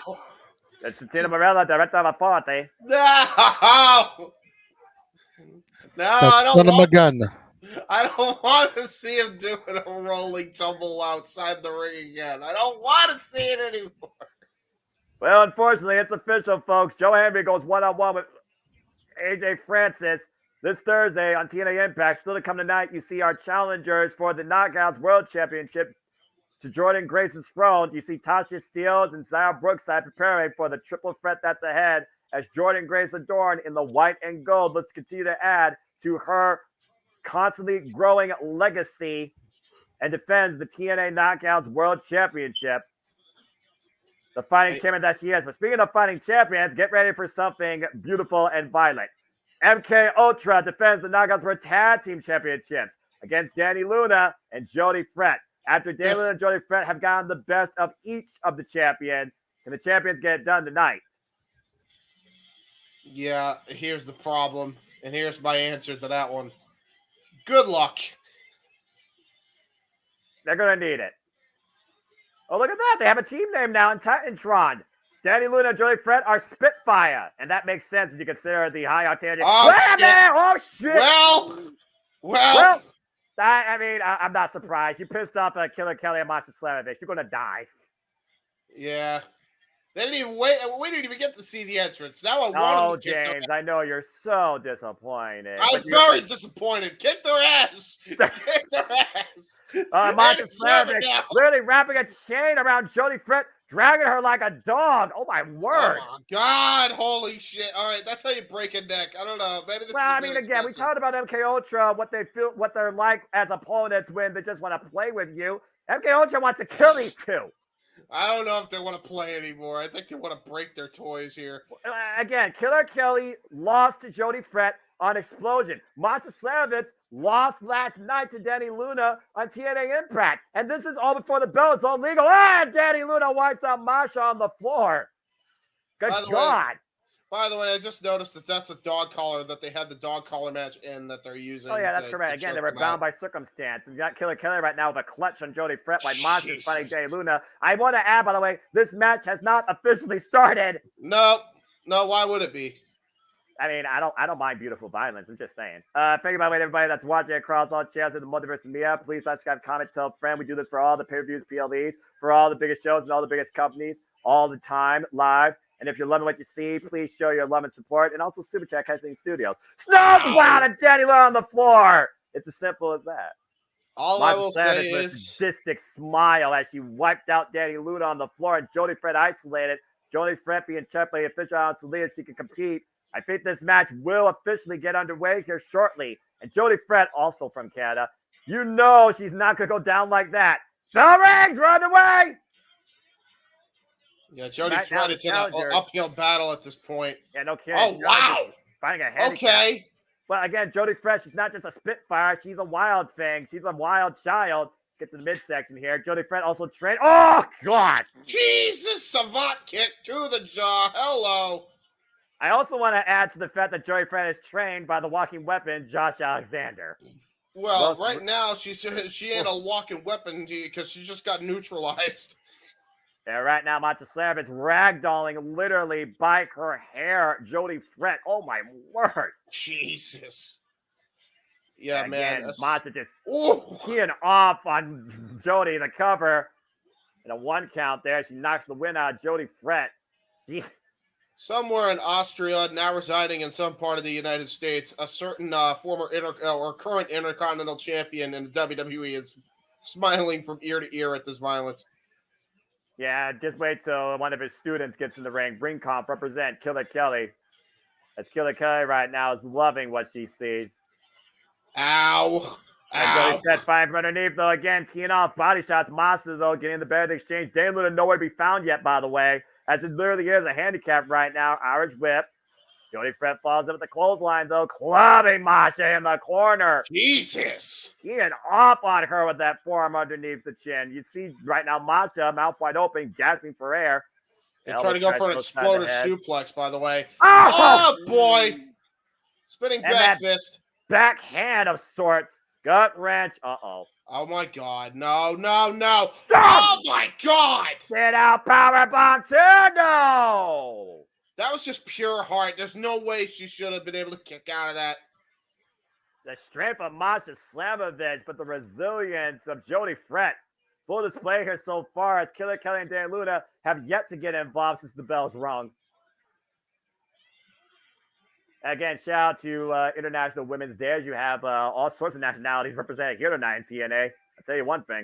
it's Tina Morella, director of a party. No, I don't want to see him doing a rolling tumble outside the ring again. I don't want to see it anymore. Well, unfortunately, it's official, folks. Joe Hendry goes one-on-one with AJ Francis this Thursday on TNA Impact. Still to come tonight, you see our challengers for the Knockouts World Championship to Jordynne Grace's throne. You see Tasha Steelz and Brookside preparing for the triple threat that's ahead as Jordynne Grace adorned in the white and gold. Let's continue to add to her constantly growing legacy and defends the TNA Knockouts World Championship. The fighting champion that she is. But speaking of fighting champions, get ready for something beautiful and violent. MK Ultra defends the Knockouts World Tag Team Championships against Dani Luna and Jody Fret. After Dani Luna and Jody Fret have gotten the best of each of the champions, can the champions get it done tonight? Yeah, here's the problem, and here's my answer to that one. Good luck. They're going to need it. Oh, look at that. They have a team name now in Titantron. Dani Luna and Jody Fret are Spitfire. And that makes sense when you consider the high octane. Oh, shit. Well. I mean, I'm not surprised. You pissed off Killer Kelly and Monster Slamovich. You're going to die. Yeah. They didn't even wait. We didn't even get to see the entrance. Now I want them to kick James, I know you're so disappointed. I'm very disappointed. Kick their ass. Kick their ass. Monster Slamovich literally wrapping a chain around Jody Fret, dragging her like a dog. Oh, my word. Oh, my God. Holy shit. All right. That's how you break a neck. I don't know. Maybe this again, we talked about MK Ultra, what they feel, what they're like as opponents when they just want to play with you. MK Ultra wants to kill these two. I don't know if they want to play anymore. I think they want to break their toys here. Again, Killer Kelly lost to Jody Fret on Explosion. Masha Slamovich lost last night to Dani Luna on TNA Impact. And this is all before the bell. It's all legal. Dani Luna wipes out Masha on the floor. Good God. By the way, I just noticed that that's the dog collar that they had the dog collar match in that they're using. Oh, yeah, that's correct. Again, they were bound by circumstance. And you got Killer Kelly right now with a clutch on Jody Fret while Masha's fighting Dani Luna. I want to add, by the way, this match has not officially started. No, why would it be? I mean, I don't mind beautiful violence. I'm just saying. Thank you, by the way, to everybody that's watching across all channels in the Multiverse of Media. Please subscribe, comment, tell a friend. We do this for all the pay-per-views, PLEs, for all the biggest shows and all the biggest companies, all the time, live. And if you're loving what you see, please show your love and support. And also Super Chat Casting Studios. Snowbound and Dani Luna on the floor. It's as simple as that. All I will say is a sadistic smile as she wiped out Dani Luna on the floor and Jody Fret isolated. Jody Fret being checked by the official on Celia, she can compete. I think this match will officially get underway here shortly. And Jody Fret, also from Canada, you know she's not going to go down like that. The rings are underway. Yeah, Jody Fret is in an uphill battle at this point. Yeah, no kidding. Oh, wow. Finding a handicap. Okay. But again, Jody Fret, she's not just a Spitfire. She's a wild thing. She's a wild child. Get to the midsection here. Jody Fret also trained. Oh, God. Jesus, savant kick to the jaw. Hello. I also want to add to the fact that Jody Fret is trained by the walking weapon, Josh Alexander. Well, right now, she ain't a walking weapon because she just got neutralized. Yeah, right now, Masha Slav is ragdolling literally by her hair. Jody Fret. Oh, my word. Jesus. Yeah, again, man. Masha just keying off on Jody, the cover. And a 1 count there. She knocks the win out of Jody Fret. Somewhere in Austria, now residing in some part of the United States, a certain former or current Intercontinental Champion in the WWE is smiling from ear to ear at this violence. Yeah, just wait till one of his students gets in the ring. Ring comp represent Killer Kelly. As Killer Kelly right now is loving what she sees. Ow. And Jody Fret fighting from underneath, though. Again, teeing off body shots. Masha, though, getting the better exchange. Dani Luna nowhere to be found yet, by the way. As it literally is a handicap right now. Irish whip. Jody Fret falls up at the clothesline, though. Clubbing Masha in the corner. Jesus. Getting off on her with that forearm underneath the chin. You see right now Masha, mouth wide open, gasping for air. They're trying to go for an exploder suplex, by the way. Oh, boy. Spinning back fist. Backhand of sorts. Gut wrench. Uh-oh. Oh, my God. No. Oh, my God. Sit out powerbomb too. No. That was just pure heart. There's no way she should have been able to kick out of that. The strength of Masha Slamovich, but the resilience of Jody Fret. Full display here so far as Killer Kelly and Dani Luna have yet to get involved since the bell's rung. Again, shout out to International Women's Day, as you have all sorts of nationalities represented here tonight in TNA. I'll tell you one thing.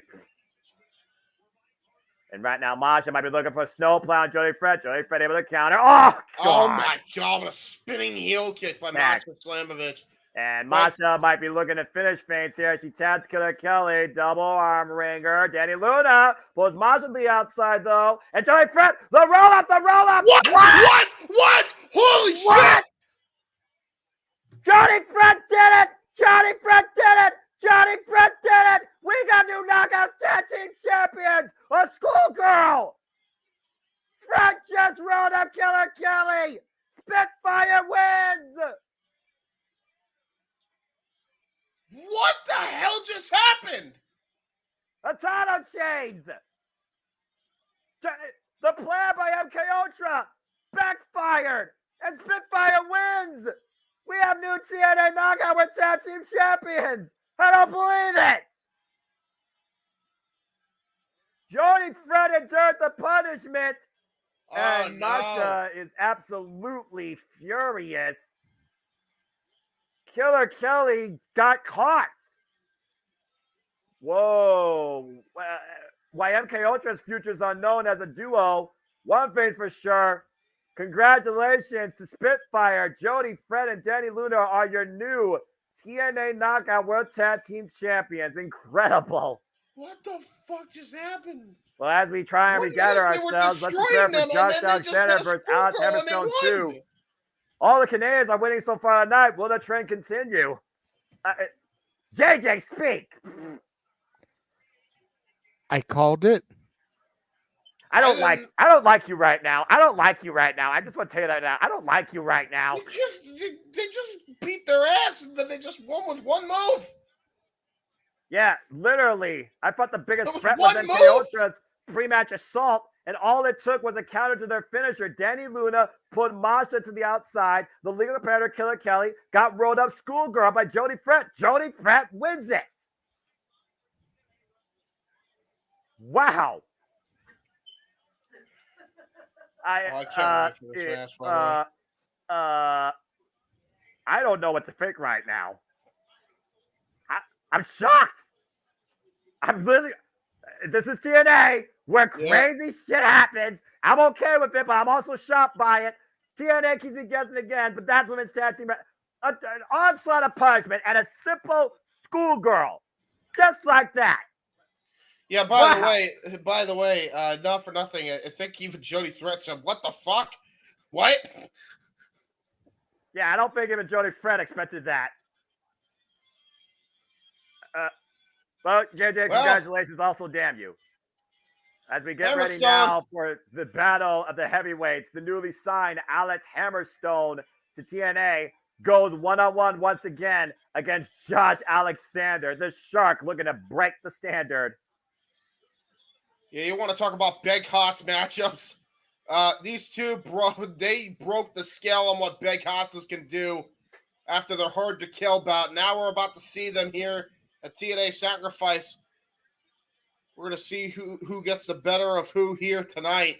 And right now, Masha might be looking for a snowplow on Jody Fret. Jody Fret able to counter. Oh, God. Oh, my God. What a spinning heel kick by Masha Slamovich. And Masha might be looking to finish feints here. She taps Killer Kelly. Double arm ringer. Dani Luna pulls Masha to the outside, though. And Jody Fret, the roll-up. What? Holy shit. Jody Fret did it. Jody Fret did it. We got new Knockout Tag Team Champions. A schoolgirl. Fret just rolled up Killer Kelly. Spitfire wins. What the hell just happened? A title change. The plan by MK Ultra backfired, and Spitfire wins. We have new TNA Knockout with Tag Team Champions. I don't believe it. Jody Fret endured the punishment, and Masha is absolutely furious. Killer Kelly got caught. Whoa. Why MK Ultra's future is unknown as a duo, one thing's for sure. Congratulations to Spitfire. Jody Fret and Dani Luna are your new TNA Knockout World Tag Team Champions. Incredible. What the fuck just happened? Well, as we try and regather ourselves, let's prepare for Josh Alexander versus Alex Hammerstone 2. All the Canadians are winning so far tonight. Will the trend continue? JJ, speak. I called it. I don't like you right now. I don't like you right now. I just want to tell you that now. I don't like you right now. They just beat their ass and then they just won with one move. Yeah, literally. I thought the biggest threat was MK Ultra's pre-match assault, and all it took was a counter to their finisher. Danny Luna put Masha to the outside. The legal competitor, Killer Kelly, got rolled up schoolgirl by Jody Fret. Jody Fret wins it. Wow. I can't wait for this match, by the way. I don't know what to think right now. I'm shocked. I'm really. This is TNA where crazy shit happens. I'm okay with it, but I'm also shocked by it. TNA keeps me guessing again, but that's women's tag team. An onslaught of punishment and a simple schoolgirl, just like that. Yeah. By the way, not for nothing. I think even Jody Threat said, "What the fuck? What?" Yeah, I don't think even Jody Fred expected that. Well, JJ, congratulations. Also, damn you. As we get ready now for the battle of the heavyweights, the newly signed Alex Hammerstone to TNA goes one-on-one once again against Josh Alexander. The Shark looking to break the standard. Yeah, you want to talk about big hoss matchups? These two broke the scale on what big hosses can do after their hard to kill bout. Now we're about to see them here at TNA Sacrifice. We're going to see who gets the better of who here tonight.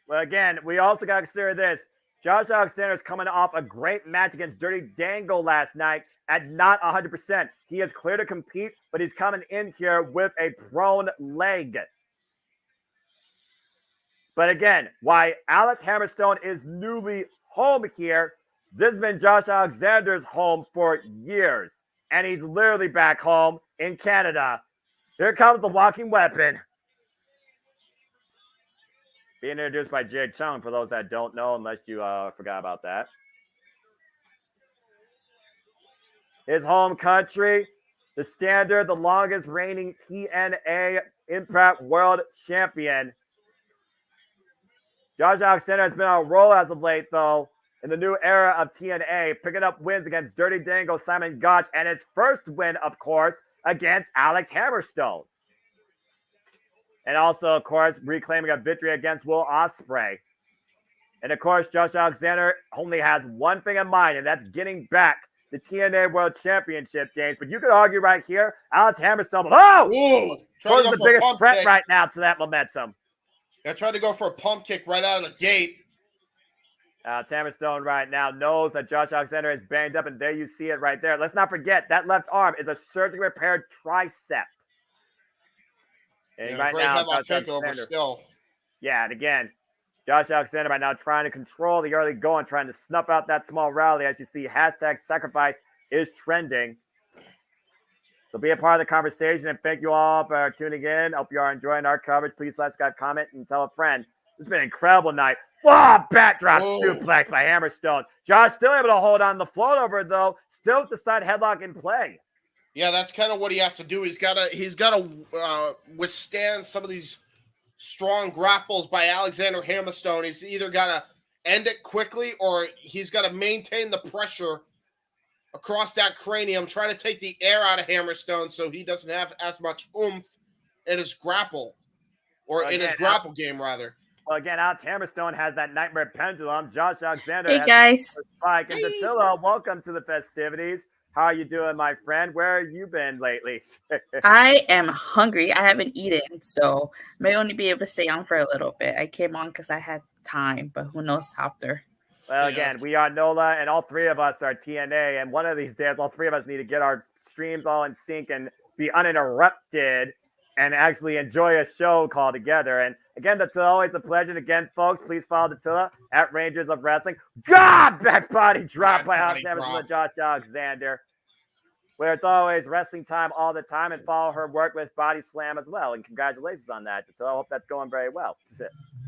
Well, again, we also got to consider this. Josh Alexander is coming off a great match against Dirty Dangle last night at not 100%. He is clear to compete, but he's coming in here with a prone leg. But again, why Alex Hammerstone is newly home here, this has been Josh Alexander's home for years. And he's literally back home in Canada. Here comes the walking weapon. Being introduced by Jade Chung, for those that don't know, unless you forgot about that. His home country, the Standard, the longest reigning TNA Impact World Champion. Josh Alexander has been on a roll as of late, though, in the new era of TNA, picking up wins against Dirty Dangle, Simon Gotch, and his first win, of course, against Alex Hammerstone. And also, of course, reclaiming a victory against Will Ospreay. And, of course, Josh Alexander only has one thing in mind, and that's getting back the TNA World Championship, James. But you could argue right here, Alex Hammerstone, was the biggest threat right now to that momentum. I tried to go for a pump kick right out of the gate. Hammerstone right now knows that Josh Alexander is banged up, and there you see it right there. Let's not forget, that left arm is a surgically repaired tricep. And right now, Josh Alexander, still. Yeah, and again, Josh Alexander right now trying to control the early going, trying to snuff out that small rally. As you see, #sacrifice is trending. So be a part of the conversation, and thank you all for tuning in. Hope you are enjoying our coverage. Please subscribe, comment, and tell a friend. This has been an incredible night. Backdrop suplex by Hammerstone. Josh still able to hold on the float over, though. Still with the side headlock in play. Yeah, that's kind of what he has to do. He's got to withstand some of these strong grapples by Alexander Hammerstone. He's either got to end it quickly or he's got to maintain the pressure across that cranium, trying to take the air out of Hammerstone so he doesn't have as much oomph in his grapple, or in his grapple game, rather. Well, again, Alex Hammerstone has that nightmare pendulum. Josh Alexander has guys. Spike. And Attila, welcome to the festivities. How are you doing, my friend? Where have you been lately? I am hungry. I haven't eaten, so may only be able to stay on for a little bit. I came on because I had time, but who knows after. Well, again, we are Nola, and all three of us are TNA, and one of these days, all three of us need to get our streams all in sync and be uninterrupted and actually enjoy a show called together. And again, that's always a pleasure. And again, folks, please follow Attila at Rangers of Wrestling. God, back body drop by Alex Hammerstone and Josh Alexander. where it's always wrestling time all the time, and follow her work with Body Slam as well. And congratulations on that. So I hope that's going very well.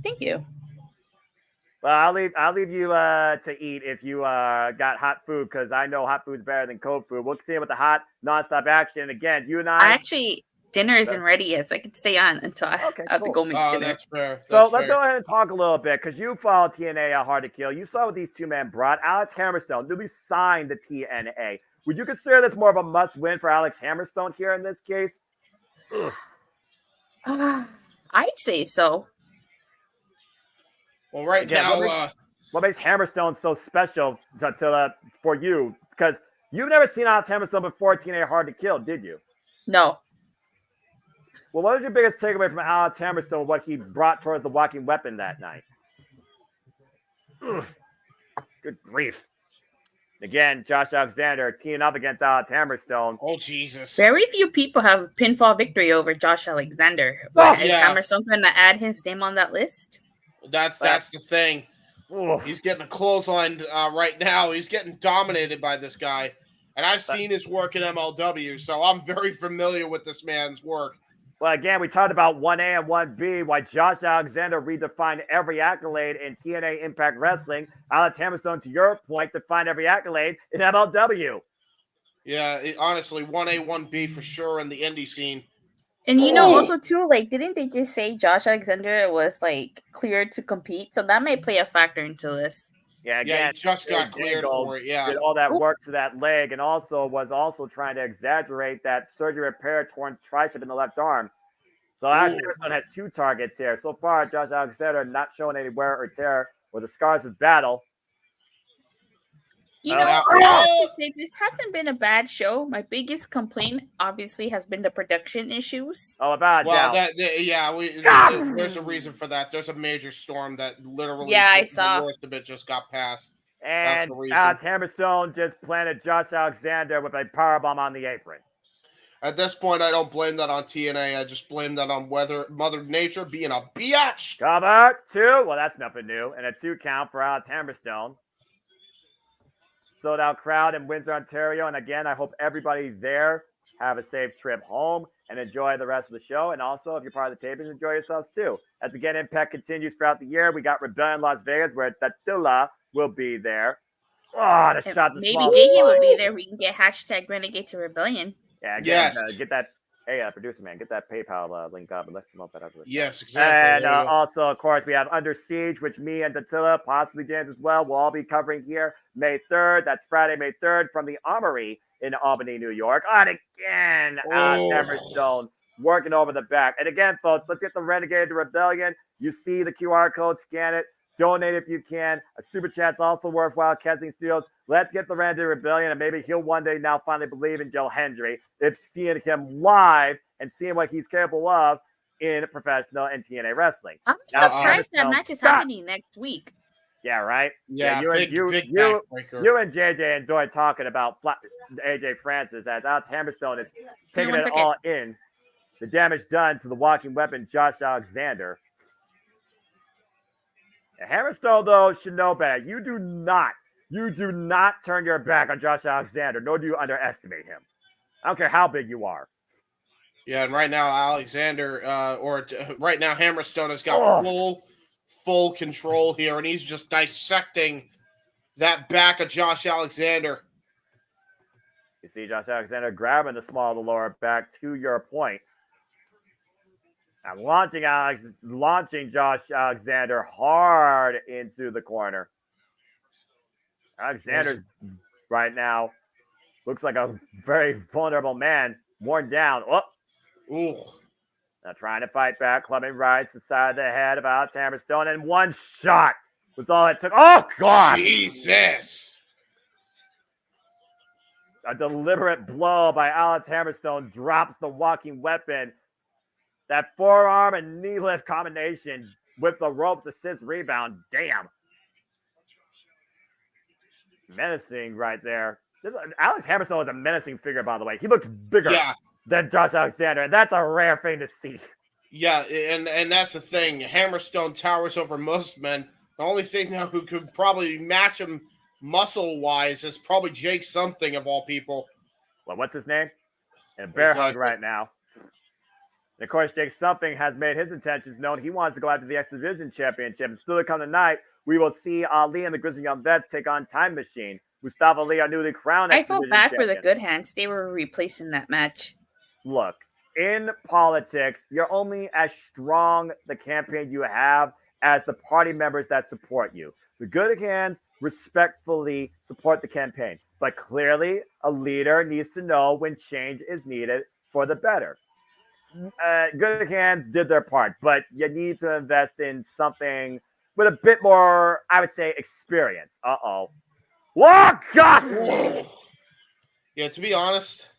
Thank you. Well, I'll leave you to eat if you got hot food, because I know hot food's better than cold food. We'll continue with the hot nonstop action. Again, you and I actually, dinner isn't ready yet, so I can stay on until I have to go make dinner. That's fair. So let's go ahead and talk a little bit, because you follow TNA Hard to Kill. You saw what these two men brought. Alex Hammerstone newly signed the TNA. Would you consider this more of a must-win for Alex Hammerstone here in this case? I'd say so. Well, right now, what makes Hammerstone so special for you? Because you've never seen Alex Hammerstone before TNA Hard to Kill, did you? No. Well, what was your biggest takeaway from Alex Hammerstone, what he brought towards the walking weapon that night? Good grief. Again, Josh Alexander teaming up against Alex Hammerstone. Oh, Jesus. Very few people have a pinfall victory over Josh Alexander. Is Hammerstone going to add his name on that list? That's the thing. He's getting a clothesline right now. He's getting dominated by this guy. And I've seen his work in MLW, so I'm very familiar with this man's work. Well, again, we talked about 1A and 1B, why Josh Alexander redefined every accolade in TNA Impact Wrestling. Alex Hammerstone, to your point, defined every accolade in MLW. Yeah, honestly, 1A, 1B for sure in the indie scene. And also too, didn't they just say Josh Alexander was cleared to compete? So that may play a factor into this. Yeah, again, he just got cleared for it. Yeah, did all that work to that leg, and was trying to exaggerate that surgery repair torn tricep in the left arm. So Alex Hammerstone has 2 targets here so far. Josh Alexander not showing any wear or tear or the scars of battle. I have to say, this hasn't been a bad show. My biggest complaint, obviously, has been the production issues. There's a reason for that. There's a major storm that literally I saw. The worst of it just got passed. And Alex Hammerstone just planted Josh Alexander with a powerbomb on the apron. At this point, I don't blame that on TNA. I just blame that on Mother Nature being a biatch. Cover 2. Well, that's nothing new. And a 2 count for Alex Hammerstone. Sold out crowd in Windsor, Ontario. And again, I hope everybody there have a safe trip home and enjoy the rest of the show. And also, if you're part of the tapings, enjoy yourselves too. As again, Impact continues throughout the year. We got Rebellion Las Vegas, where Tatilla will be there. Oh, the shot. Maybe JJ will be there. We can get hashtag Renegade to Rebellion. Yeah, again, get that. Hey, producer man, get that PayPal link up and let's promote that. Yes, exactly. And also, of course, we have Under Siege, which me and Tatilla, possibly James as well, will all be covering here May 3rd. That's Friday, May 3rd from the Armory in Albany, New York. And again, Hammerstone working over the back. And again, folks, let's get the Renegade to Rebellion. You see the QR code, scan it. Donate if you can. A super chat's also worthwhile. Kesling Steelz. Let's get the Renegade Rebellion, and maybe he'll one day now finally believe in Joe Hendry if seeing him live and seeing what he's capable of in professional and TNA wrestling. I'm surprised that match is happening next week. Yeah, right? Yeah, you and JJ enjoy talking about AJ Francis as Alex Hammerstone is taking it all in. The damage done to the walking weapon, Josh Alexander. Hammerstone, though, should know better. You do not turn your back on Josh Alexander, nor do you underestimate him. I don't care how big you are. Yeah, and right now, right now, Hammerstone has got full control here, and he's just dissecting that back of Josh Alexander. You see Josh Alexander grabbing the small of the lower back, to your point. I'm launching Josh Alexander hard into the corner. Alexander right now looks like a very vulnerable man, worn down. Now trying to fight back, clubbing right to the side of the head of Alex Hammerstone, and one shot was all it took. Oh, God! Jesus! A deliberate blow by Alex Hammerstone drops the walking weapon. That forearm and knee lift combination with the ropes assist rebound. Damn. Menacing right there. Alex Hammerstone is a menacing figure, by the way. He looks bigger than Josh Alexander, and that's a rare thing to see. Yeah, and that's the thing. Hammerstone towers over most men. The only thing now who could probably match him muscle-wise is probably Jake something, of all people. what's his name? And bear hug right now. And of course, Jake Something has made his intentions known. He wants to go after the X Division Championship. And still to come tonight, we will see Ali and the Grizzled Young Vets take on Time Machine. Mustafa Ali, our newly crowned I X felt Division bad champion. for the Good Hands. They were replacing that match. Look, in politics, you're only as strong the campaign you have as the party members that support you. The Good Hands respectfully support the campaign, but clearly a leader needs to know when change is needed for the better. Good Hands did their part, but you need to invest in something with a bit more, I would say, experience. Oh, gosh! Yeah, to be honest,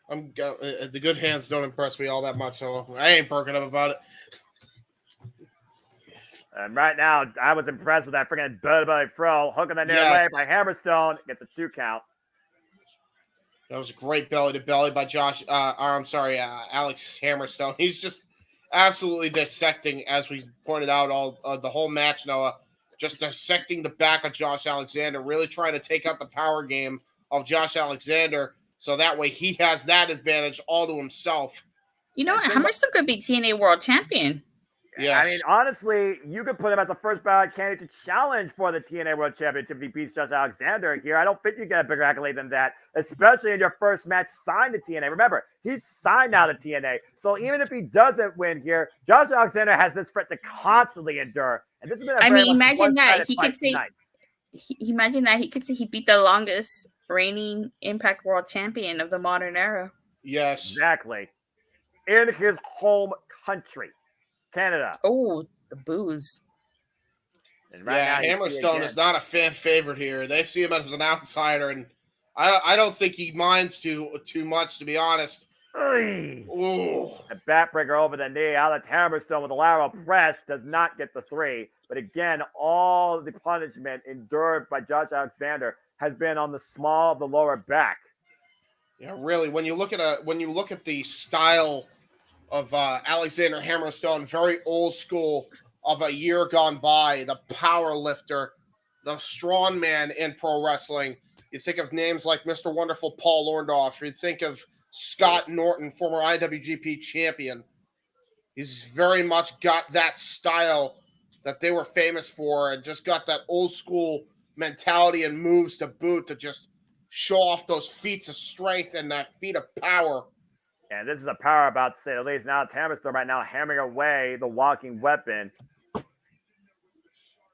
the Good Hands don't impress me all that much, so I ain't perking up about it. And right now, I was impressed with that freaking belly throw. Hook on the near leg by Hammerstone. Gets a 2 count. That was a great belly-to-belly by Alex Hammerstone. He's just absolutely dissecting, as we pointed out, all the whole match, Noah. Just dissecting the back of Josh Alexander, really trying to take out the power game of Josh Alexander, so that way he has that advantage all to himself. You know what? Hammerstone could be TNA World Champion. Yes. I mean, honestly, you could put him as a first ballot candidate to challenge for the TNA World Championship if he beats Josh Alexander here. I don't think you get a bigger accolade than that, especially in your first match signed to TNA. Remember, he's signed now to TNA. So even if he doesn't win here, Josh Alexander has this threat to constantly endure. And this has been imagine that he could say, imagine that he could say he beat the longest reigning Impact World Champion of the modern era. Yes. Exactly. In his home country. Canada. Oh, the booze. And right now, Hammerstone is not a fan favorite here. They see him as an outsider, and I don't think he minds too much, to be honest. Ooh. A backbreaker over the knee. Alex Hammerstone with a lateral press does not get the 3. But again, all the punishment endured by Josh Alexander has been on the small of the lower back. Yeah, really. When you look at the style of Alexander Hammerstone, very old school of a year gone by, the power lifter, the strong man in pro wrestling. You think of names like Mr. Wonderful Paul Orndorff. You think of Scott Norton, former IWGP champion. He's very much got that style that they were famous for, and just got that old school mentality and moves to boot to just show off those feats of strength and that feat of power. And this is a power about to say the least. Now it's Hammerstone right now hammering away the walking weapon.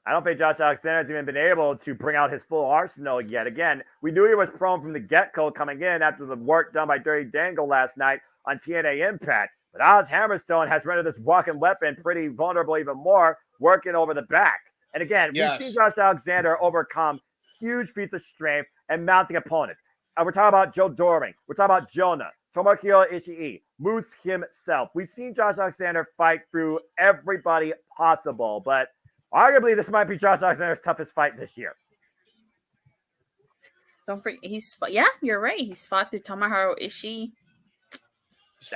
I don't think Josh Alexander's even been able to bring out his full arsenal yet. Again, we knew he was prone from the get-go coming in after the work done by Dirty Dangle last night on TNA Impact. But Alex Hammerstone has rendered this walking weapon pretty vulnerable even more, working over the back. And again, we've seen Josh Alexander overcome huge feats of strength and mounting opponents. We're talking about Joe Doring. We're talking about Jonah. Tomohiro Ishii, Moose himself. We've seen Josh Alexander fight through everybody possible, but arguably this might be Josh Alexander's toughest fight this year. Don't forget, you're right. He's fought through Tomohiro Ishii.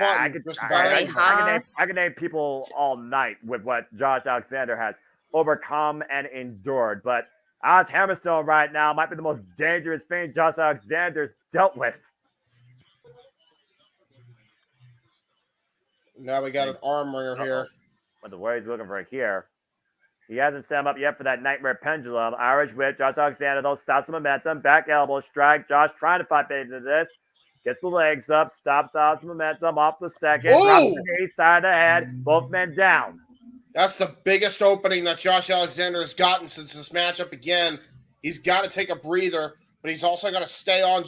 I can name people all night with what Josh Alexander has overcome and endured, but Alex Hammerstone right now might be the most dangerous thing Josh Alexander's dealt with. Now we got an arm ringer here. What the word he's looking for here. He hasn't set him up yet for that nightmare pendulum. Irish whip. Josh Alexander, though, stops the momentum. Back elbow strike. Josh trying to fight into this. Gets the legs up. Stops out some momentum off the second. Drops the knee, side of the head. Both men down. That's the biggest opening that Josh Alexander has gotten since this matchup began. He's got to take a breather, but he's also got to stay on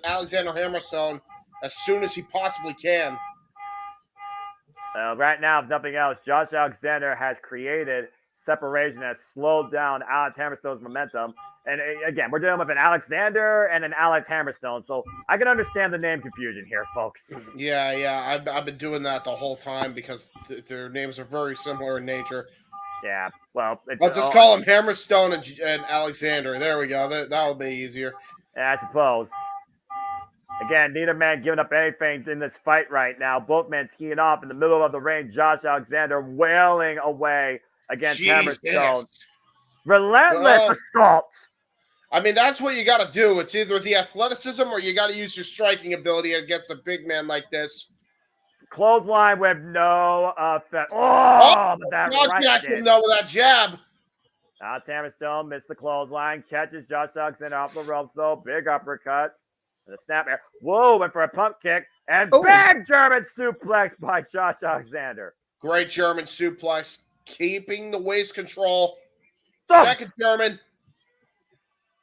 Alexander Hammerstone as soon as he possibly can. Right now, if nothing else, Josh Alexander has created separation, has slowed down Alex Hammerstone's momentum. And again, we're dealing with an Alexander and an Alex Hammerstone, so I can understand the name confusion here, folks. Yeah, I've been doing that the whole time because their names are very similar in nature. Yeah, well, I'll just call them Hammerstone and Alexander. There we go. That'll be easier. Yeah, I suppose. Again, neither man giving up anything in this fight right now. Both men teeing off in the middle of the ring. Josh Alexander wailing away against Hammerstone. Relentless assault. I mean, that's what you got to do. It's either the athleticism or you got to use your striking ability against a big man like this. Clothesline with no effect. Oh, but that right him though with that jab. Now Hammerstone missed the clothesline, catches Josh Alexander off the ropes though. Big uppercut. And a snap there. Whoa, went for a pump kick. And big German suplex by Josh Alexander. Great German suplex. Keeping the waist control. Second German.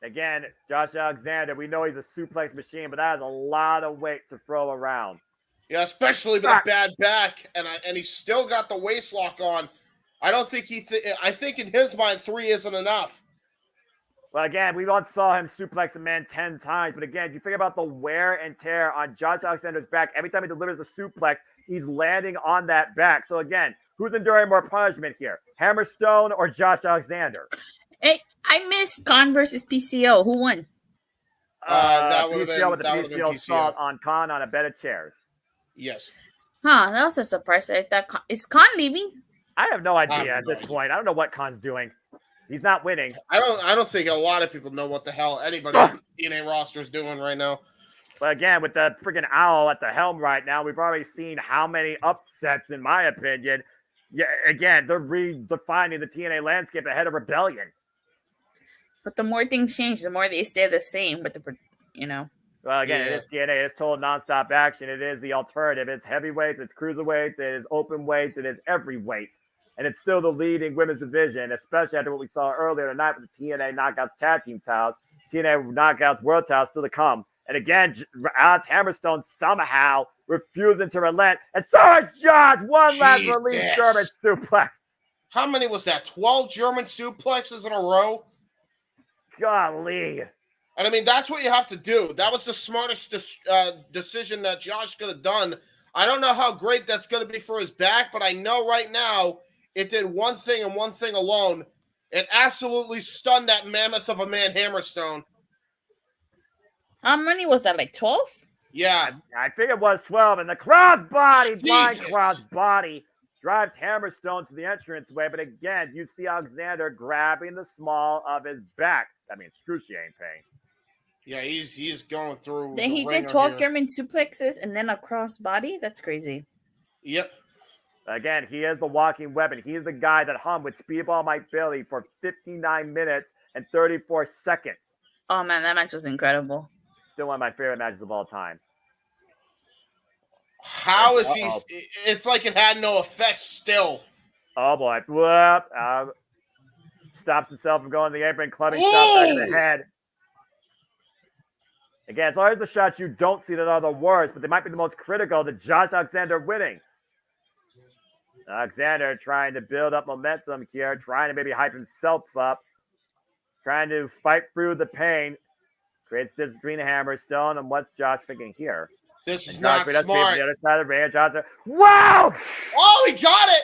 Again, Josh Alexander, we know he's a suplex machine, but that is a lot of weight to throw around. Yeah, especially with a bad back. And he's still got the waist lock on. I don't think I think in his mind, 3 isn't enough. Well, again, we once saw him suplex a man 10 times. But again, you think about the wear and tear on Josh Alexander's back. Every time he delivers the suplex, he's landing on that back. So again, who's enduring more punishment here? Hammerstone or Josh Alexander? Hey, I missed Khan versus PCO. Who won? That would have been with the PCO assault on Khan on a bed of chairs. Yes. Huh, that was a surprise. I thought is Khan leaving? I have no idea at this point. I don't know what Khan's doing. He's not winning. I don't think a lot of people know what the hell anybody on the TNA roster is doing right now. But again, with the freaking owl at the helm right now, we've already seen how many upsets, in my opinion. Yeah, again, they're redefining the TNA landscape ahead of Rebellion. But the more things change, the more they stay the same. But Well, again, It is TNA. It's total nonstop action. It is the alternative. It's heavyweights. It's cruiserweights. It is open weights. It is every weight. And it's still the leading women's division, especially after what we saw earlier tonight with the TNA Knockouts Tag Team titles. TNA Knockouts World titles still to come. And again, Alex Hammerstone somehow refusing to relent. And so is Josh. One last release German suplex. How many was that? 12 German suplexes in a row? Golly. And I mean, that's what you have to do. That was the smartest decision that Josh could have done. I don't know how great that's going to be for his back, but I know right now it did one thing and one thing alone. It absolutely stunned that mammoth of a man, Hammerstone. How many was that? Like 12? Yeah. I think it was 12. And the crossbody, blind crossbody, drives Hammerstone to the entranceway. But again, you see Alexander grabbing the small of his back. I mean, excruciating pain. Yeah, he's going through. Then he did 12 German suplexes and then a crossbody? That's crazy. Yep. Again, he is the walking weapon. He's the guy that hung with Speedball Mike Bailey for 59 minutes and 34 seconds. Oh, man, that match was incredible. Still one of my favorite matches of all time. How is he? It's like it had no effect still. Oh, boy. Whoop. Stops himself from going to the apron, clubbing shot back in the head. Again, it's always the shots you don't see that are the worst, but they might be the most critical to Josh Alexander winning. Alexander trying to build up momentum here, trying to maybe hype himself up, trying to fight through the pain. Creates distance between Hammerstone, and what's Josh thinking here? This is not smart. The other side of the ring, Johnson. Wow! Oh, he got it!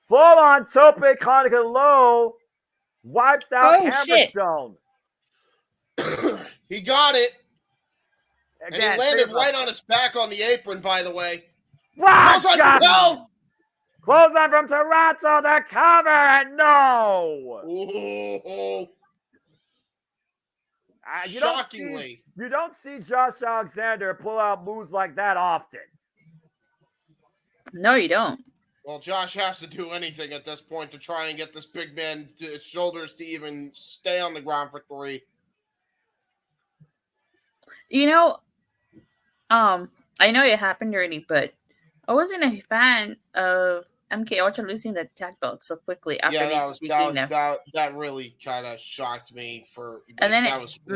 Full on tope Konica low. Wipes out Hammerstone. He got it. Again, and he landed right on his back on the apron, by the way. Wow! Close on from Toronto, the cover, and no! Ooh. Shockingly. You don't see Josh Alexander pull out moves like that often. No, you don't. Well, Josh has to do anything at this point to try and get this big man to his shoulders to even stay on the ground for 3. I know it happened already, but I wasn't a fan of MK Ultra losing the tag belt so quickly after that really kind of shocked me. And then that was really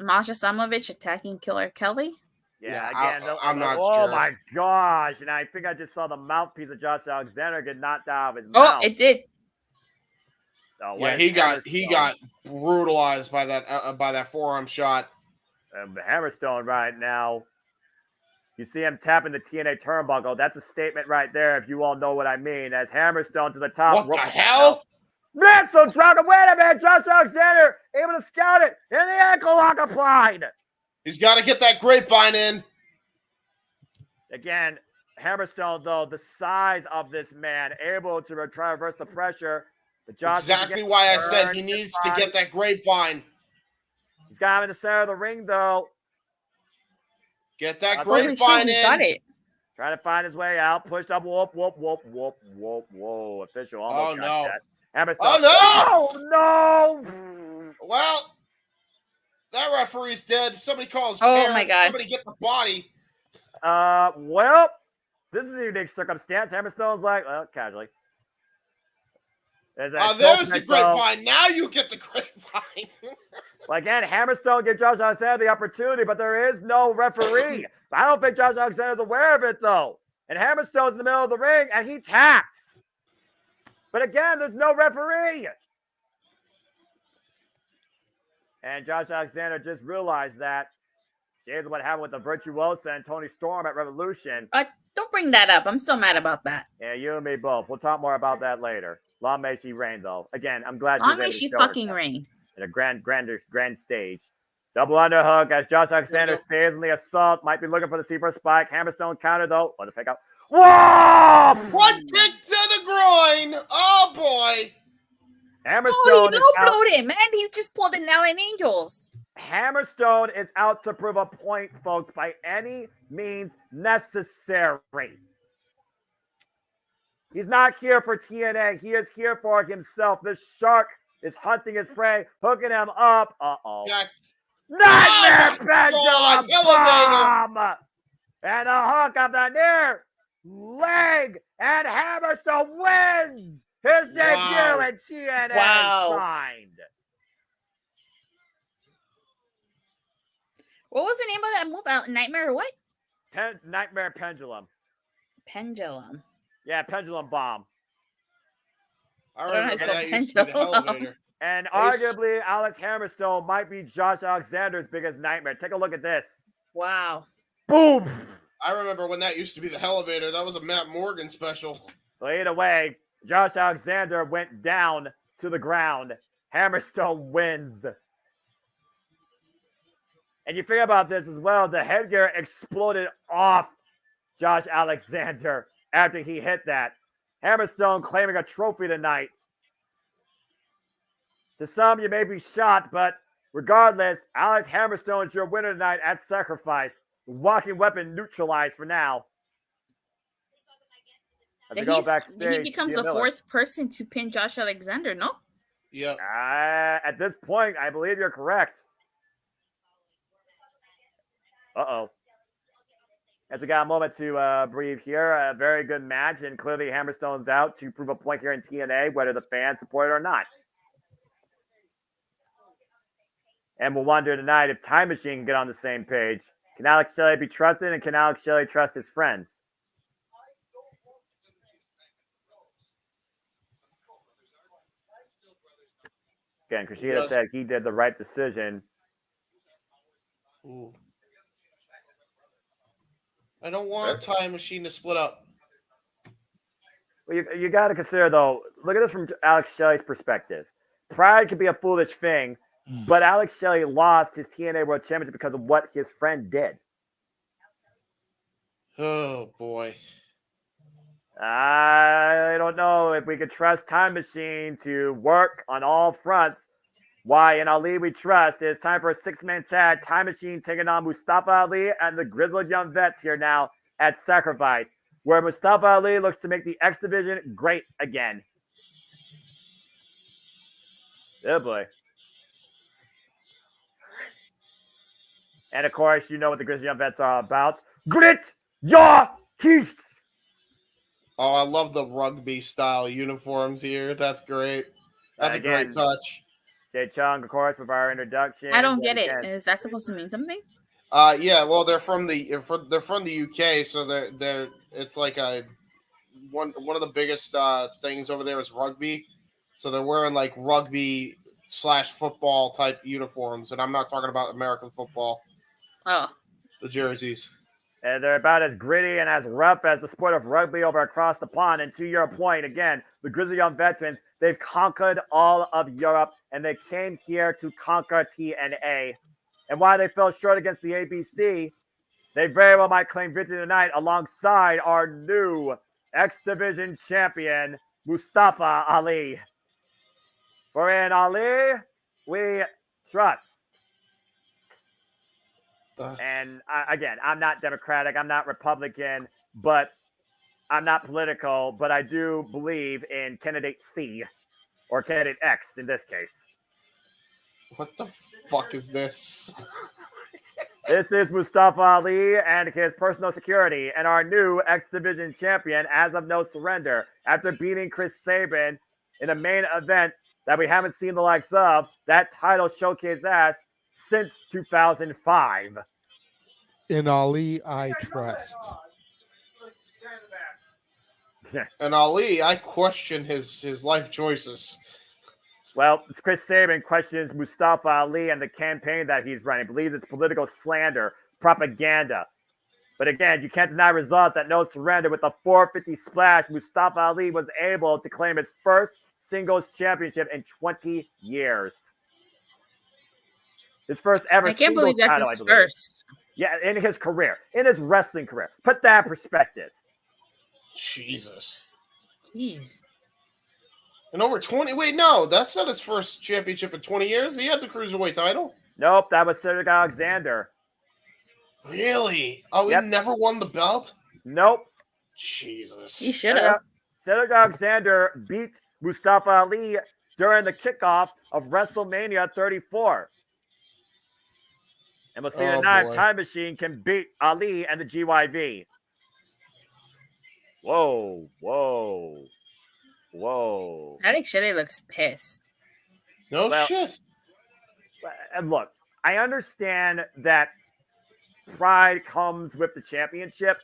Masha Samovich attacking Killer Kelly. Yeah, again, I'm not sure. sure. Oh my gosh! And I think I just saw the mouthpiece of Josh Alexander get knocked out of his mouth. Oh, it did. Oh, yeah, he got brutalized by that forearm shot. Hammerstone right now. You see him tapping the TNA turnbuckle. That's a statement right there, if you all know what I mean. As Hammerstone to the top. What the hell? Missile drop. Wait a minute. Josh Alexander able to scout it. And the ankle lock applied. He's got to get that grapevine in. Again, Hammerstone, though, the size of this man, able to try to reverse the pressure. But Josh exactly why I said he needs to get that grapevine. He's got him in the center of the ring, though. Get that Holy grapevine shit, he in. got it. Trying to find his way out. Pushed up. Whoop, whoop, whoop, whoop, whoop, whoa. Official almost got that. Hammerstein. Oh, no! Oh, no! Well, that referee's dead. Somebody call his Oh, parents. my God. Somebody get the body. Well, this is a unique circumstance. Hammerstone's like, well, casually. There's the grapevine. Now you get the grapevine. Well, again, Hammerstone gave Josh Alexander the opportunity, but there is no referee. I don't think Josh Alexander's aware of it, though. And Hammerstone's in the middle of the ring, and he taps. But again, there's no referee. And Josh Alexander just realized that. Here's what happened with the Virtuosa and Tony Storm at Revolution. Don't bring that up. I'm so mad about that. Yeah, you and me both. We'll talk more about that later. Long may she reign, though. Again, I'm glad Long may she fucking reign. In a grand stage. Double underhook as Josh Alexander stays in the assault. Might be looking for the C4 spike. Hammerstone counter, though. What a pick up. Whoa! One kick to the groin. Oh, boy. Hammerstone you blowed him, man. He just pulled an Allen Angels. Hammerstone is out to prove a point, folks, by any means necessary. He's not here for TNA. He is here for himself. This shark is hunting his prey, hooking him up. Uh-oh. Yeah. Nightmare pendulum bomb! And a hook of the near leg, and Hammerstone wins his debut in TNA. Signed. What was the name of that move? Nightmare or what? Nightmare pendulum. Pendulum. Yeah, pendulum bomb. I remember that used to be the elevator. And arguably, Alex Hammerstone might be Josh Alexander's biggest nightmare. Take a look at this. Wow. Boom! I remember when that used to be the elevator. That was a Matt Morgan special. But either way, Josh Alexander went down to the ground. Hammerstone wins. And you figure about this as well. The headgear exploded off Josh Alexander after he hit that. Hammerstone claiming a trophy tonight. To some, you may be shocked, but regardless, Alex Hammerstone is your winner tonight at Sacrifice. Walking weapon neutralized for now. He becomes the fourth person to pin Josh Alexander, no? Yeah. At this point, I believe you're correct. Uh-oh. As we got a moment to breathe here, a very good match, and clearly Hammerstone's out to prove a point here in TNA, whether the fans support it or not. And we'll wonder tonight if Time Machine can get on the same page. Can Alex Shelley be trusted, and can Alex Shelley trust his friends? Again, Kushida said he did the right decision. Ooh. I don't want Time Machine to split up. Well, you got to consider, though, look at this from Alex Shelley's perspective. Pride could be a foolish thing, but Alex Shelley lost his TNA World Championship because of what his friend did. Oh, boy. I don't know if we could trust Time Machine to work on all fronts. Why in Ali we trust. It's time for a six-man tag. Time Machine taking on Mustafa Ali and the Grizzled Young Vets here now at Sacrifice, where Mustafa Ali looks to make the X Division great again. Oh, boy. And, of course, you know what the Grizzled Young Vets are about. Grit your teeth! Oh, I love the rugby-style uniforms here. That's great. That's a great touch. Jay Chung, of course, with our introduction. I don't get it. Is that supposed to mean something? Yeah. Well, they're from the UK, so they're it's like one of the biggest things over there is rugby. So they're wearing like rugby/football type uniforms, and I'm not talking about American football. Oh, the jerseys. And they're about as gritty and as rough as the sport of rugby over across the pond. And to your point, again, the Grizzled Young Veterans, they've conquered all of Europe, and they came here to conquer TNA. And while they fell short against the ABC, they very well might claim victory tonight alongside our new X Division champion, Mustafa Ali. For in Ali, we trust. And again, I'm not Democratic, I'm not Republican, but I'm not political, but I do believe in candidate C or candidate X in this case. What the fuck is this? This is Mustafa Ali and his personal security and our new X Division champion as of No Surrender after beating Chris Sabin in a main event that we haven't seen the likes of. That title showcase ass since 2005. In Ali, I trust. And Ali, I question his life choices. Well, Chris Sabin questions Mustafa Ali and the campaign that he's running. Believes it's political slander, propaganda. But again, you can't deny results at No Surrender. With a 450 splash, Mustafa Ali was able to claim his first singles championship in 20 years. His first ever I can't singles believe that's title, his I believe. first. Yeah, in his career, in his wrestling career. Put that in perspective. Jesus. Jeez. And over 20. Wait, no, that's not his first championship in 20 years. He had the cruiserweight title. Nope, that was Cedric Alexander. Really? Oh, Yep. he never won the belt? Nope. Jesus. He should have. Cedric Alexander beat Mustafa Ali during the kickoff of WrestleMania 34. And we'll see tonight if Time Machine can beat Ali and the GYV. Whoa, whoa, whoa. I think Shelley looks pissed. No shit. And look, I understand that pride comes with the championship,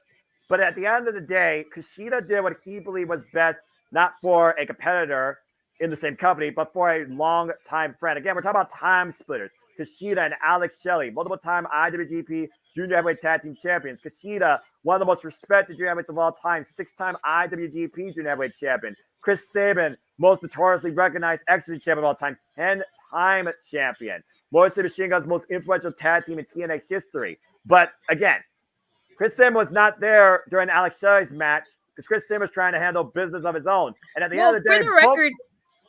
but at the end of the day, Kushida did what he believed was best, not for a competitor in the same company, but for a long-time friend. Again, we're talking about time splitters. Kushida and Alex Shelley, multiple-time IWGP Junior Heavyweight Tag Team Champions. Kushida, one of the most respected junior heavyweights of all time, 6-time IWGP Junior Heavyweight Champion. Chris Sabin, most notoriously recognized X-Division Champion of all time, 10-time champion. Morrissey Machine Gun's most influential tag team in TNA history. But again, Chris Sabin was not there during Alex Shelley's match because Chris Sabin was trying to handle business of his own. And at the end of the day,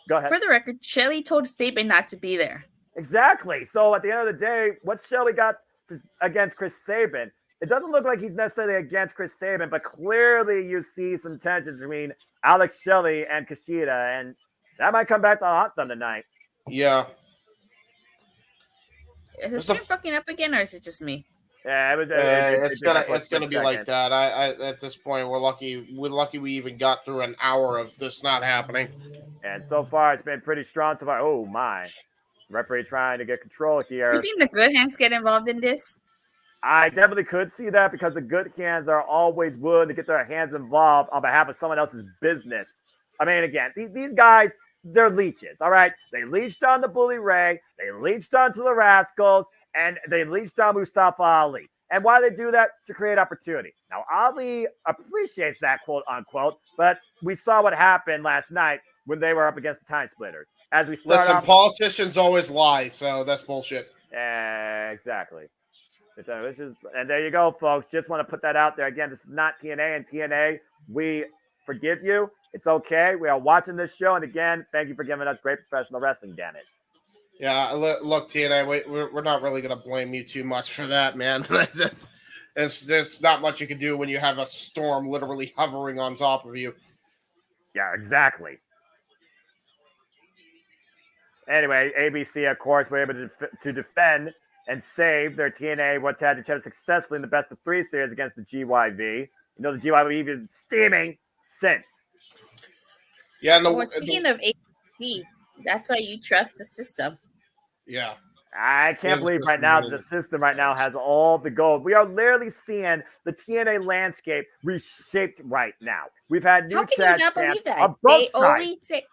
go ahead. For the record, Shelley told Sabin not to be there. Exactly. So at the end of the day, what Shelley got against Chris Sabin, it doesn't look like he's necessarily against Chris Sabin, but clearly you see some tensions between Alex Shelley and Kushida, and that might come back to haunt them tonight. Yeah. Is the stream fucking up again, or is it just me? Yeah, it's gonna be like that. I at this point we're lucky we even got through an hour of this not happening. And so far it's been pretty strong so far. Oh my. Referee trying to get control here. You think the good hands get involved in this? I definitely could see that because the good hands are always willing to get their hands involved on behalf of someone else's business. I mean, again, these guys, they're leeches, all right? They leeched on the Bully Ray, they leeched onto the Rascalz, and they leeched on Mustafa Ali. And why do they do that? To create opportunity. Now, Ali appreciates that, quote unquote, but we saw what happened last night when they were up against the Time Splitters. As we start Listen, politicians always lie, so that's bullshit. Exactly. And there you go, folks. Just want to put that out there. Again, this is not TNA, and TNA, we forgive you. It's okay. We are watching this show, and again, thank you for giving us great professional wrestling, damn it. Yeah, look, TNA, we're not really going to blame you too much for that, man. There's not much you can do when you have a storm literally hovering on top of you. Yeah, exactly. Anyway, ABC, of course, were able to defend and save their TNA World Tag Team Championship successfully in the best of 3 series against the GYV. You know, the GYV has been steaming since. Yeah, speaking of ABC, that's why you trust the system. Yeah. I can't believe right now the system right now has all the gold. We are literally seeing the TNA landscape reshaped right now. We've had new tag champs. How can you not believe that? They always say...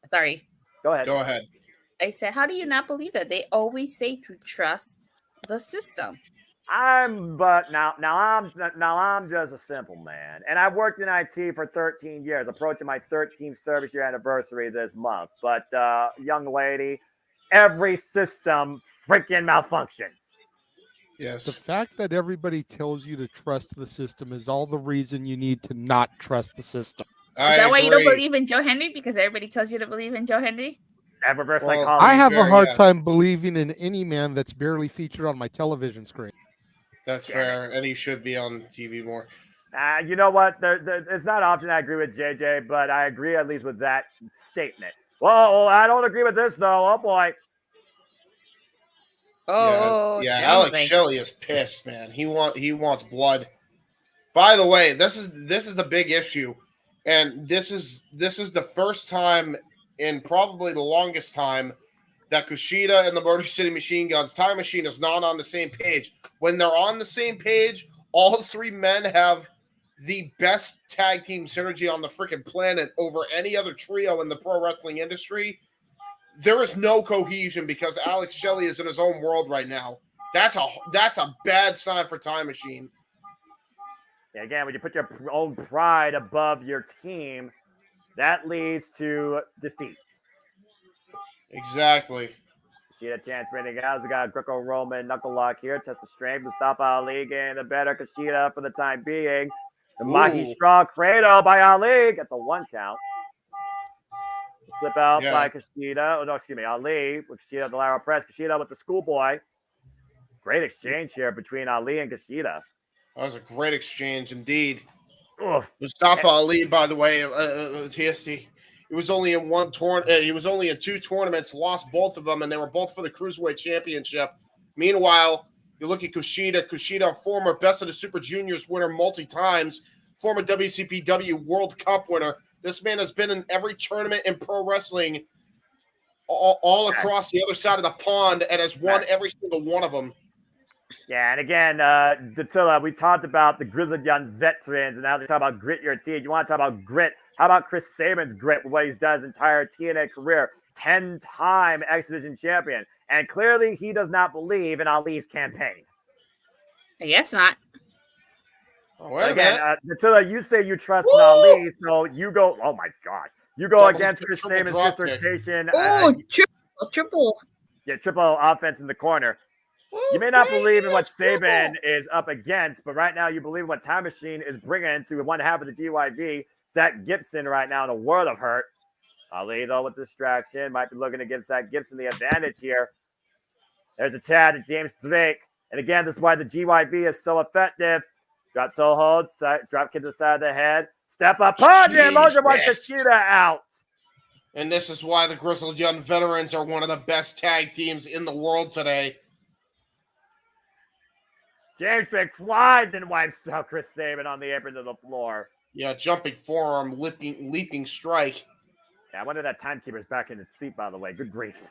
Sorry. Go ahead. Go ahead. I said, how do you not believe that? They always say to trust the system. But now I'm just a simple man, and I've worked in IT for 13 years, approaching my 13th service year anniversary this month. But young lady, every system freaking malfunctions. Yes. The fact that everybody tells you to trust the system is all the reason you need to not trust the system. Is that why you don't believe in Joe Henry? Because everybody tells you to believe in Joe Henry? I have a hard time believing in any man that's barely featured on my television screen. That's fair, and he should be on TV more. You know what? It's not often I agree with JJ, but I agree at least with that statement. Well, I don't agree with this though. Oh boy. Yeah, Alex Shelley is pissed, man. He wants blood. By the way, this is the big issue, and this is the first time in probably the longest time that Kushida and the Motor City Machine Guns Time Machine is not on the same page. When they're on the same page, all three men have the best tag team synergy on the freaking planet over any other trio in the pro wrestling industry. There is no cohesion because Alex Shelley is in his own world right now. That's a bad sign for Time Machine. Yeah, again, when you put your own pride above your team, that leads to defeat. Exactly. Kushida chance Renegade. We got a Greco-Roman knuckle lock here. Test the strength. Mustafa Ali getting the better. Kushida for the time being. The Mahi Straw Cradle by Ali gets a 1 count. Flip out by Kushida. Oh, no, excuse me. Ali with Kushida the lateral press. Kushida with the schoolboy. Great exchange here between Ali and Kushida. That was a great exchange indeed. Oof. Mustafa Ali, by the way, he was only in one tournament. He was only in 2 tournaments, lost both of them, and they were both for the Cruiserweight Championship. Meanwhile, you look at Kushida, former Best of the Super Juniors winner multi-times, former WCPW World Cup winner. This man has been in every tournament in pro wrestling all across the other side of the pond and has won every single one of them. Yeah, and again, Dattila, we talked about the Grizzled Young veterans, and now they talk about grit your teeth. You want to talk about grit? How about Chris Sabin's grit with what he's done his entire TNA career? 10-time X Division champion. And clearly he does not believe in Ali's campaign. I guess not. Again, Dattila, you say you trust in Ali, so you go, oh my God. You go against Chris Sabin's dissertation. Triple. Yeah, triple offense in the corner. You may not believe in what Sabin is up against, but right now you believe what Time Machine is bringing to one half of the GYV. Zach Gibson right now in a world of hurt. Ali, though, with distraction. Might be looking to give Zach Gibson the advantage here. There's a tad to James Drake. And again, this is why the GYV is so effective. Drop toe hold, drop kick to the side of the head. Step up, punch, and Mojo Boy Kushida out. And this is why the Grizzled Young Veterans are one of the best tag teams in the world today. James Drake flies and wipes out Chris Sabin on the apron to the floor. Yeah, jumping forearm, leaping strike. Yeah, I wonder if that timekeeper's back in its seat, by the way. Good grief.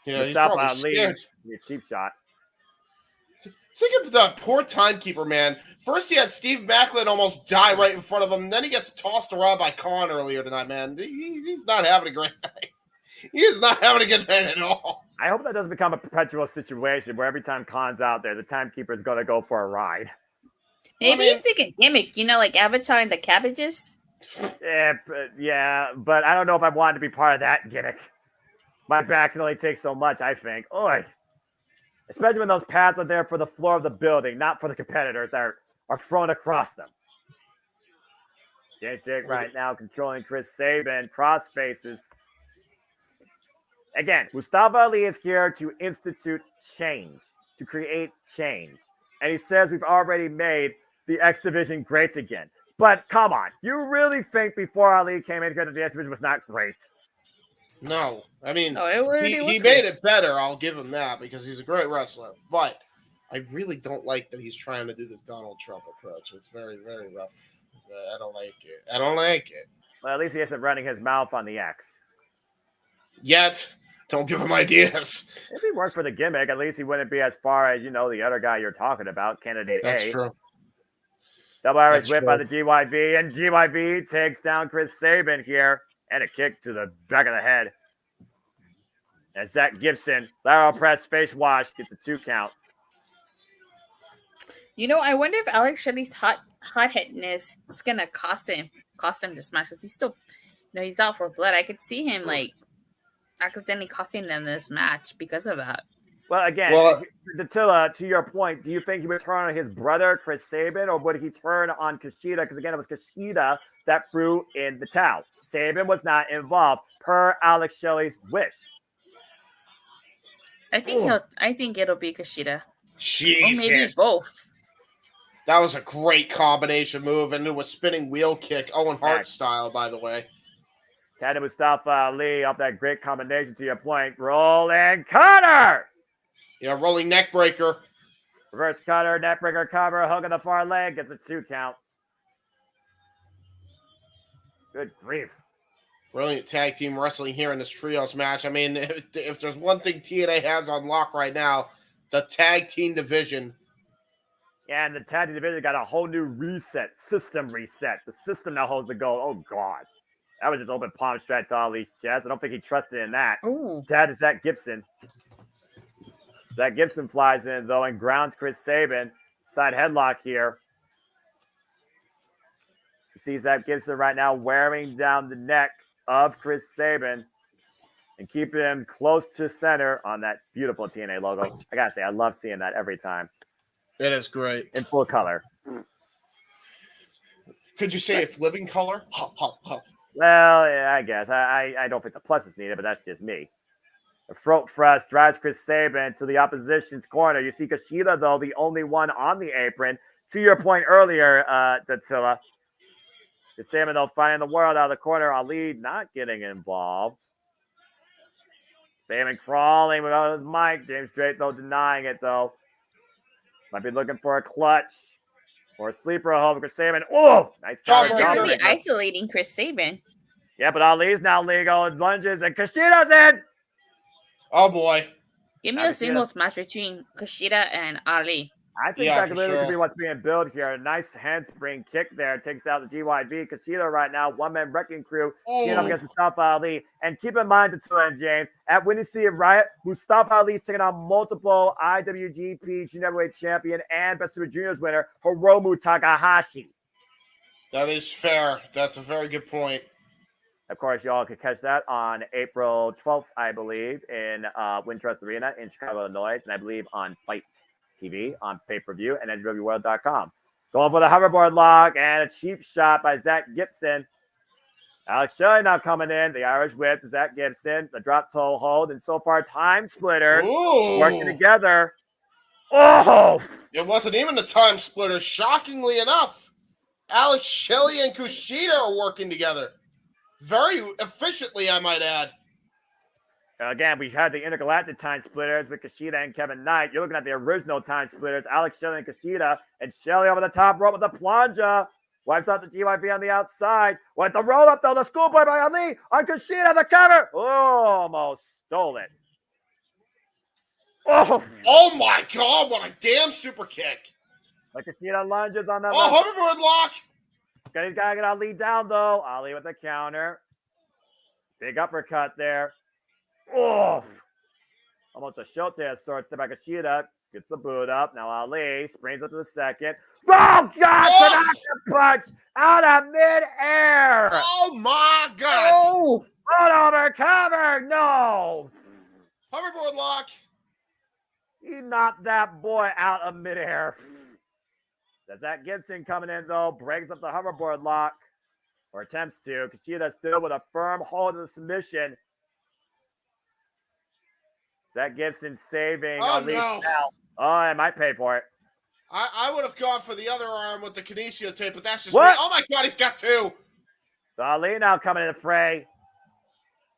Yeah, he's probably scared. Cheap shot. Think of the poor timekeeper, man. First he had Steve Maclin almost die right in front of him, and then he gets tossed around by Khan earlier tonight, man. He's not having a great night. He is not having a good night at all. I hope that doesn't become a perpetual situation where every time Khan's out there, the timekeeper is going to go for a ride. Maybe it's like a gimmick, like Avatar and the Cabbages. Yeah, but I don't know if I wanted to be part of that gimmick. My back can only take so much, I think. Oy. Especially when those pads are there for the floor of the building, not for the competitors that are thrown across them. James Drake right now controlling Chris Sabin. Cross faces. Again, Mustafa Ali is here to institute change, to create change. And he says we've already made the X Division great again. But come on, you really think before Ali came in here that the X Division was not great? No. I mean, he made it better, I'll give him that, because he's a great wrestler. But I really don't like that he's trying to do this Donald Trump approach. It's very, very rough. I don't like it. Well, at least he isn't running his mouth on the X. Yet. Don't give him ideas. If he worked for the gimmick, at least he wouldn't be as far as, the other guy you're talking about, Candidate That's A. true. Double Irish whip by the GYV, and GYV takes down Chris Sabin here, and a kick to the back of the head. And Zach Gibson, lateral press, face wash, gets a 2 count. I wonder if Alex Shelley's hot-headedness is going to cost him this match, because he's still, he's out for blood. I could see him, accidentally costing them this match because of that. Well, again, Dattila, to your point, do you think he would turn on his brother, Chris Sabin, or would he turn on Kushida? Because, again, it was Kushida that threw in the towel. Sabin was not involved, per Alex Shelley's wish. I think it'll be Kushida. Jesus. Or maybe both. That was a great combination move, and it was spinning wheel kick, Owen Hart style, by the way. Ted Mustafa Ali off that great combination to your point. Roll and cutter! Yeah, rolling neck breaker. Reverse cutter, neck breaker cover, hook on the far leg, gets it 2 counts. Good grief. Brilliant tag team wrestling here in this trios match. I mean, if there's one thing TNA has on lock right now, the tag team division. Yeah, and the tag team division got a whole new system reset. The system now holds the gold. Oh, God. That was just open palm strike to Ali's chest. I don't think he trusted in that. Ooh. Ted is Zach Gibson. Zach Gibson flies in, though, and grounds Chris Sabin. Side headlock here. You see Zach Gibson right now wearing down the neck of Chris Sabin and keeping him close to center on that beautiful TNA logo. I gotta say, I love seeing that every time. It is great. In full color. Could you say it's living color? Well, yeah, I guess. I don't think the plus is needed, but that's just me. The throat thrust drives Chris Sabin to the opposition's corner. You see Kushida, though, the only one on the apron. To your point earlier, Dattila. Chris Sabin, though, finding the world out of the corner. Ali not getting involved. Sabin crawling without his mic. James Drake, though, denying it, though. Might be looking for a clutch or a sleeper hold. Chris Sabin. Oh, nice job. They're really isolating Chris Sabin. Yeah, but Ali's now legal. Lunges and Kushida's in. Oh, boy. Give me a singles match between Kushida and Ali. I think that literally could be what's being built here. A nice handspring kick there. Takes out the GYV. Kushida right now, one-man wrecking crew. Teaming up against Mustafa Ali. And keep in mind, Dattila and James, at Windy City Riot, Mustafa Ali is taking on multiple IWGP Junior Heavyweight Champion and Best Super Juniors winner, Hiromu Takahashi. That is fair. That's a very good point. Of course, y'all can catch that on April 12th, I believe, in Wintrust Arena in Chicago, Illinois. And I believe on Fight TV on pay-per-view and NWWorld.com. Going for the hoverboard lock and a cheap shot by Zach Gibson. Alex Shelley now coming in. The Irish whip to Zach Gibson. The drop toe hold. And so far, time splitters working together. Oh! It wasn't even a time splitter. Shockingly enough, Alex Shelley and Kushida are working together. Very efficiently, I might add. Again, we had the intergalactic time splitters with Kushida and Kevin Knight. You're looking at the original time splitters, Alex Shelley and Kushida, and Shelley over the top rope with a plunger. Wipes out the GYV on the outside. With the roll up, though, the schoolboy by Ali on Kushida, the cover. Oh, almost stole it. Oh my God, what a damn super kick. Like Kushida lunges on that. Hoverboard lock. He's got to get Ali down, though. Ali with the counter. Big uppercut there. Oh, almost a Shote of sorts. Step back Kushida. Gets the boot up. Now Ali springs up to the second. Oh, God! Punch out of midair. Oh, my God. Oh, over cover. No. Hoverboard lock. He knocked that boy out of midair. That's Zach Gibson coming in, though. Breaks up the hoverboard lock. Or attempts to. Kushida still with a firm hold of the submission. Zach Gibson saving. Oh, no. Now. Oh, I might pay for it. I would have gone for the other arm with the kinesio tape, but that's just what? Me. Oh, my God, he's got two. So Ali now coming in the fray.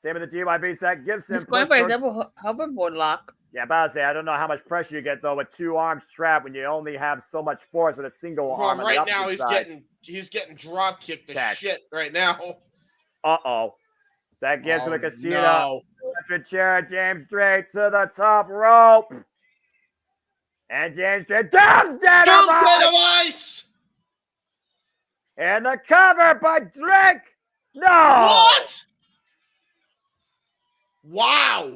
Same with the GYB. Zach Gibson. He's going for a double hoverboard lock. Yeah, but I say, I don't know how much pressure you get, though, with two arms trapped when you only have so much force with a single arm. Right now, he's getting drop kicked to shit right now. Uh-oh. Zach Gibson with Kushida. Electric chair, James Drake to the top rope. And James Drake, Doomsday of Ice! And the cover by Drake. No! What? Wow.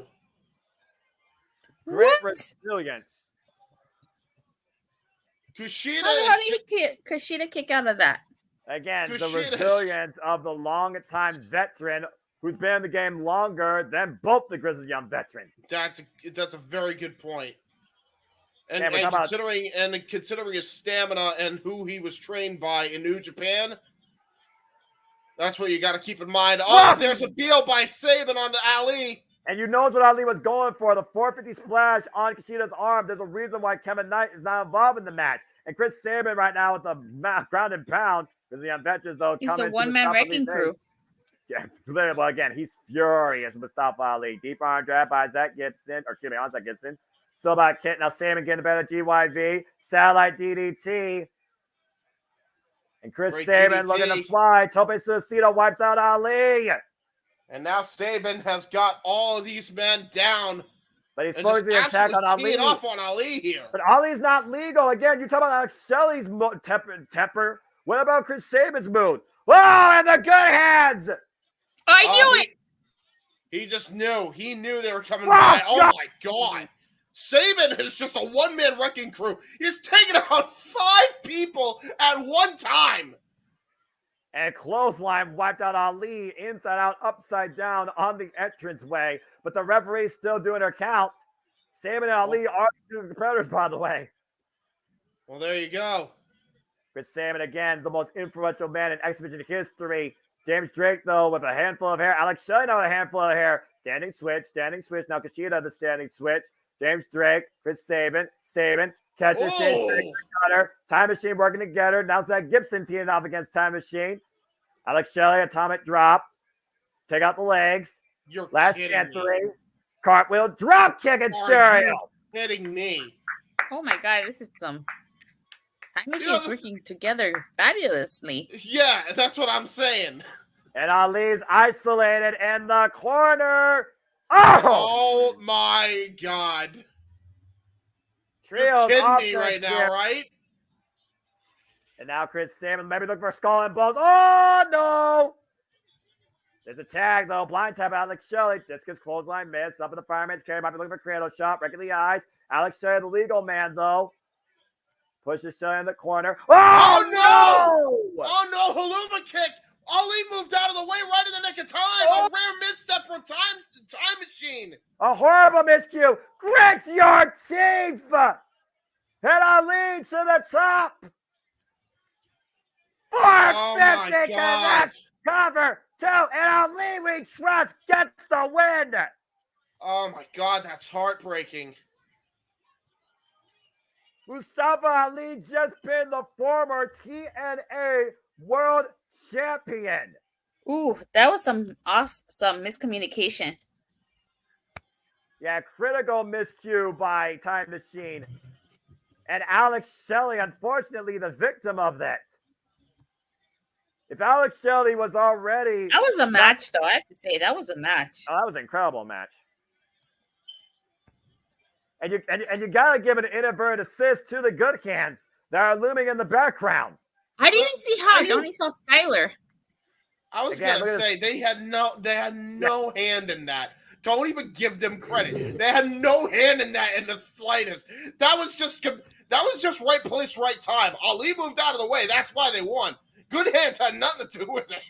Great resilience. Kushida How did Kushida kick out of that? Again, the resilience of the long-time veteran who's been in the game longer than both the Grizzled young veterans. That's a very good point. And, yeah, considering his stamina and who he was trained by in New Japan, that's what you got to keep in mind. Oh, there's a deal by Sabin on Ali. And you know what Ali was going for, the 450 splash on Kushida's arm. There's a reason why Kevin Knight is not involved in the match. And Chris Sabin right now with the ground and pound. Because the Unvetches, though, He's a coming one-man wrecking crew. Yeah, well, again, he's furious with Mustafa Ali. Deep arm drag by Zach Gibson, or excuse me, on Zach Gibson. So about Kit. Now Sabin getting better GYV. Satellite DDT. And Chris Great Sabin DDT. looking to fly. Tope Suicida wipes out Ali. And now Sabin has got all of these men down. But he's and focusing the just attack on absolutely Ali. teeing off on Ali here. But Ali's not legal. Again, you're talking about Shelley's temper. What about Chris Sabin's mood? Oh, and the good hands. I knew it. He just knew. He knew they were coming by. Oh, my God. Sabin is just a one-man wrecking crew. He's taking out 5 people at one time. And clothesline wiped out Ali inside out, upside down on the entranceway. But the referee's still doing her count. Sabin and Ali are doing competitors, by the way. Well, there you go. Chris Sabin, again, the most influential man in X Division history. James Drake, though, with a handful of hair. Alex Shelley, now with a handful of hair. Standing switch. Now Kushida, the standing switch. James Drake, Chris Sabin, catches James Drake, cutter. Time Machine working together. Now Zach Gibson teaming off against Time Machine. Alex Shelley, atomic drop. Take out the legs. You're Last kidding chance, me. Cartwheel, drop kick and stereo. Are you kidding me? Oh my God, this is some Time Machines working together fabulously. Yeah, that's what I'm saying. And Ali's isolated in the corner. Oh my God. You're kidding me right now, right? And now Chris Sabin maybe look for skull and bones. Oh no! There's a tag though. Blind tap Alex Shelley. Discus clothesline miss. Up in the fireman's carry. Might be looking for cradle shot. Breaking the eyes. Alex Shelley, the legal man though. Pushes Shelley in the corner. Oh no! Oh no! Haluma kick. Ali moved out of the way right in the nick of time. A rare misstep from Time Machine. A horrible miscue. Grit your teeth. Hit Ali to the top. 450 connect. Cover 2. And Ali we trust gets the win. Oh my God, that's heartbreaking. Mustafa Ali just pinned the former TNA World Champion. Ooh, that was some miscommunication. Yeah, critical miscue by Time Machine. And Alex Shelley, unfortunately, the victim of that. If Alex Shelley was already... That was a match, though. I have to say, that was a match. Oh, that was an incredible match. And you got to give an inadvertent assist to the good hands that are looming in the background. I didn't see how. I only saw Skyler. I was going to say, they had no hand in that. Don't even give them credit. They had no hand in that in the slightest. That was just right place, right time. Ali moved out of the way. That's why they won. Good hands had nothing to do with it.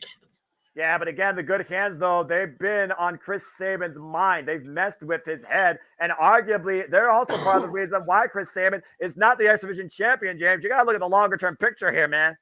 Yeah, but again, the good hands, though, they've been on Chris Sabin's mind. They've messed with his head. And arguably, they're also part of the reason why Chris Sabin is not the X Division champion, James. You got to look at the longer-term picture here, man.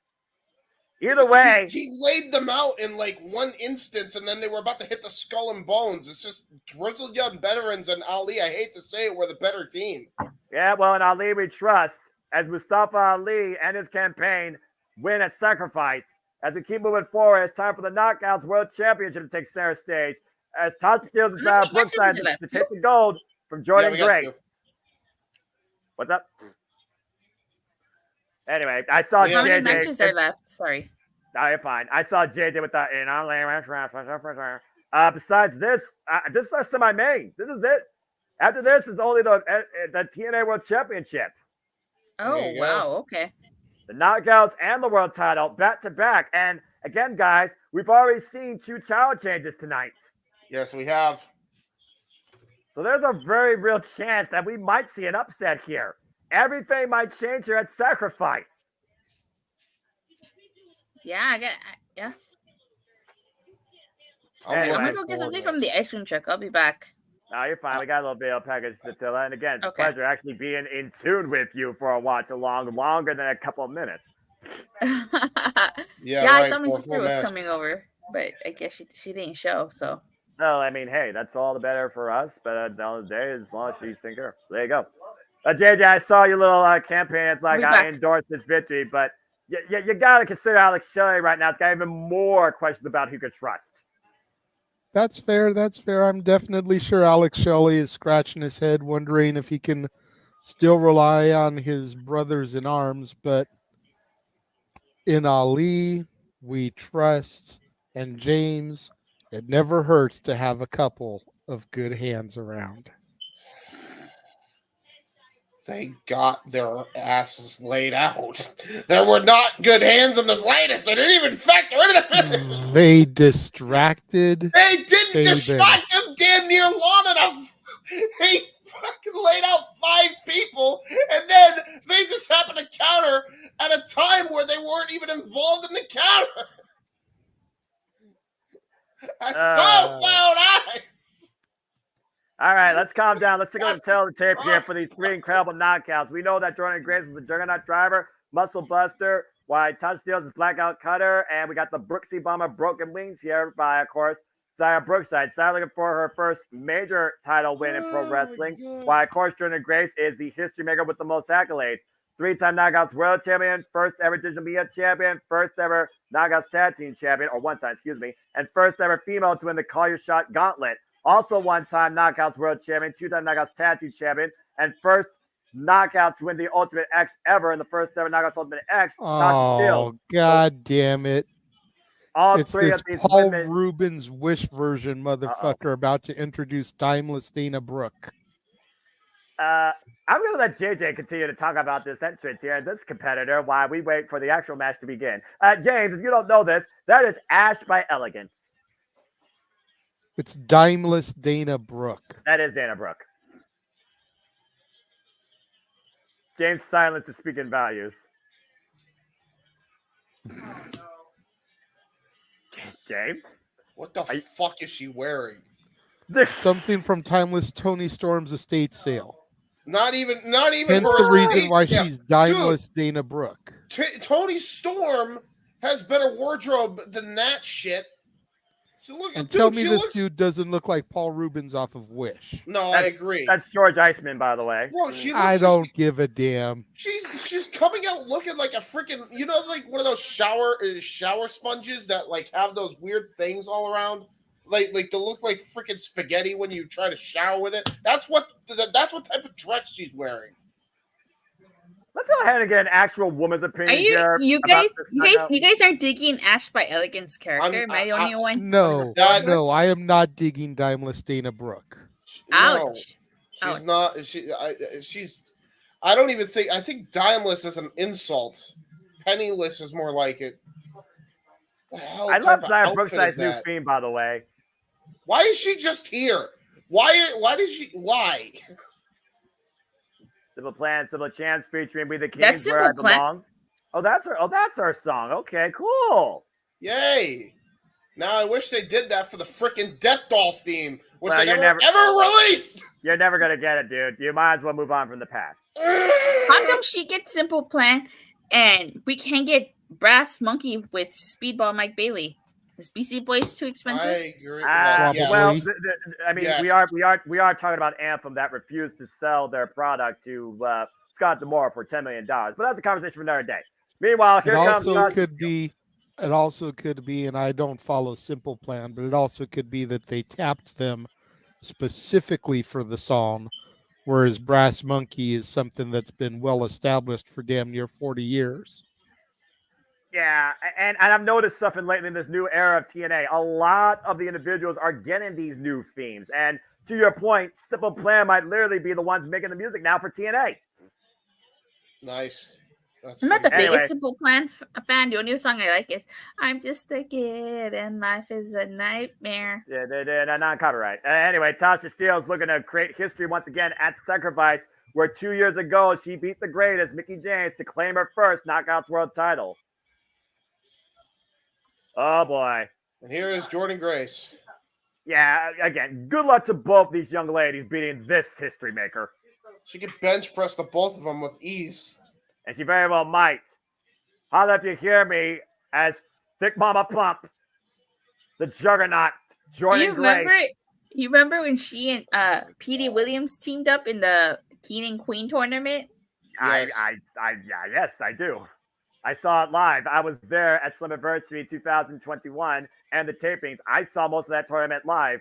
Either way. He laid them out in like one instance, and then they were about to hit the skull and bones. It's just Grizzled young veterans and Ali, I hate to say it, were the better team. Yeah, well, in Ali we trust, as Mustafa Ali and his campaign win at Sacrifice. As we keep moving forward, it's time for the Knockouts World Championship to take center stage. As Tasha Steelz inside Brookside to take the gold from Jordynne Grace. What's up? Anyway, I saw JJ. How many matches are left? Sorry. No, you're fine. I saw JJ with that. Besides this, this is our semi-main. This is it. After this is only the TNA World Championship. Oh, wow. Okay. The Knockouts and the World title back to back. And again, guys, we've already seen 2 title changes tonight. Yes, we have. So there's a very real chance that we might see an upset here. Everything might change here at Sacrifice. Yeah, yeah. Anyway, I'm going to go get something from the ice cream truck. I'll be back. No, you're fine. We got a little video package to tell. And again, it's a pleasure actually being in tune with you for a watch along longer than a couple of minutes. Yeah, I thought my sister was coming over, but I guess she didn't show, so. No, I mean, hey, that's all the better for us. But at the end of the day, as long as she's taking care. There you go. JJ, I saw your little campaign. It's like I endorse this victory, but you got to consider Alex Shelley right now. It's got even more questions about who could trust. That's fair. That's fair. I'm definitely sure Alex Shelley is scratching his head, wondering if he can still rely on his brothers in arms. But in Ali, we trust, and James, it never hurts to have a couple of good hands around. They got their asses laid out. There were not good hands in the slightest. They didn't even factor into the finish. They distracted. They didn't distract them damn near long enough. They fucking laid out 5 people, and then they just happened to counter at a time where they weren't even involved in the counter. I saw wild eyes. All right, let's calm down. Let's take a look at the tape here for these 3 incredible knockouts. We know that Jordynne Grace is the Juggernaut Driver, Muscle Buster, while Tasha Steelz is Blackout Cutter, and we got the Brookside Bomber Broken Wings here by, of course, Brookside. Looking for her first major title win in pro wrestling, while, of course, Jordynne Grace is the history maker with the most accolades. 3-time Knockouts World Champion, first ever Digital Media Champion, first ever Knockouts Tag Team Champion, or one time, excuse me, and first ever female to win the Call Your Shot Gauntlet. Also one-time Knockouts World Champion, 2-time Knockouts Tag Team Champion, and first knockout to win the Ultimate X ever in the first ever Knockouts Ultimate X, Tasha Steelz. Oh, God damn it. All it's 3 this of these Paul women. Rubens Wish version motherfucker about to introduce Timeless Dana Brooke. I'm going to let JJ continue to talk about this entrance here and this competitor while we wait for the actual match to begin. James, if you don't know this, that is Ash by Elegance. It's Timeless Dana Brooke. That is Dana Brooke. James' silence is speaking values. James? What the fuck is she wearing? Something from Timeless Tony Storm's estate sale. Not even Hence her the reason estate. why she's Timeless Dana Brooke. Tony Storm has better wardrobe than that shit. So look, And tell me this dude doesn't look like Paul Rubens off of Wish. No, I agree. That's George Iceman, by the way. Bro, she looks I don't give a damn. She's coming out looking like a freaking, like one of those shower sponges that like have those weird things all around, like they look like freaking spaghetti when you try to shower with it. That's what type of dress she's wearing. Let's go ahead and get an actual woman's opinion. You guys are digging Ash by Elegance character? Am I the only one? No, I am not digging Timeless Dana Brooke. Ouch. No, she's not. She's. I don't even think. I think Timeless is an insult. Penniless is more like it. I love Brookeside's new theme, by the way. Why is she just here? Why does she? Why? Simple Plan, Simple Chance featuring Be the King. That's Where I Simple Plan. Belong. Oh, that's our song. Okay, cool. Yay. Now I wish they did that for the freaking Death Dolls theme, which they never released. You're never gonna get it, dude. You might as well move on from the past. How come she gets Simple Plan and we can't get Brass Monkey with Speedball Mike Bailey? Is BC Boys too expensive? I agree. Well, I mean, we are talking about Anthem that refused to sell their product to Scott D'Amore for $10 million, but that's a conversation for another day. Meanwhile, here comes. It also could be, and I don't follow Simple Plan, but it also could be that they tapped them specifically for the song, whereas Brass Monkey is something that's been well established for damn near 40 years. Yeah, and I've noticed something lately in this new era of TNA. A lot of the individuals are getting these new themes. And to your point, Simple Plan might literally be the ones making the music now for TNA. Nice. I'm not the biggest Simple Plan fan. The only song I like is I'm Just a Kid and Life is a Nightmare. Yeah, non-copyright. Anyway, Tasha Steelz looking to create history once again at Sacrifice, where 2 years ago she beat the greatest, Mickie James, to claim her first Knockouts World title. Oh, boy. And here is Jordynne Grace. Yeah, again, good luck to both these young ladies beating this history maker. She could bench press the both of them with ease. And she very well might. Holla if you hear me as Thick Mama Plump, the juggernaut, Jordynne Grace. You remember when she and Petey Williams teamed up in the King and Queen tournament? Yes. Yes, I do. I saw it live. I was there at Slammiversary 2021 and the tapings. I saw most of that tournament live.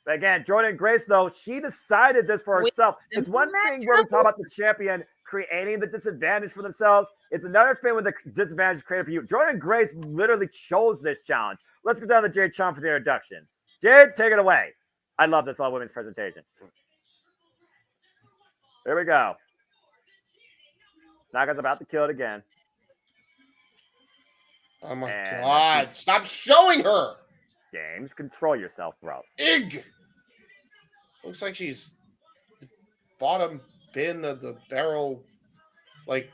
But again, Jordynne Grace, though, she decided this for herself. It's one thing where we talk about the champion creating the disadvantage for themselves. It's another thing when the disadvantage is created for you. Jordynne Grace literally chose this challenge. Let's get down to Jade Chung for the introductions. Jade, take it away. I love this all-women's presentation. Here we go. Naga's about to kill it again. Oh my God. Stop showing her. James, control yourself, bro. Ig. Looks like she's the bottom bin of the barrel, like,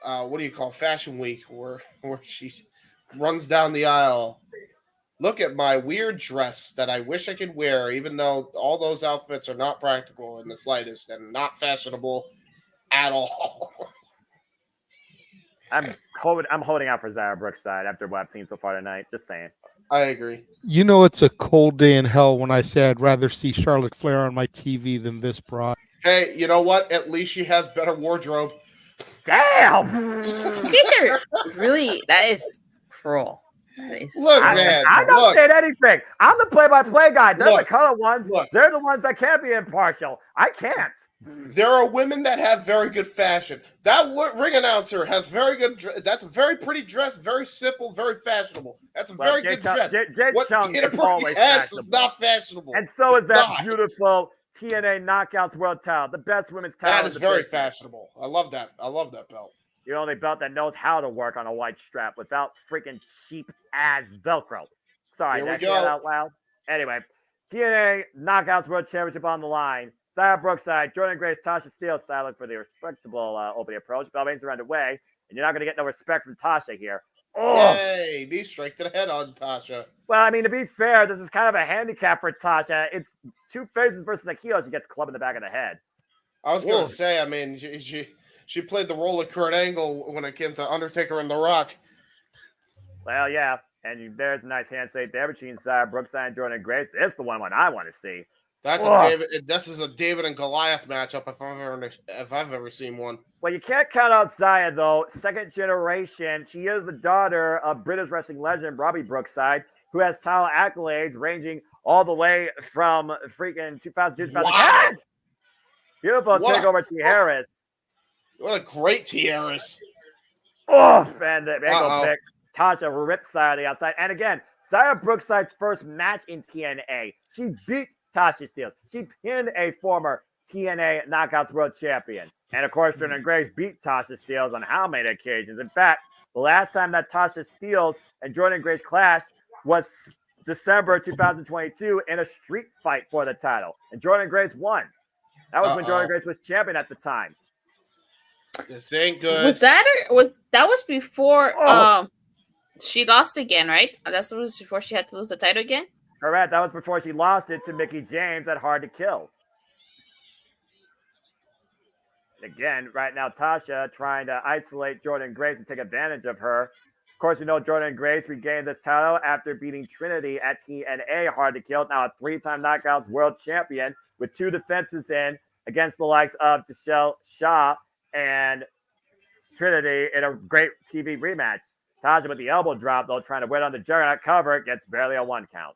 what do you call Fashion Week, where she runs down the aisle. Look at my weird dress that I wish I could wear, even though all those outfits are not practical in the slightest and not fashionable at all. I'm holding out for Zaya Brookside after what I've seen so far tonight. Just saying. I agree. You know it's a cold day in hell when I say I'd rather see Charlotte Flair on my TV than this broad. Hey, you know what? At least she has better wardrobe. Damn! You guys are really, that is cruel. Look, man. I don't say anything. I'm the play-by-play guy. They're the color ones. Look. They're the ones that can't be impartial. I can't. There are women that have very good fashion. That ring announcer has very good. That's a very pretty dress, very simple, very fashionable. That's a very good dress. What Dana Brooke has is not fashionable. And so is It's that not. beautiful TNA Knockouts World title, the best women's title. That is very fashionable. I love that. I love that belt. The only belt that knows how to work on a white strap without freaking cheap ass Velcro. Sorry, Here we did I say that go. out loud? Anyway, TNA Knockouts World Championship on the line. Zaya Brookside, Jordynne Grace, Tasha Steelz silent for the respectable opening approach. Bell rings around the way, and you're not going to get no respect from Tasha here. Oh, Yay! Knee straight to the head on Tasha. well, I mean, to be fair, this is kind of a handicap for Tasha. It's two faces versus a heel. She gets clubbed in the back of the head. I was going to say, I mean, she played the role of Kurt Angle when it came to Undertaker and The Rock. Well, yeah, and there's a nice handshake there between Zaya Brookside and Jordynne Grace. This is the one I want to see. That's this is a David and Goliath matchup if I've ever seen one. Well, you can't count out Zaya, though. Second generation. She is the daughter of British wrestling legend Robbie Brookside, who has title accolades ranging all the way from freaking 2002, 2010. Wow. Beautiful takeover tiaras. What a great tiaras. Oof, and the ankle pick. Tasha rips Zaya to the outside. And again, Zaya Brookside's first match in TNA. She beat Tasha Steelz. She pinned a former TNA Knockouts World Champion. And of course, Jordynne Grace beat Tasha Steelz on how many occasions? In fact, the last time that Tasha Steelz and Jordynne Grace clashed was December 2022 in a street fight for the title. And Jordynne Grace won. That was when Jordynne Grace was champion at the time. This ain't good. That was before she lost again, right? That was before she had to lose the title again? Correct. That was before she lost it to Mickie James at Hard to Kill. Again, right now, Tasha trying to isolate Jordynne Grace and take advantage of her. Of course, we know Jordynne Grace regained this title after beating Trinity at TNA Hard to Kill. Now a three-time Knockouts World Champion with 2 defenses in against the likes of Giselle Shaw and Trinity in a great TV rematch. Tasha with the elbow drop, though, trying to wait on the Juggernaut cover, gets barely a 1 count.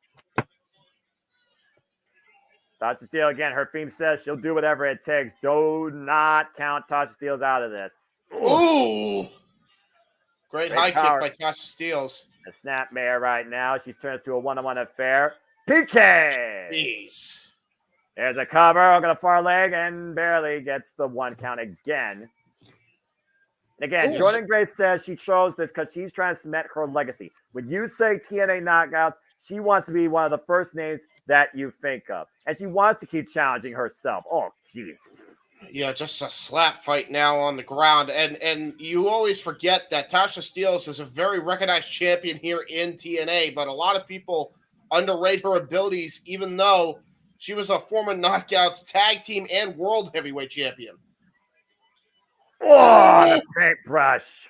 Tasha Steelz, again, her theme says she'll do whatever it takes. Do not count Tasha Steelz out of this. Ooh! Great high kick by Tasha Steelz. The snapmare right now. She's turned to a one-on-one affair. PK! Jeez. There's a cover, on the far leg, and barely gets the 1 count again. And again, Jordynne Grace says she chose this because she's trying to cement her legacy. When you say TNA Knockouts, she wants to be one of the first names that you think of. And she wants to keep challenging herself. Oh, jeez. Yeah, just a slap fight now on the ground. And you always forget that Tasha Steelz is a very recognized champion here in TNA, but a lot of people underrate her abilities, even though she was a former Knockouts tag team and world heavyweight champion. Oh, the paintbrush.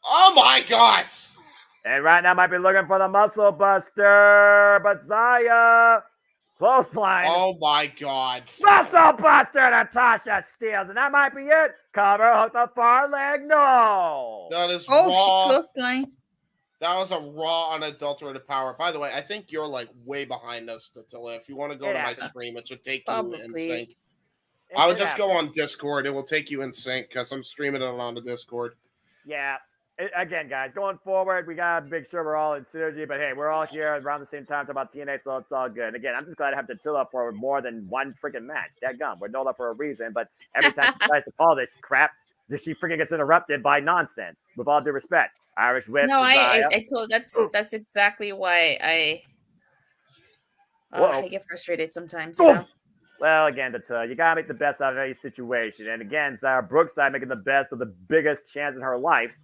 Oh, my gosh. And right now might be looking for the muscle buster, but Zaya Clothesline. Oh my God. Muscle buster to Tasha Steelz, and that might be it. Cover, hook the far leg. No. That is Oh, raw. she close line. That was a raw, unadulterated power. By the way, I think you're like way behind us, Attila. If you want to go to my stream, it should take you in sync. I would just go on Discord. It will take you in sync because I'm streaming it on the Discord. Yeah. Again, guys, going forward, we got to make sure we're all in synergy. But hey, we're all here around the same time talking about TNA, so it's all good. And again, I'm just glad I have Attila for more than one freaking match. Dadgum, we're NOLA for a reason. But every time she tries to call this crap, she freaking gets interrupted by nonsense. With all due respect, Irish whip. No, I told that's exactly why I get frustrated sometimes. You know? Well, again, you gotta make the best out of any situation. And again, Sarah Brookside making the best of the biggest chance in her life.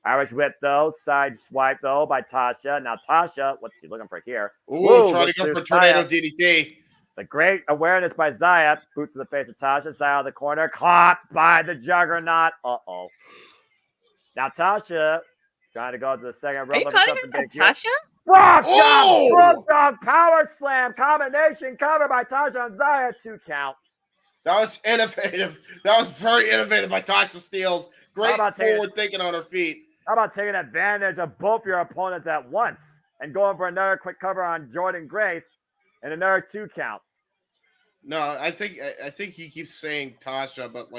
Irish whip, though. Side swipe, though, by Tasha. Now, Tasha, what's she looking for here? Ooh, trying to go for tornado DDT. The great awareness by Zaya. Boots to the face of Tasha. Zaya out of the corner. Caught by the Juggernaut. Uh-oh. Now, Tasha trying to go to the second row. Are you calling her Tasha? Bulldog power slam. Combination cover by Tasha and Zaya. 2 counts. That was innovative. That was very innovative by Tasha Steelz. Great forward thinking on her feet. How about taking advantage of both your opponents at once and going for another quick cover on Jordynne Grace and another 2 count? No, I think he keeps saying Tasha, but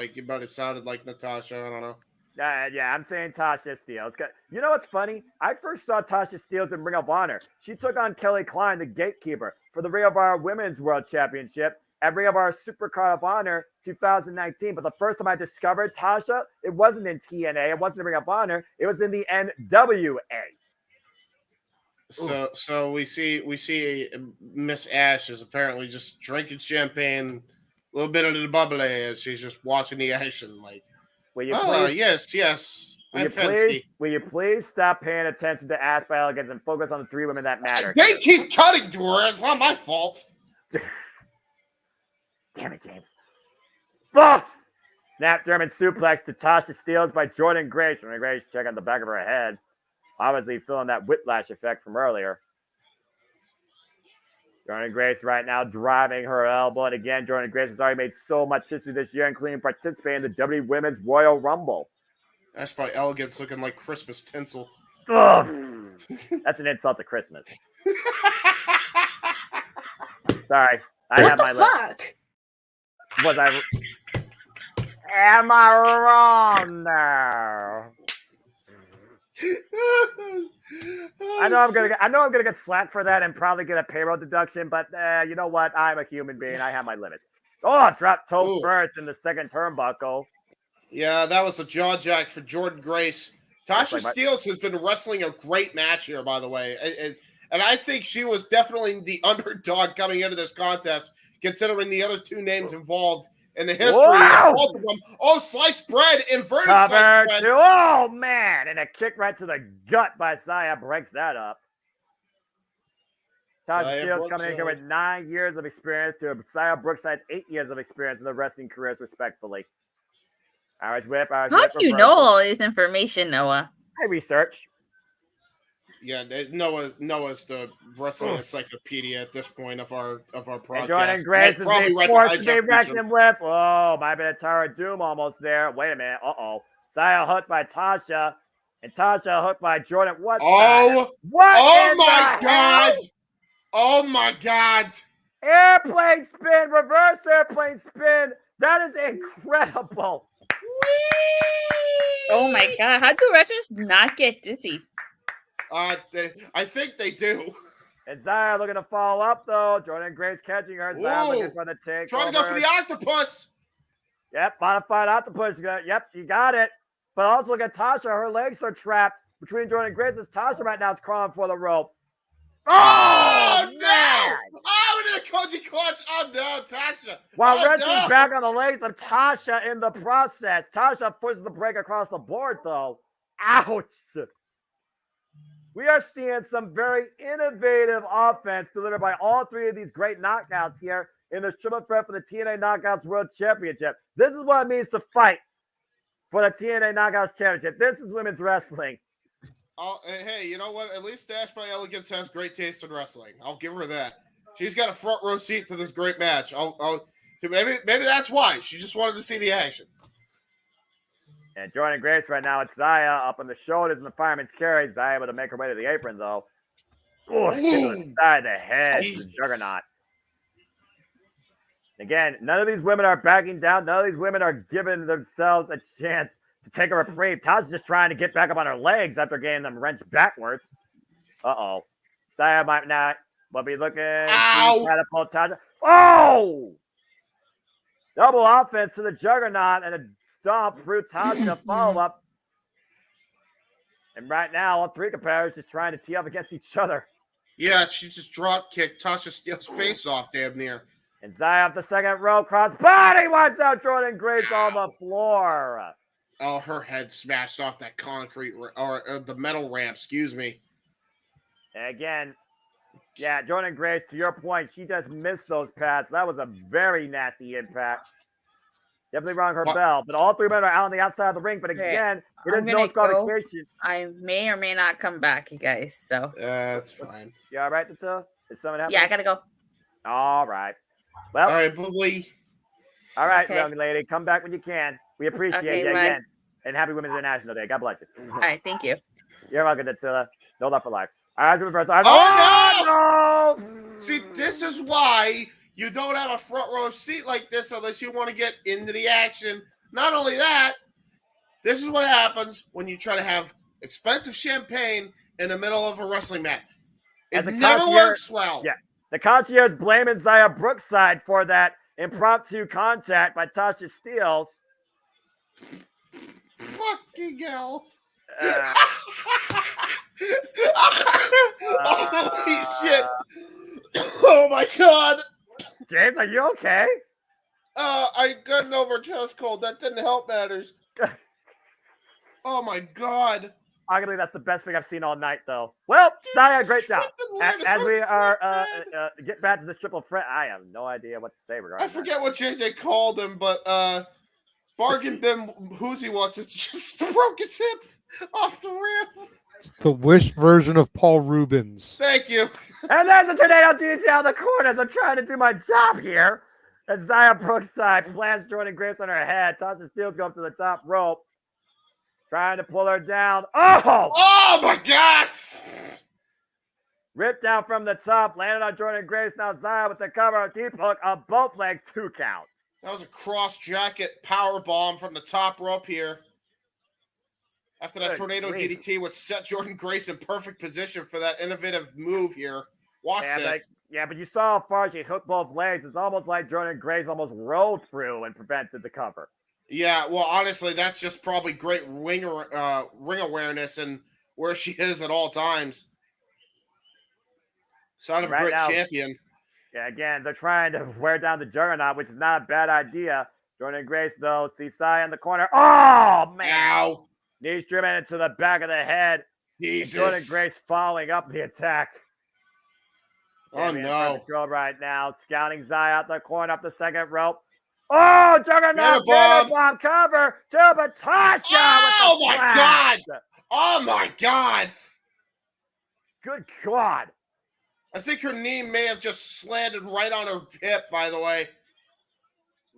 it sounded like Natasha. I don't know. Yeah, I'm saying Tasha Steelz. You know what's funny? I first saw Tasha Steelz in Ring of Honor. She took on Kelly Klein, the Gatekeeper, for the Ring of Honor Women's World Championship at Ring of Honor Supercard of Honor 2019. But the first time I discovered Tasha, it wasn't in TNA. It wasn't in Ring of Honor. It was in the NWA. So we see Miss Ash is apparently just drinking champagne, a little bit of the bubbly as she's just watching the action. Will you please, yes. Will you please stop paying attention to Ash by Elegance and focus on the 3 women that matter? They keep cutting to her. It's not my fault. Damn it, James. Boss! Snap German suplex to Tasha Steelz by Jordynne Grace. Jordynne Grace checking the back of her head. Obviously feeling that whiplash effect from earlier. Jordynne Grace right now driving her elbow. And again, Jordynne Grace has already made so much history this year, including participating in the WWE Women's Royal Rumble. That's by Elegance looking like Christmas tinsel. Ugh. That's an insult to Christmas. Sorry. I have my fuck? Am I wrong now? I know I'm gonna get slack for that and probably get a payroll deduction, but you know what? I'm a human being. I have my limits. Oh, drop toe first in the second turnbuckle. Yeah, that was a jaw jack for Jordynne Grace. Tasha Steelz has been wrestling a great match here, by the way, and I think she was definitely the underdog coming into this contest, considering the other 2 names involved in the history of both of them. Oh, sliced bread, inverted sliced bread. Oh, man. And a kick right to the gut by Zaya breaks that up. Tasha Steelz coming in here with 9 years of experience to Zaya Brookside's 8 years of experience in the wrestling careers, respectfully. Irish whip. How do you know all this information, Noah? I research. Yeah, Noah's the wrestling encyclopedia at this point of our podcast. Jordynne Grace is being forced to be wrestling with. Oh, might be a Tower of Doom almost there. Wait a minute. Uh-oh. Zaya hooked by Tasha, and Tasha hooked by Jordynne. What? Oh my God! Oh my God! Airplane spin, reverse airplane spin. That is incredible. Oh my God! How do wrestlers not get dizzy? I think they do. And Zaya looking to follow up, though. Jordynne Grace catching her. Zaya looking for the take. Trying to go for the octopus. Yep, modified octopus. Yep, you got it. But also look at Tasha. Her legs are trapped between Jordynne Grace and Tasha right now. It's crawling for the ropes. Oh, no! Oh, the Koji clutch. Oh, no, Tasha. While wrenching back on the legs of Tasha in the process. Tasha pushes the break across the board, though. Ouch. We are seeing some very innovative offense delivered by all 3 of these great knockouts here in the triple threat for the TNA Knockouts World Championship. This is what it means to fight for the TNA Knockouts Championship. This is women's wrestling. Oh, hey, you know what? At least Dash by Elegance has great taste in wrestling. I'll give her that. She's got a front row seat to this great match. Maybe that's why. She just wanted to see the action. And Jordynne Grace right now, it's Xia up on the shoulders and the fireman's carry. Xia able to make her way to the apron, though. Oh, to the side of the head. The Juggernaut. Again, none of these women are backing down. None of these women are giving themselves a chance to take a reprieve. Tasha's just trying to get back up on her legs after getting them wrenched backwards. Uh-oh. Xia might not, but be looking to try to pull Tasha. Oh! Double offense to the Juggernaut and a stomp through Tasha follow-up. And right now, all three competitors just trying to tee up against each other. Yeah, she just drop kicked Tasha Steelz face off damn near. And Xia up the second row, cross body, wants out Jordynne Grace on the floor. Oh, her head smashed off that concrete or the metal ramp, excuse me. And again, yeah, Jordynne Grace, to your point, she just missed those pads. That was a very nasty impact. Definitely rung her bell, but all three men are out on the outside of the ring. But again, it is no disqualification. I may or may not come back, you guys. So that's fine. You all right, Tata? Is something happening? Yeah, I gotta go. All right. Well, all right, Boobly. All right, young lady, come back when you can. We appreciate you again. And happy Women's International Day. God bless you. All right, thank you. You're welcome, Tata. No love for life. All right, first. Oh, no! See, this is why you don't have a front row seat like this unless you want to get into the action. Not only that, this is what happens when you try to have expensive champagne in the middle of a wrestling match. It never works well. Yeah. The concierge blaming Xia Brookside for that impromptu contact by Tasha Steelz. Fucking hell. Holy shit. Oh my god. James, are you okay? I got an overchest cold. That didn't help matters. Oh my god. Arguably, that's the best thing I've seen all night, though. Well, Xia, great job. As we are get back to this triple threat, I have no idea what to say regarding I forget what JJ called him, but Bargain Bin Whoozy wants it just broke his hip off the ramp. It's the Wish version of Paul Rubens. Thank you. And there's a tornado detail in the corner as I'm trying to do my job here. As Xia Brookside plants Jordynne Grace on her head. Tasha Steelz goes to the top rope. Trying to pull her down. Oh! Oh my god! Ripped down from the top. Landed on Jordynne Grace. Now Xia with the cover. Deep hook on both legs. 2 counts. That was a cross jacket power bomb from the top rope here. After that tornado DDT, which set Jordynne Grace in perfect position for that innovative move here. Watch this. But you saw how far she hooked both legs. It's almost like Jordynne Grace almost rolled through and prevented the cover. Yeah, well, honestly, that's just probably great ring awareness and where she is at all times. Sign of a great champion. Yeah, again, they're trying to wear down the Juggernaut, which is not a bad idea. Jordynne Grace, though, sees Xia in the corner. Oh, man. Ow. Knees driven into the back of the head. Jesus. Jordynne Grace following up the attack. Oh, no. Right now, scouting Xia out the corner up the second rope. Oh, Juggernaut bomb cover to Tasha. Oh, my God. Oh, my God. Good God. I think her knee may have just slanted right on her hip, by the way.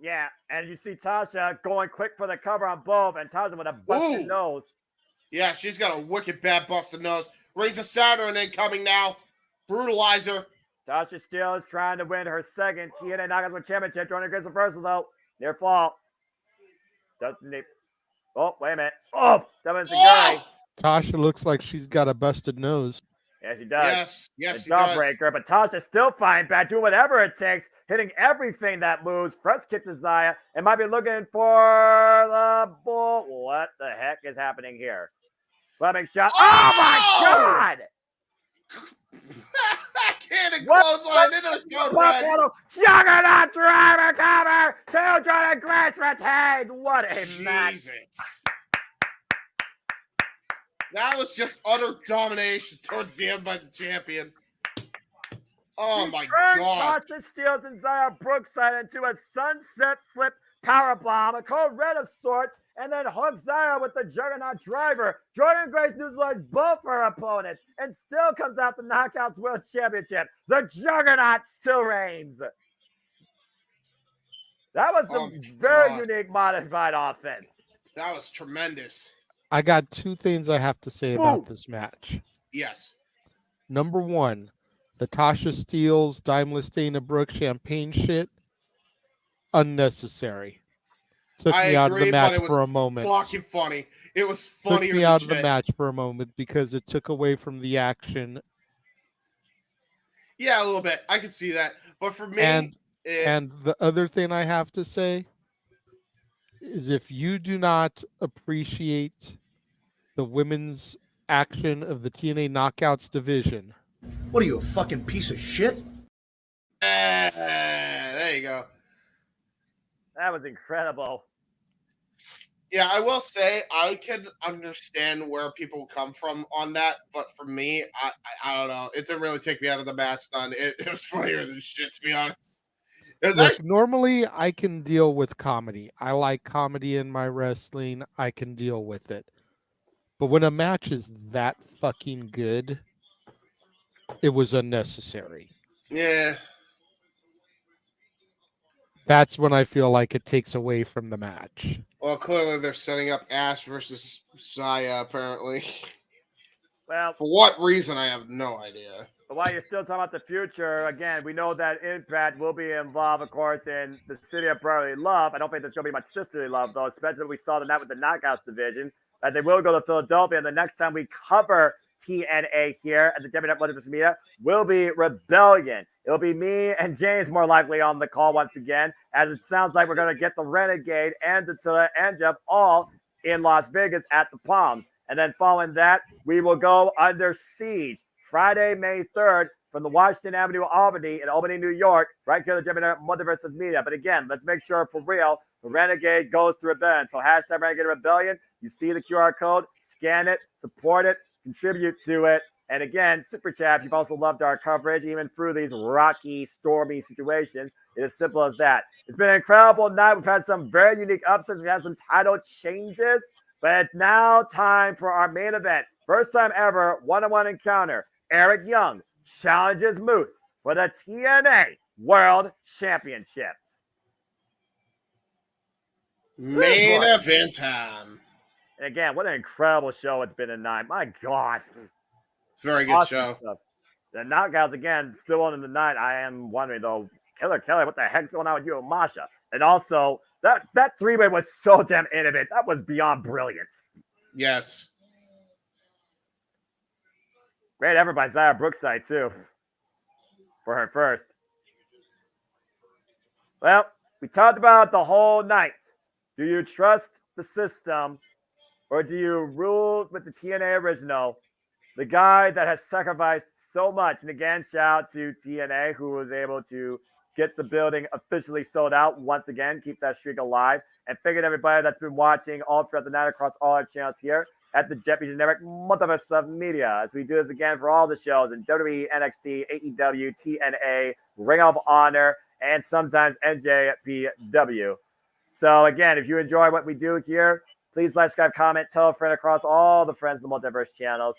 Yeah, and you see Tasha going quick for the cover on both, and Tasha with a busted nose. Yeah, she's got a wicked bad busted nose. Razor Saturn incoming now. Brutalizer. Tasha Steelz trying to win her second TNA Knockouts Championship. Jordynne Grace reversal, though. Near fall. Oh, wait a minute. Oh, that was the guy. Tasha looks like she's got a busted nose. Yes, he does. Yes, he does. Jawbreaker, but Tasha's still fighting back, doing whatever it takes, hitting everything that moves. Front kick to Xia, and might be looking for the bull. What the heck is happening here? Clubbing shot. Oh my God! Cannon clothesline into the code red. Juggernaut driver cover. Jordynne Grace retains. What a match! That was just utter domination towards the end by the champion. Oh my God! Tasha Steelz and Xia Brookside into a sunset flip powerbomb, a cold red of sorts, and then hooks Zaya with the Juggernaut driver. Jordynne Grace neutralized both her opponents and still comes out the Knockouts World Championship. The Juggernaut still reigns. That was some very unique modified offense. That was tremendous. I got two things I have to say about this match. Yes. Number one, the Tasha Steelz, Daimler Dana Brooke champagne shit, unnecessary. Took me out of the match for a moment. Fucking funny. It was funny. Took me out of the match for a moment because it took away from the action. Yeah, a little bit. I can see that. But for me, and the other thing I have to say is if you do not appreciate the women's action of the TNA Knockouts division. What are you, a fucking piece of shit? There you go. That was incredible. Yeah, I will say I can understand where people come from on that, but for me, I don't know. It didn't really take me out of the match. None. It was funnier than shit, to be honest. Look, normally I can deal with comedy. I like comedy in my wrestling. I can deal with it. But when a match is that fucking good, it was unnecessary. Yeah. That's when I feel like it takes away from the match. Well, clearly they're setting up Ash versus Saya, apparently. Well, for what reason, I have no idea. But while you're still talking about the future, again, we know that Impact will be involved, of course, in the City of Brotherly Love. I don't think there's going to be much sisterly love, though, especially when we saw tonight with the Knockouts division. That they will go to Philadelphia, and the next time we cover TNA here at the JMN Multiverse of Media will be Rebellion. It'll be me and James more likely on the call once again, as it sounds like we're going to get the Renegade and Attila and Jeff all in Las Vegas at the Palms. And then following that, we will go under siege Friday, May 3rd from the Washington Avenue, Albany, in Albany, New York, right here at the JMN Multiverse of Media. But again, let's make sure for real, the Renegade goes to Rebellion. So hashtag Renegade Rebellion. You see the QR code, scan it, support it, contribute to it. And again, Super Chat, you've also loved our coverage, even through these rocky, stormy situations. It is simple as that. It's been an incredible night. We've had some very unique upsets. We've had some title changes. But it's now time for our main event. First time ever, one-on-one encounter. Eric Young challenges Moose for the TNA World Championship. Main event time. And again, what an incredible show it's been tonight. My God. Very good show. Stuff. The Knockouts, again, still on in the night. I am wondering, though, Killer Kelly, what the heck's going on with you and Masha? And also, that three-way was so damn innovative. That was beyond brilliant. Yes. Great effort by Zaya Brookside, too, for her first. Well, we talked about the whole night. Do you trust the system, or do you rule with the TNA original, the guy that has sacrificed so much? And again, shout out to TNA, who was able to get the building officially sold out once again, keep that streak alive. And thank everybody that's been watching all throughout the night across all our channels here at the JMN Multiverse of Media, as we do this again for all the shows in WWE, NXT, AEW, TNA, Ring of Honor, and sometimes NJPW. So again, if you enjoy what we do here, please like, subscribe, comment, tell a friend across all the Friends of the Multiverse channels,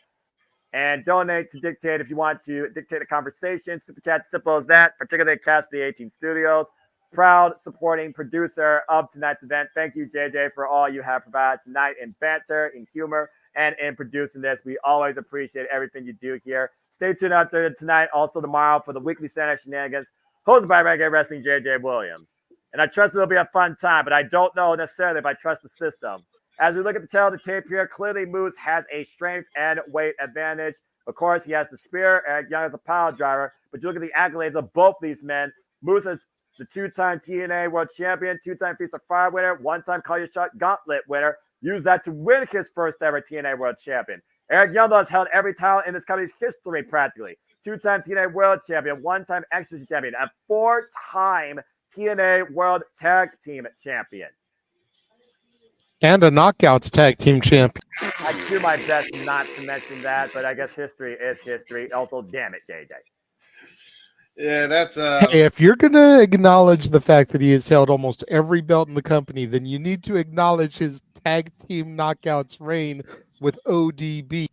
and donate to Dictate if you want to dictate a conversation. Super Chat, simple as that, particularly Cast the 18 Studios, proud supporting producer of tonight's event. Thank you, JJ, for all you have provided tonight in banter, in humor, and in producing this. We always appreciate everything you do here. Stay tuned after tonight, also tomorrow, for the weekly Santa Shenanigans, hosted by Renegade Wrestling JJ Williams. And I trust it'll be a fun time, but I don't know necessarily if I trust the system. As we look at the tail of the tape here, clearly Moose has a strength and weight advantage. Of course, he has the spear. Eric Young is the pile driver. But you look at the accolades of both these men. Moose is the two-time TNA World Champion, two-time Feast of Fire winner, one-time Call Your Shot Gauntlet winner. Used that to win his first ever TNA World Champion. Eric Young, though, has held every title in this company's history practically. Two-time TNA World Champion, one-time X Division Champion, and four-time TNA World Tag Team Champion. And a Knockouts Tag Team Champion. I do my best not to mention that, but I guess history is history. Also, damn it, JJ. Yeah, that's Hey, if you're gonna acknowledge the fact that he has held almost every belt in the company, then you need to acknowledge his tag team knockouts reign with ODB.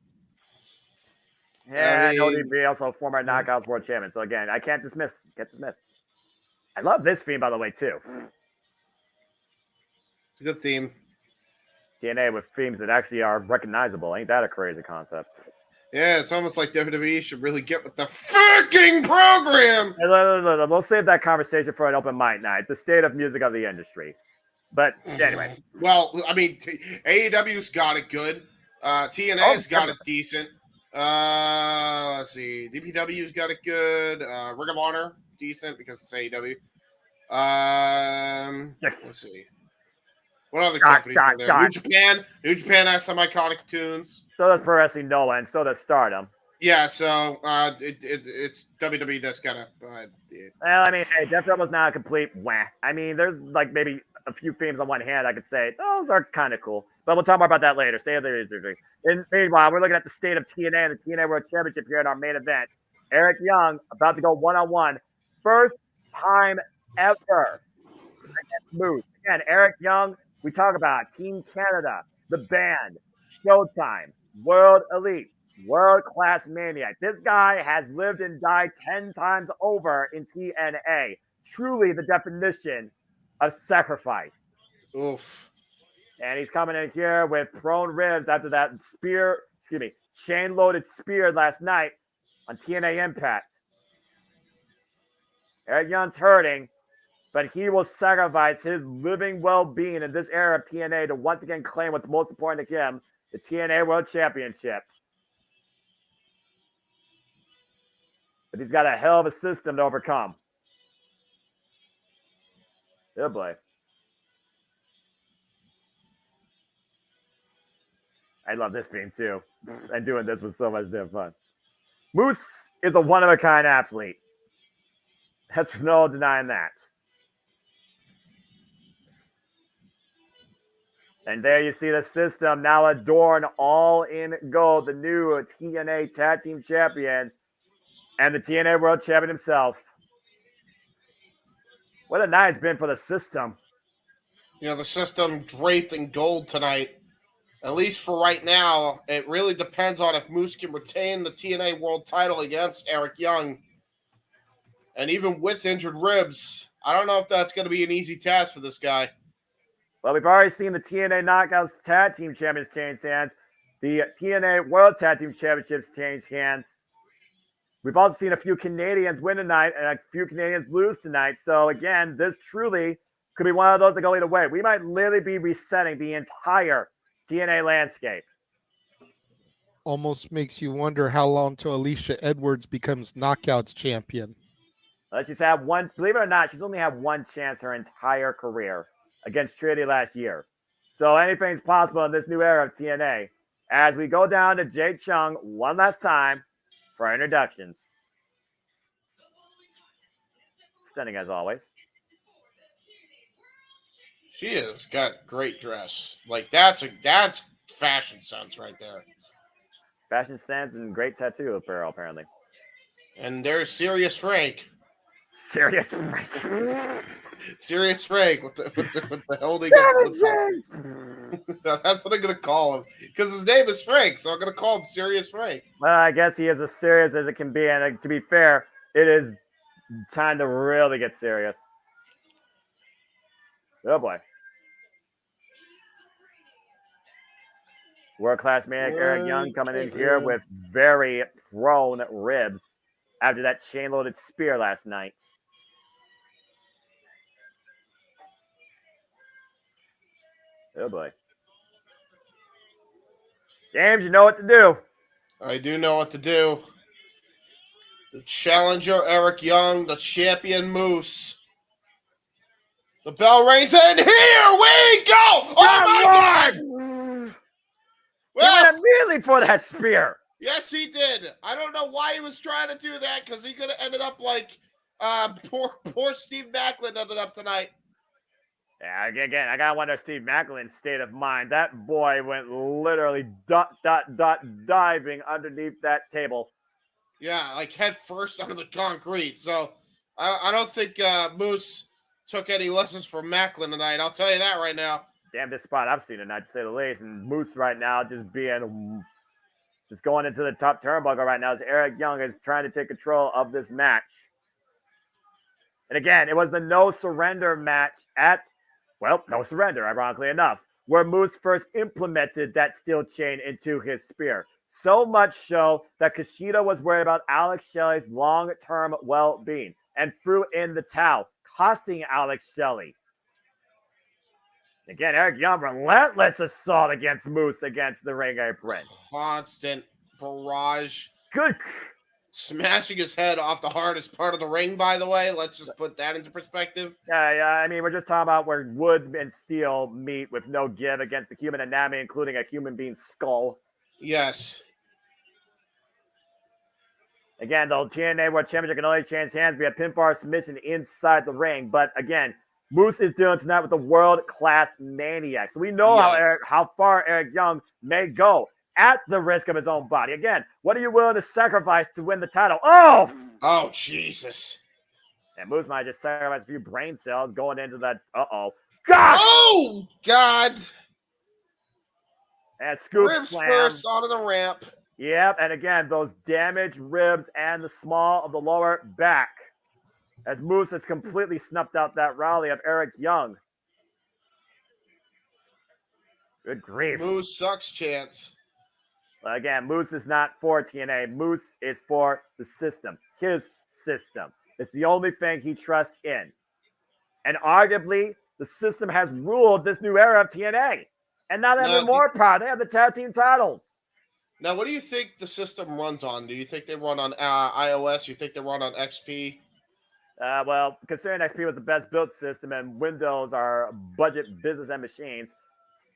Yeah, I mean, ODB, also former Knockouts World Champion. So again, I can't dismiss. I love this theme, by the way, too. it's a good theme. TNA with themes that actually are recognizable. Ain't that a crazy concept? Yeah, it's almost like WWE should really get with the fucking program. Hey, we'll save that conversation for an open mic night. The state of music of the industry. But anyway. Well, I mean, AEW's got it good. TNA's got it decent. Let's see. DPW's got it good. Ring of Honor, decent because it's AEW. Let's see. What other companies are there? New Japan. New Japan has some iconic tunes. So does Pro Wrestling Noah, and so does Stardom. Yeah, so it's WWE that's got to. Well, I mean, hey, Death Row was not a complete wah. I mean, there's like maybe a few themes on one hand I could say those are kind of cool, but we'll talk more about that later. Stay there. And meanwhile, we're looking at the state of TNA and the TNA World Championship here in our main event. Eric Young about to go one-on-one, first time ever against Moose. Again, Eric Young. We talk about Team Canada, the band, Showtime, World Elite, World Class Maniac. This guy has lived and died 10 times over in TNA. Truly the definition of sacrifice. Oof. And he's coming in here with prone ribs after that chain-loaded spear last night on TNA Impact. Eric Young's hurting, but he will sacrifice his living well-being in this era of TNA to once again claim what's most important to him, the TNA World Championship. But he's got a hell of a system to overcome. Oh boy. I love this theme too. And doing this was so much damn fun. Moose is a one-of-a-kind athlete. That's no denying that. And there you see the system now adorned all in gold. The new TNA Tag Team Champions and the TNA World Champion himself. What a night it's been for the system. You know, the system draped in gold tonight. At least for right now, it really depends on if Moose can retain the TNA World title against Eric Young. And even with injured ribs, I don't know if that's going to be an easy task for this guy. Well, we've already seen the TNA Knockouts Tag Team Champions change hands. The TNA World Tag Team Championships change hands. We've also seen a few Canadians win tonight and a few Canadians lose tonight. So, again, this truly could be one of those that go either way. We might literally be resetting the entire TNA landscape. Almost makes you wonder how long till Alicia Edwards becomes Knockouts champion. She's had one, believe it or not, she's only had one chance her entire career against Trinity last year. So anything's possible in this new era of TNA. As we go down to Jade Chung one last time for our introductions. Stunning as always. She has got great dress. Like that's fashion sense right there. Fashion sense and great tattoo apparel, apparently. And there's Serious Frank. Serious Frank. Serious Frank with the holding. That's what I'm gonna call him because his name is Frank, so I'm gonna call him Serious Frank. Well, I guess he is as serious as it can be, and to be fair, it is time to really get serious. Oh boy. World-class maniac Eric Young coming in here with very prone ribs after that chain-loaded spear last night. Oh boy. James, you know what to do. I do know what to do. The challenger Eric Young, the champion Moose. The bell rings and here we go! Oh my God! Well, he went immediately for that spear. Yes, he did. I don't know why he was trying to do that because he could have ended up like poor Steve Maclin ended up tonight. Yeah, again, I gotta wonder Steve Maclin's state of mind. That boy went literally diving underneath that table. Yeah, like head first onto the concrete. So I don't think Moose took any lessons from Maclin tonight. I'll tell you that right now. Damnedest spot I've seen tonight, to say the least. And Moose right now just going into the top turnbuckle right now as Eric Young is trying to take control of this match. And again, it was the no surrender match no surrender, ironically enough, where Moose first implemented that steel chain into his spear. So much so that Kushida was worried about Alex Shelley's long-term well-being and threw in the towel, costing Alex Shelley. Again, Eric Young, relentless assault against Moose against the ring apron. Constant barrage. Good. Smashing his head off the hardest part of the ring, by the way. Let's just put that into perspective. Yeah. I mean, we're just talking about where wood and steel meet with no give against the human anatomy, including a human being's skull. Yes. Again, the TNA World Championship can only change hands via pinfall submission inside the ring. But again, Moose is dealing tonight with the world-class maniac. So we know how far Eric Young may go at the risk of his own body. Again, what are you willing to sacrifice to win the title? Oh, Jesus. And Moose might just sacrifice a few brain cells going into that. God! Oh, God! And scoop ribs slam. First onto the ramp. Yep, and again, those damaged ribs and the small of the lower back. As Moose has completely snuffed out that rally of Eric Young. Good grief. Moose sucks chance. Again, Moose is not for TNA. Moose is for the system. His system. It's the only thing he trusts in. And arguably, the system has ruled this new era of TNA. And now they have more power. They have the tag team titles. Now, what do you think the system runs on? Do you think they run on iOS? Do you think they run on XP? Well, considering XP was the best built system and Windows are budget business and machines,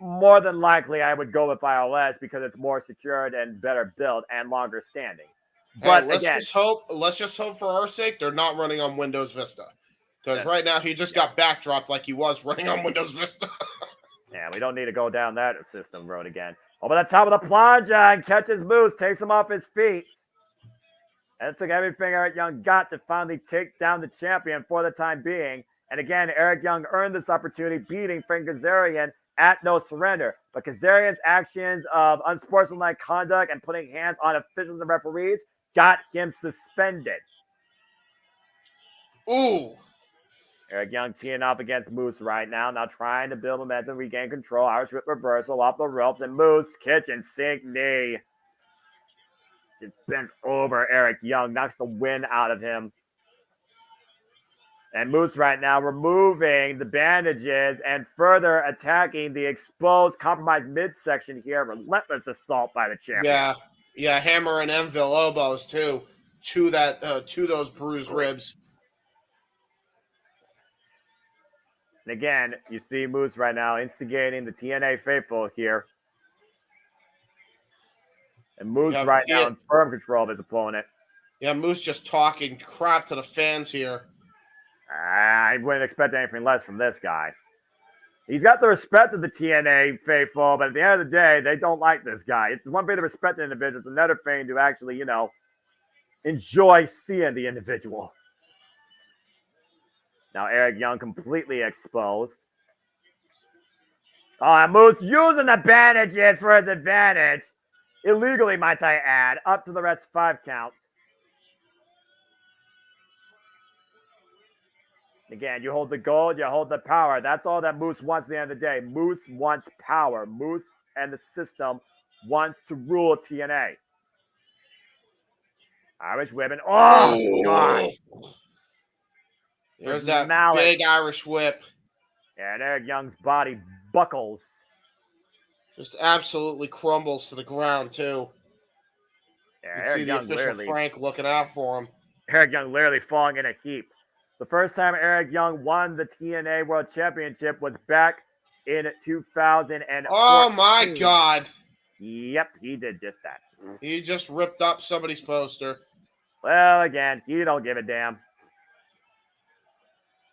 more than likely I would go with iOS because it's more secured and better built and longer standing. But let's just hope for our sake they're not running on Windows Vista. Because right now he just got backdropped like he was running on Windows Vista. Yeah, we don't need to go down that system road again. Over the top of the plunge and catches Moose, takes him off his feet. And it took everything Eric Young got to finally take down the champion for the time being. And again, Eric Young earned this opportunity beating Frank Kazarian at No Surrender. But Kazarian's actions of unsportsmanlike conduct and putting hands on officials and referees got him suspended. Ooh. Eric Young teeing up against Moose right now trying to build momentum, regain control. Irish whip reversal off the ropes, and Moose kitchen sink knee. Just bends over Eric Young, knocks the wind out of him. And Moose right now removing the bandages and further attacking the exposed, compromised midsection here. Relentless assault by the champion. Yeah, hammer and anvil elbows too to those bruised ribs. And again, you see Moose right now instigating the TNA faithful here. And Moose right now in firm control of his opponent. Yeah, Moose just talking crap to the fans here. I wouldn't expect anything less from this guy. He's got the respect of the TNA faithful, but at the end of the day, they don't like this guy. It's one thing to respect an individual. It's another thing to actually, enjoy seeing the individual. Now Eric Young completely exposed. Oh, and Moose using the bandages for his advantage. Illegally, might I add. Up to the rest 5 count. Again, you hold the gold, you hold the power. That's all that Moose wants at the end of the day. Moose wants power. Moose and the system wants to rule TNA. Irish whipping. Oh, God. There's that big Irish whip. Yeah, and Eric Young's body buckles. Just absolutely crumbles to the ground, too. Yeah, you Eric see the Young official Frank looking out for him. Eric Young literally falling in a heap. The first time Eric Young won the TNA World Championship was back in 2014. Oh, my God. Yep, he did just that. He just ripped up somebody's poster. Well, again, you don't give a damn.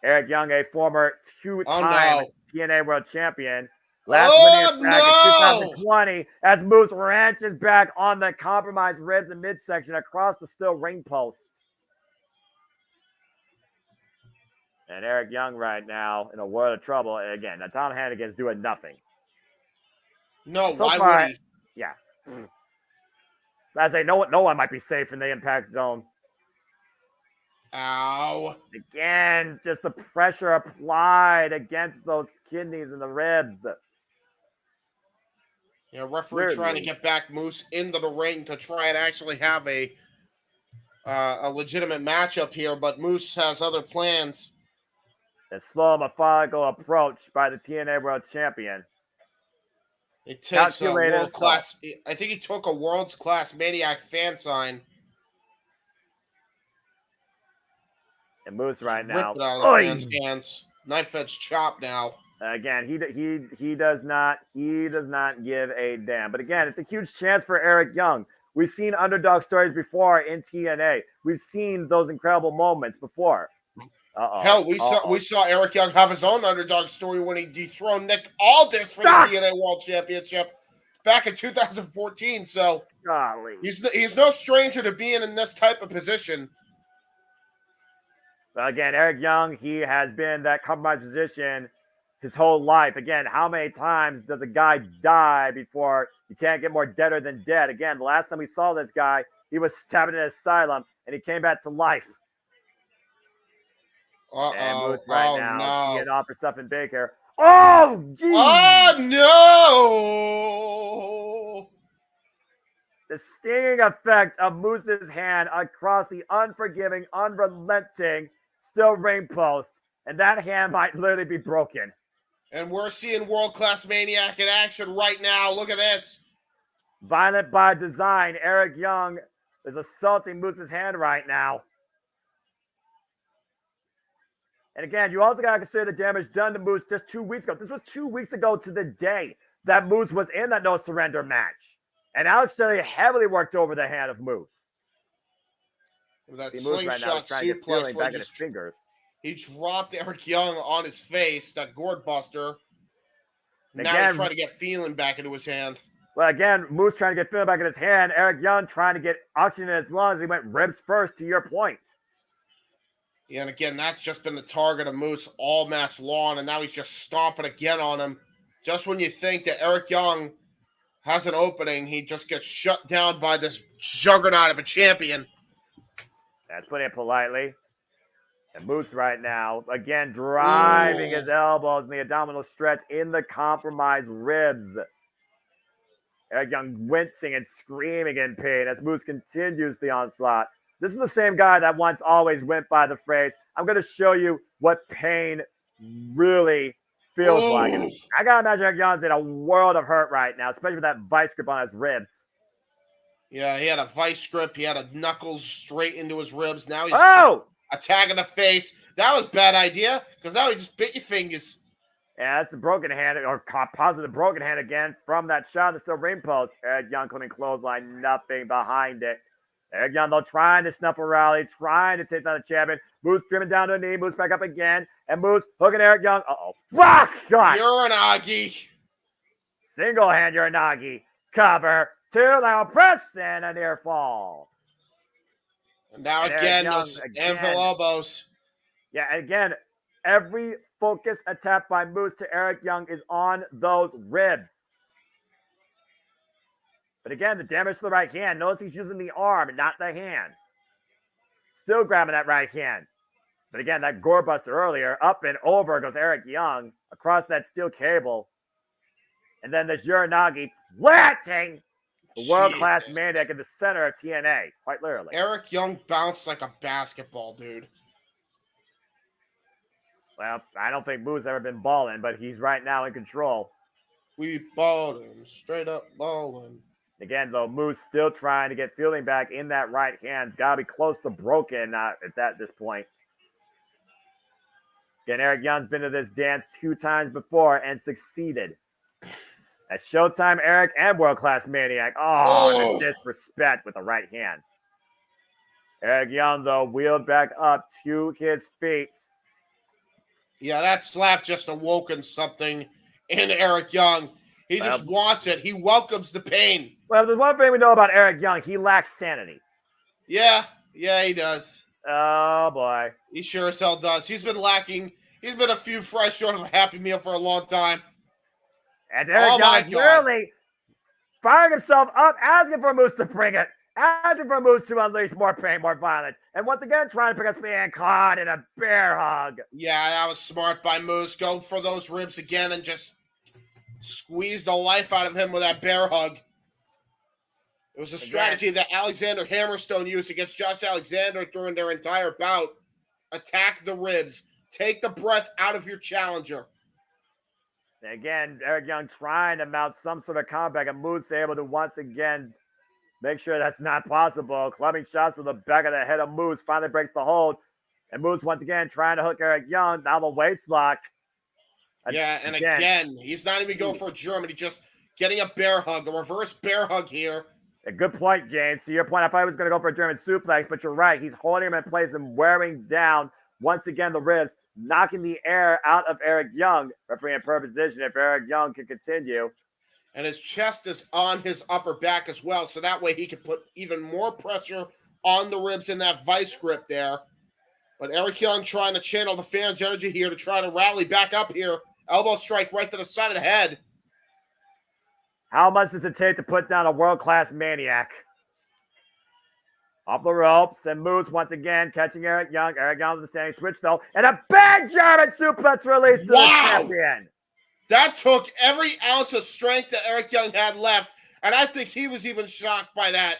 Eric Young, a former 2-time TNA World Champion, Last winning back in 2020 as Moose ranches back on the compromised ribs and midsection across the steel ring post. And Eric Young right now in a world of trouble. And again, now Tom Hannigan's doing nothing. No, so why far, would he? Yeah. I say no one might be safe in the impact zone. Ow. Again, just the pressure applied against those kidneys and the ribs. Yeah, referee trying to get back Moose into the ring to try and actually have a legitimate matchup here, but Moose has other plans. A slow, methodical approach by the TNA World Champion. It takes a world class. I think he took a world's class maniac fan sign. And Moose right now. Ripped it out of the fans' hands. Knife edge chop now. Again, he does not give a damn. But again, it's a huge chance for Eric Young. We've seen underdog stories before in TNA. We've seen those incredible moments before. Hell, we saw Eric Young have his own underdog story when he dethroned Nick Aldis for the TNA World Championship back in 2014. So golly, he's no stranger to being in this type of position. But again, Eric Young, he has been in that compromised position his whole life. Again, how many times does a guy die before you can't get more deader than dead? Again, the last time we saw this guy, he was stabbed in an asylum and he came back to life. And Moose right now, getting off for Stephen Baker. Oh, geez. Oh, no. The stinging effect of Moose's hand across the unforgiving, unrelenting steel ring post. And that hand might literally be broken. And we're seeing world-class maniac in action right now. Look at this. Violent by design. Eric Young is assaulting Moose's hand right now. And again, you also got to consider the damage done to Moose just 2 weeks ago. This was 2 weeks ago to the day that Moose was in that no surrender match. And Alex Shelley heavily worked over the hand of Moose. That slingshot suplex back in his fingers. He dropped Eric Young on his face, that gourd buster. Now again, he's trying to get feeling back into his hand. Well, again, Moose trying to get feeling back in his hand. Eric Young trying to get oxygen in his lungs. He went ribs first, to your point. Yeah, and again, that's just been the target of Moose all match long, and now he's just stomping again on him. Just when you think that Eric Young has an opening, he just gets shut down by this juggernaut of a champion. That's putting it politely. And Moose right now, again, driving his elbows in the abdominal stretch in the compromised ribs. Eric Young wincing and screaming in pain as Moose continues the onslaught. This is the same guy that once always went by the phrase, I'm going to show you what pain really feels like. And I got to imagine Eric Young's in a world of hurt right now, especially with that vice grip on his ribs. Yeah, he had a vice grip. He had a knuckles straight into his ribs. Now he's just attacking the face. That was a bad idea because now he just bit your fingers. Yeah, that's the broken hand, or positive broken hand again from that shot in the steel ring post. Eric Young coming clothesline, nothing behind it. Eric Young, though, trying to snuff a rally, trying to take down the champion. Moose trimming down to a knee, Moose back up again, and Moose hooking Eric Young. Fuck! God! Uranagi. Single hand Uranagi. Cover. Two level press and a near fall. And now again, those anvil elbows. Yeah, again, every focused attack by Moose to Eric Young is on those ribs. But again, the damage to the right hand. Notice he's using the arm and not the hand. Still grabbing that right hand. But again, that gore buster earlier. Up and over goes Eric Young across that steel cable. And then this Uranagi planting the world-class maniac in the center of TNA. Quite literally. Eric Young bounced like a basketball, dude. Well, I don't think Moo's ever been balling, but he's right now in control. We balled him. Straight up balling. Again, though, Moose still trying to get feeling back in that right hand. Got to be close to broken at this point. Again, Eric Young's been to this dance 2 times before and succeeded. At Showtime, Eric and World Class Maniac. The disrespect with the right hand. Eric Young, though, wheeled back up to his feet. Yeah, that slap just awoken something in Eric Young. He just wants it. He welcomes the pain. Well, there's one thing we know about Eric Young. He lacks sanity. Yeah, he does. Oh, boy. He sure as hell does. He's been lacking. He's been a few fries short of a Happy Meal for a long time. And Eric Young is really firing himself up, asking for Moose to bring it. Asking for Moose to unleash more pain, more violence. And once again, trying to pick up being caught in a bear hug. Yeah, that was smart by Moose. Go for those ribs again and just squeeze the life out of him with that bear hug. It was a strategy that Alexander Hammerstone used against Josh Alexander during their entire bout. Attack the ribs. Take the breath out of your challenger. Again, Eric Young trying to mount some sort of comeback, and Moose able to once again make sure that's not possible. Clubbing shots to the back of the head of Moose finally breaks the hold. And Moose once again trying to hook Eric Young down the waist lock. Yeah, and again, he's not even going for a German. He's just getting a bear hug, a reverse bear hug here. A good point, James. To your point, I thought he was going to go for a German suplex, but you're right. He's holding him in place and wearing down, once again, the ribs, knocking the air out of Eric Young. Referee in perfect position if Eric Young can continue. And his chest is on his upper back as well, so that way he can put even more pressure on the ribs in that vice grip there. But Eric Young trying to channel the fans' energy here to try to rally back up here. Elbow strike right to the side of the head. How much does it take to put down a world-class maniac? Off the ropes, and Moose once again catching Eric Young. Eric Young with the standing switch, though. And a big German suplex release to the champion. That took every ounce of strength that Eric Young had left, and I think he was even shocked by that.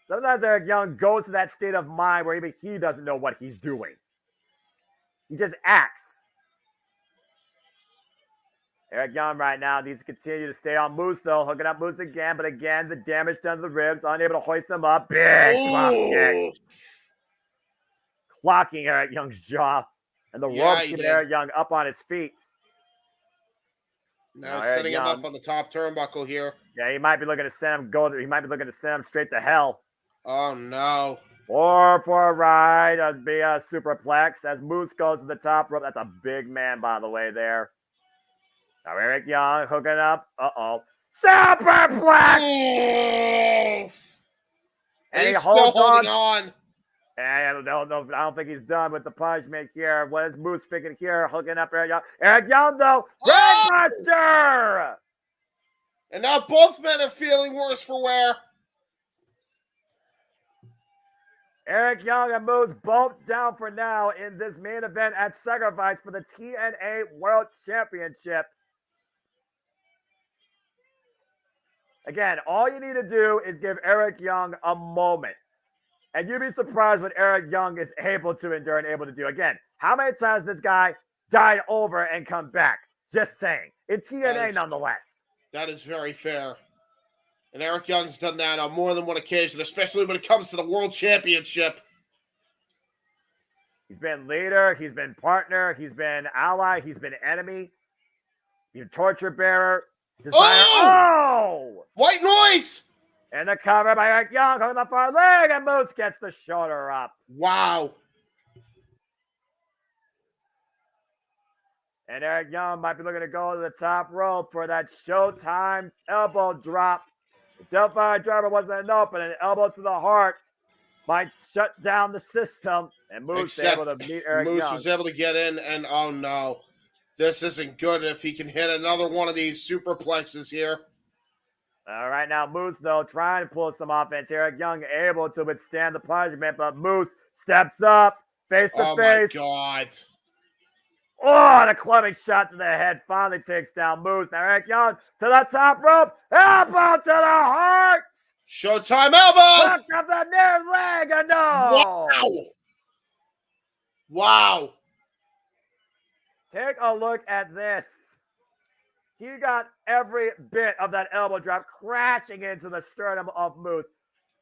Sometimes Eric Young goes to that state of mind where even he doesn't know what he's doing. He just acts. Eric Young right now needs to continue to stay on Moose, though. Hooking up Moose again, but again, the damage done to the ribs. Unable to hoist them up. Big drop kick. Clocking Eric Young's jaw. And the rope keeping Eric Young up on his feet. Now he's setting him up on the top turnbuckle here. Yeah, he might be looking to send him he might be looking to send him straight to hell. Oh, no. Or for a ride, it'd be a superplex as Moose goes to the top rope. That's a big man, by the way, there. Now Eric Young hooking up. Superplex! And he's still holding on. And I don't think he's done with the punishment here. What is Moose thinking here? Hooking up Eric Young. Eric Young, though. Redbuster! And now both men are feeling worse for wear. Eric Young and Moose both down for now in this main event at Sacrifice for the TNA World Championship. Again, all you need to do is give Eric Young a moment. And you'd be surprised what Eric Young is able to endure and able to do. Again, how many times this guy died over and come back? Just saying. In TNA, nonetheless. That is very fair. And Eric Young's done that on more than one occasion, especially when it comes to the World Championship. He's been leader. He's been partner. He's been ally. He's been enemy. He's torture bearer. White noise! And the cover by Eric Young on the far leg, and Moose gets the shoulder up. Wow. And Eric Young might be looking to go to the top rope for that Showtime elbow drop. The Delphi driver wasn't enough, but an elbow to the heart might shut down the system. And Moose able to meet Eric Young. Moose was able to get in, and oh no. This isn't good if he can hit another one of these superplexes here. All right, now Moose, though, trying to pull some offense. Eric Young able to withstand the punishment, but Moose steps up, face to face. Oh, my God. Oh, the clubbing shot to the head finally takes down Moose. Now Eric Young to the top rope. Elbow to the heart. Showtime elbow. Look up the near leg. And no. Wow. Take a look at this. He got every bit of that elbow drop crashing into the sternum of Moose.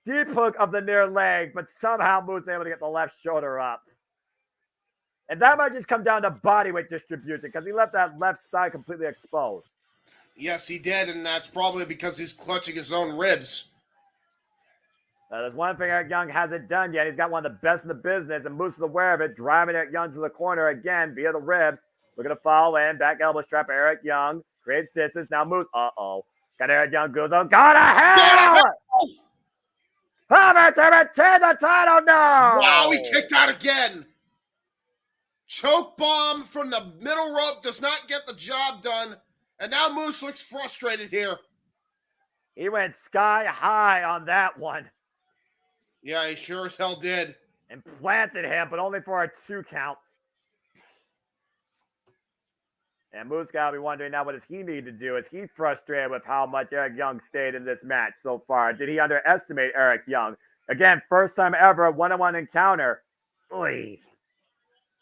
Deep hook of the near leg, but somehow Moose able to get the left shoulder up. And that might just come down to body weight distribution because he left that left side completely exposed. Yes, he did, and that's probably because he's clutching his own ribs. There's one thing Eric Young hasn't done yet. He's got one of the best in the business, and Moose is aware of it, driving Eric Young to the corner again via the ribs. Looking to fall in. Back elbow strap Eric Young. Creates distance. Now Moose. Uh-oh. Got Eric Young. Goes on. Go to hell! Hammer to retain the title. No! Wow, he kicked out again. Choke bomb from the middle rope does not get the job done. And now Moose looks frustrated here. He went sky high on that one. Yeah, he sure as hell did. And planted him, but only for a 2 count. And Moose got to be wondering now, what does he need to do? Is he frustrated with how much Eric Young stayed in this match so far? Did he underestimate Eric Young? Again, first time ever, a one-on-one encounter. Oy.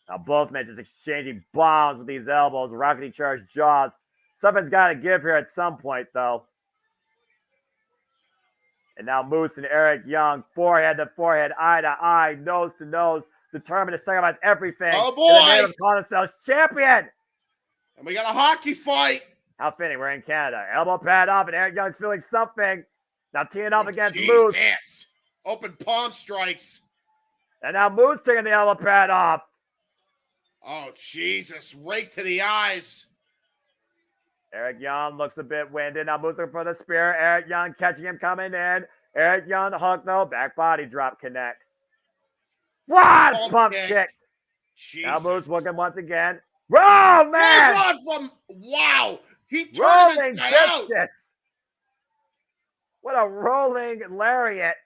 Now both men just exchanging bombs with these elbows, rockety charged jaws. Something's got to give here at some point, though. And now Moose and Eric Young, forehead to forehead, eye to eye, nose to nose, determined to sacrifice everything. Oh, boy! And the man of calling themselves champion. And we got a hockey fight. How fitting. We're in Canada. Elbow pad off, and Eric Young's feeling something. Now teeing up against Moose. Yes. Open palm strikes. And now Moose taking the elbow pad off. Oh, Jesus. Rake to the eyes. Eric Young looks a bit winded. Now Moose looking for the spear. Eric Young catching him coming in. Eric Young, hook though. Back body drop connects. What? Pump kick. Jesus. Now Moose looking once again. Oh, man! Wow! He turned him inside out! What a rolling lariat.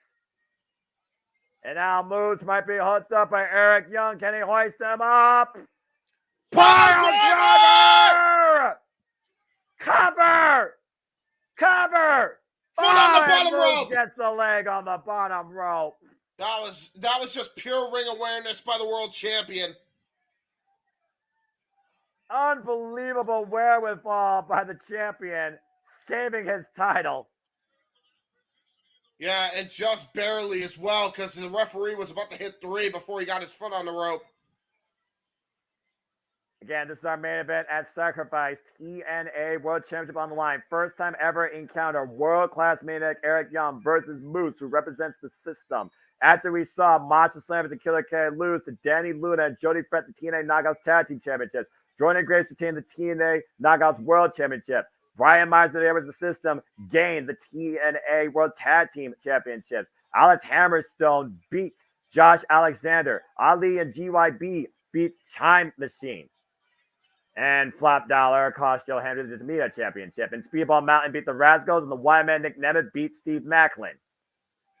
And now Moose might be hooked up by Eric Young. Can he hoist him up? Cover! Cover! Cover! Foot on the bottom Moose rope! Gets the leg on the bottom rope. That was just pure ring awareness by the world champion. Unbelievable wherewithal by the champion, saving his title. Yeah, and just barely as well, because the referee was about to hit 3 before he got his foot on the rope. Again, this is our main event at Sacrifice. TNA World Championship on the line. First time ever encounter world-class maniac Eric Young versus Moose, who represents the system. After we saw Macho Slammers and Killer K lose to Dani Luna and Jody Fett the TNA Knockouts Tag Team Championships, Jordynne Grace retained the TNA Knockouts World Championship. Brian Myers, the neighbors of the system, gained the TNA World Tag Team Championships. Alex Hammerstone beat Josh Alexander. Ali and GYB beat Time Machine. And Flap Dollar cost Joe Hendry the Media Championship. And Speedball Mountain beat the Rascalz, and the Y-Man Nick Nemeth beat Steve Maclin.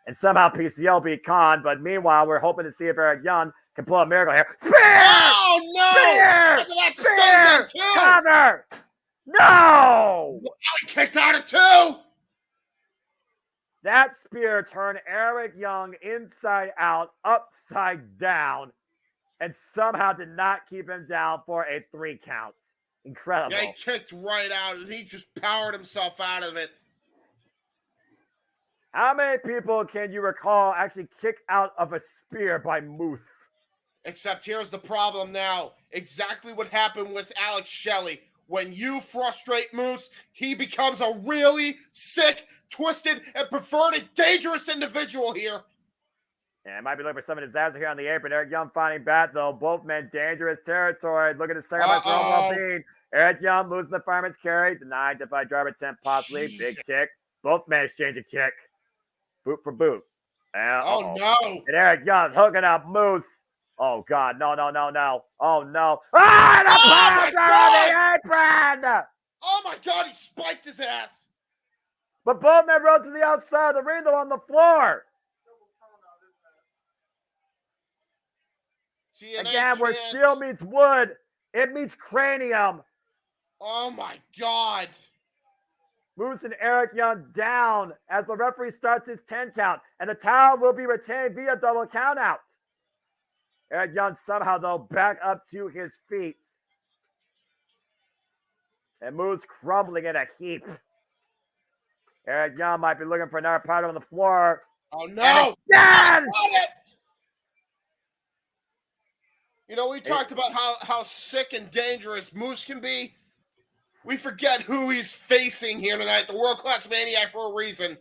And somehow PCL beat Khan, but meanwhile, we're hoping to see if Eric Young can pull a miracle here. Spear! Oh, no! Spear! Look at that Spear! stun too! Cover! No! Wow, he kicked out of 2! That spear turned Eric Young inside out, upside down, and somehow did not keep him down for a 3 count. Incredible. Yeah, he kicked right out, and he just powered himself out of it. How many people can you recall actually kick out of a spear by Moose? Except here's the problem now. Exactly what happened with Alex Shelley. When you frustrate Moose, he becomes a really sick, twisted, and perverted, dangerous individual here. Yeah, it might be looking for some of disaster here on the apron. Eric Young finding bat, though. Both men dangerous territory. Looking to sacrifice their own well-being. Eric Young losing the fireman's carry. Denied by driver attempt, possibly. Jesus. Big kick. Both men exchange a kick. Boot for boot. Oh, no. And Eric Young hooking up Moose. Oh, God. No, no, no, no. Oh, no. Ah, the on the apron! Oh, my God. He spiked his ass. But both men rode to the outside of the ring, though, on the floor. TNA Again, where steel meets wood, it meets cranium. Oh, my God. Moose and Eric Young down as the referee starts his 10 count, and the towel will be retained via double count out. Eric Young somehow, though, back up to his feet. And Moose crumbling in a heap. Eric Young might be looking for another powder on the floor. Oh, no. Again! You know, we talked about how sick and dangerous Moose can be. We forget who he's facing here tonight, the world-class maniac, for a reason.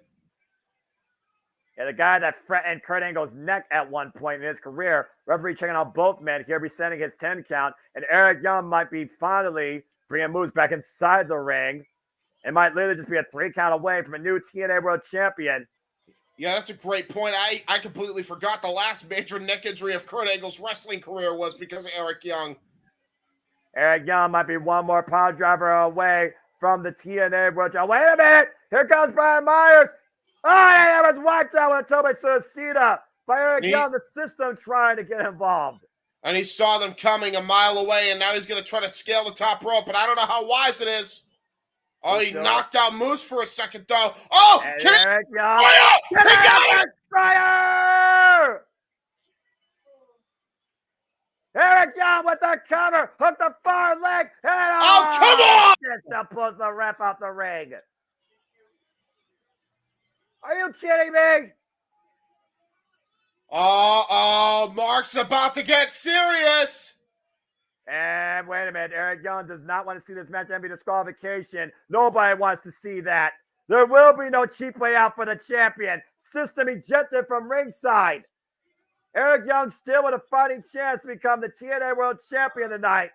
Yeah, the guy that threatened Kurt Angle's neck at one point in his career. Referee checking out both men here, resending his 10 count. And Eric Young might be finally bringing moves back inside the ring. It might literally just be a 3 count away from a new TNA World Champion. Yeah, that's a great point. I completely forgot the last major neck injury of Kurt Angle's wrestling career was because of Eric Young. Eric Young might be one more power driver away from the TNA World Champion. Wait a minute! Here comes Brian Myers! Oh, yeah, that was wiped out with a Tobe Suicida by Eric Young, the system trying to get involved. And he saw them coming a mile away, and now he's going to try to scale the top rope, but I don't know how wise it is. Oh, he knocked out Moose for a second, though. Oh! Eric Young! He got it! Fire! Eric Young with the cover, hook the far leg, and come on! That pulls the ref out the ring. Are you kidding me? Mark's about to get serious. And wait a minute, Eric Young does not want to see this match end be disqualification. Nobody wants to see that. There will be no cheap way out for the champion. System ejected from ringside. Eric Young still with a fighting chance to become the TNA World Champion tonight.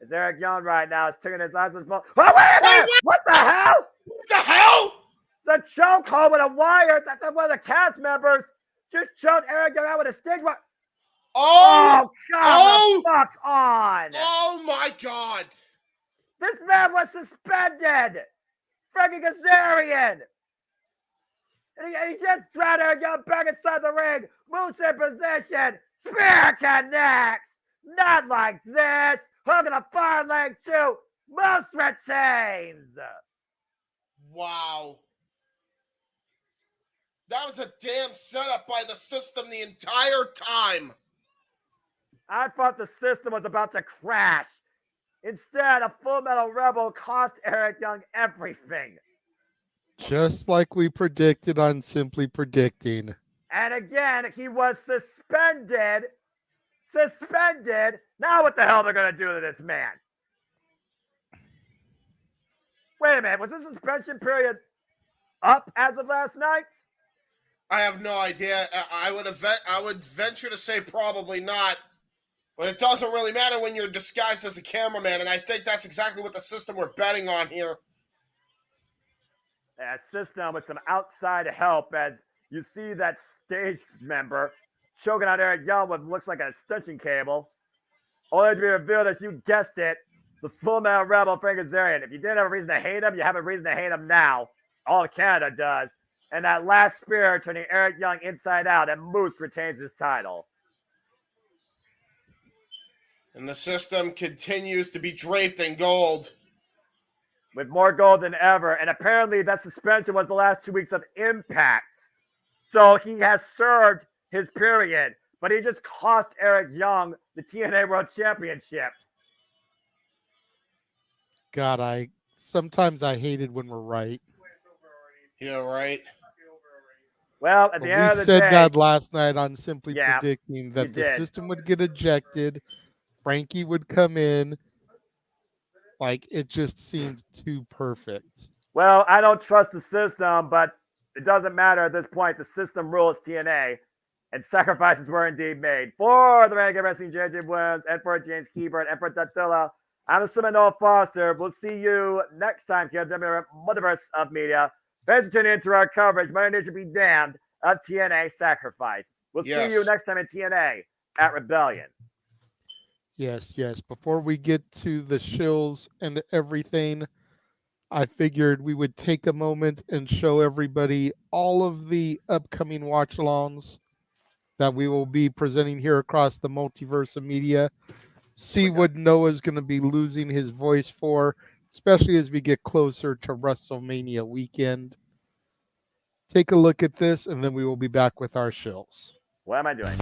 It's Eric Young right now. It's taking his eyes. Oh, wait a minute! What the hell? What the hell? The chokehold with a wire. That one of the cast members just choked Eric Young out with a stigma. Oh, God, the fuck on. Oh, my God. This man was suspended. Frankie Kazarian. And he just dragged Eric Young back inside the ring. Moves in position. Spear connects. Not like this. Hook in a fire leg too. Moose retains. Wow. That was a damn setup by the system the entire time. I thought the system was about to crash. Instead, a Full Metal Rebel cost Eric Young everything. Just like we predicted on Simply Predicting. And again, he was suspended. Now what the hell they're going to do to this man? Wait a minute. Was the suspension period up as of last night? I have no idea. I would venture to say probably not. But it doesn't really matter when you're disguised as a cameraman, and I think that's exactly what the system we're betting on here. A system with some outside help as you see that stage member choking out Eric Young with looks like an extension cable. Only to be revealed as you guessed it, the Full Metal Rebel Frank Kazarian. If you didn't have a reason to hate him, you have a reason to hate him now. All Canada does. And that last spear turning Eric Young inside out, and Moose retains his title. And the system continues to be draped in gold. With more gold than ever. And apparently that suspension was the last 2 weeks of Impact. So he has served his period. But he just cost Eric Young the TNA World Championship. God, sometimes I hated when we're right. Yeah, right. Well, at the end of the day, we said that last night on Simply Predicting that the did. system would get ejected, Frankie would come in. Like, it just seemed too perfect. Well, I don't trust the system, but it doesn't matter at this point. The system rules TNA, and sacrifices were indeed made. For the Renegade Wrestling JJ Williams, and for James Keebert, and for Tatilla, I'm assuming Noah Foster. We'll see you next time here at JMN Multiverse of Media. Thanks for tuning into our coverage. My name should be damned of TNA Sacrifice. We'll see you next time in TNA at Rebellion. Yes. Before we get to the shills and everything, I figured we would take a moment and show everybody all of the upcoming watch-alongs that we will be presenting here across the Multiverse of Media. See what Noah's going to be losing his voice for, especially as we get closer to WrestleMania weekend. Take a look at this, and then we will be back with our shills. What am I doing?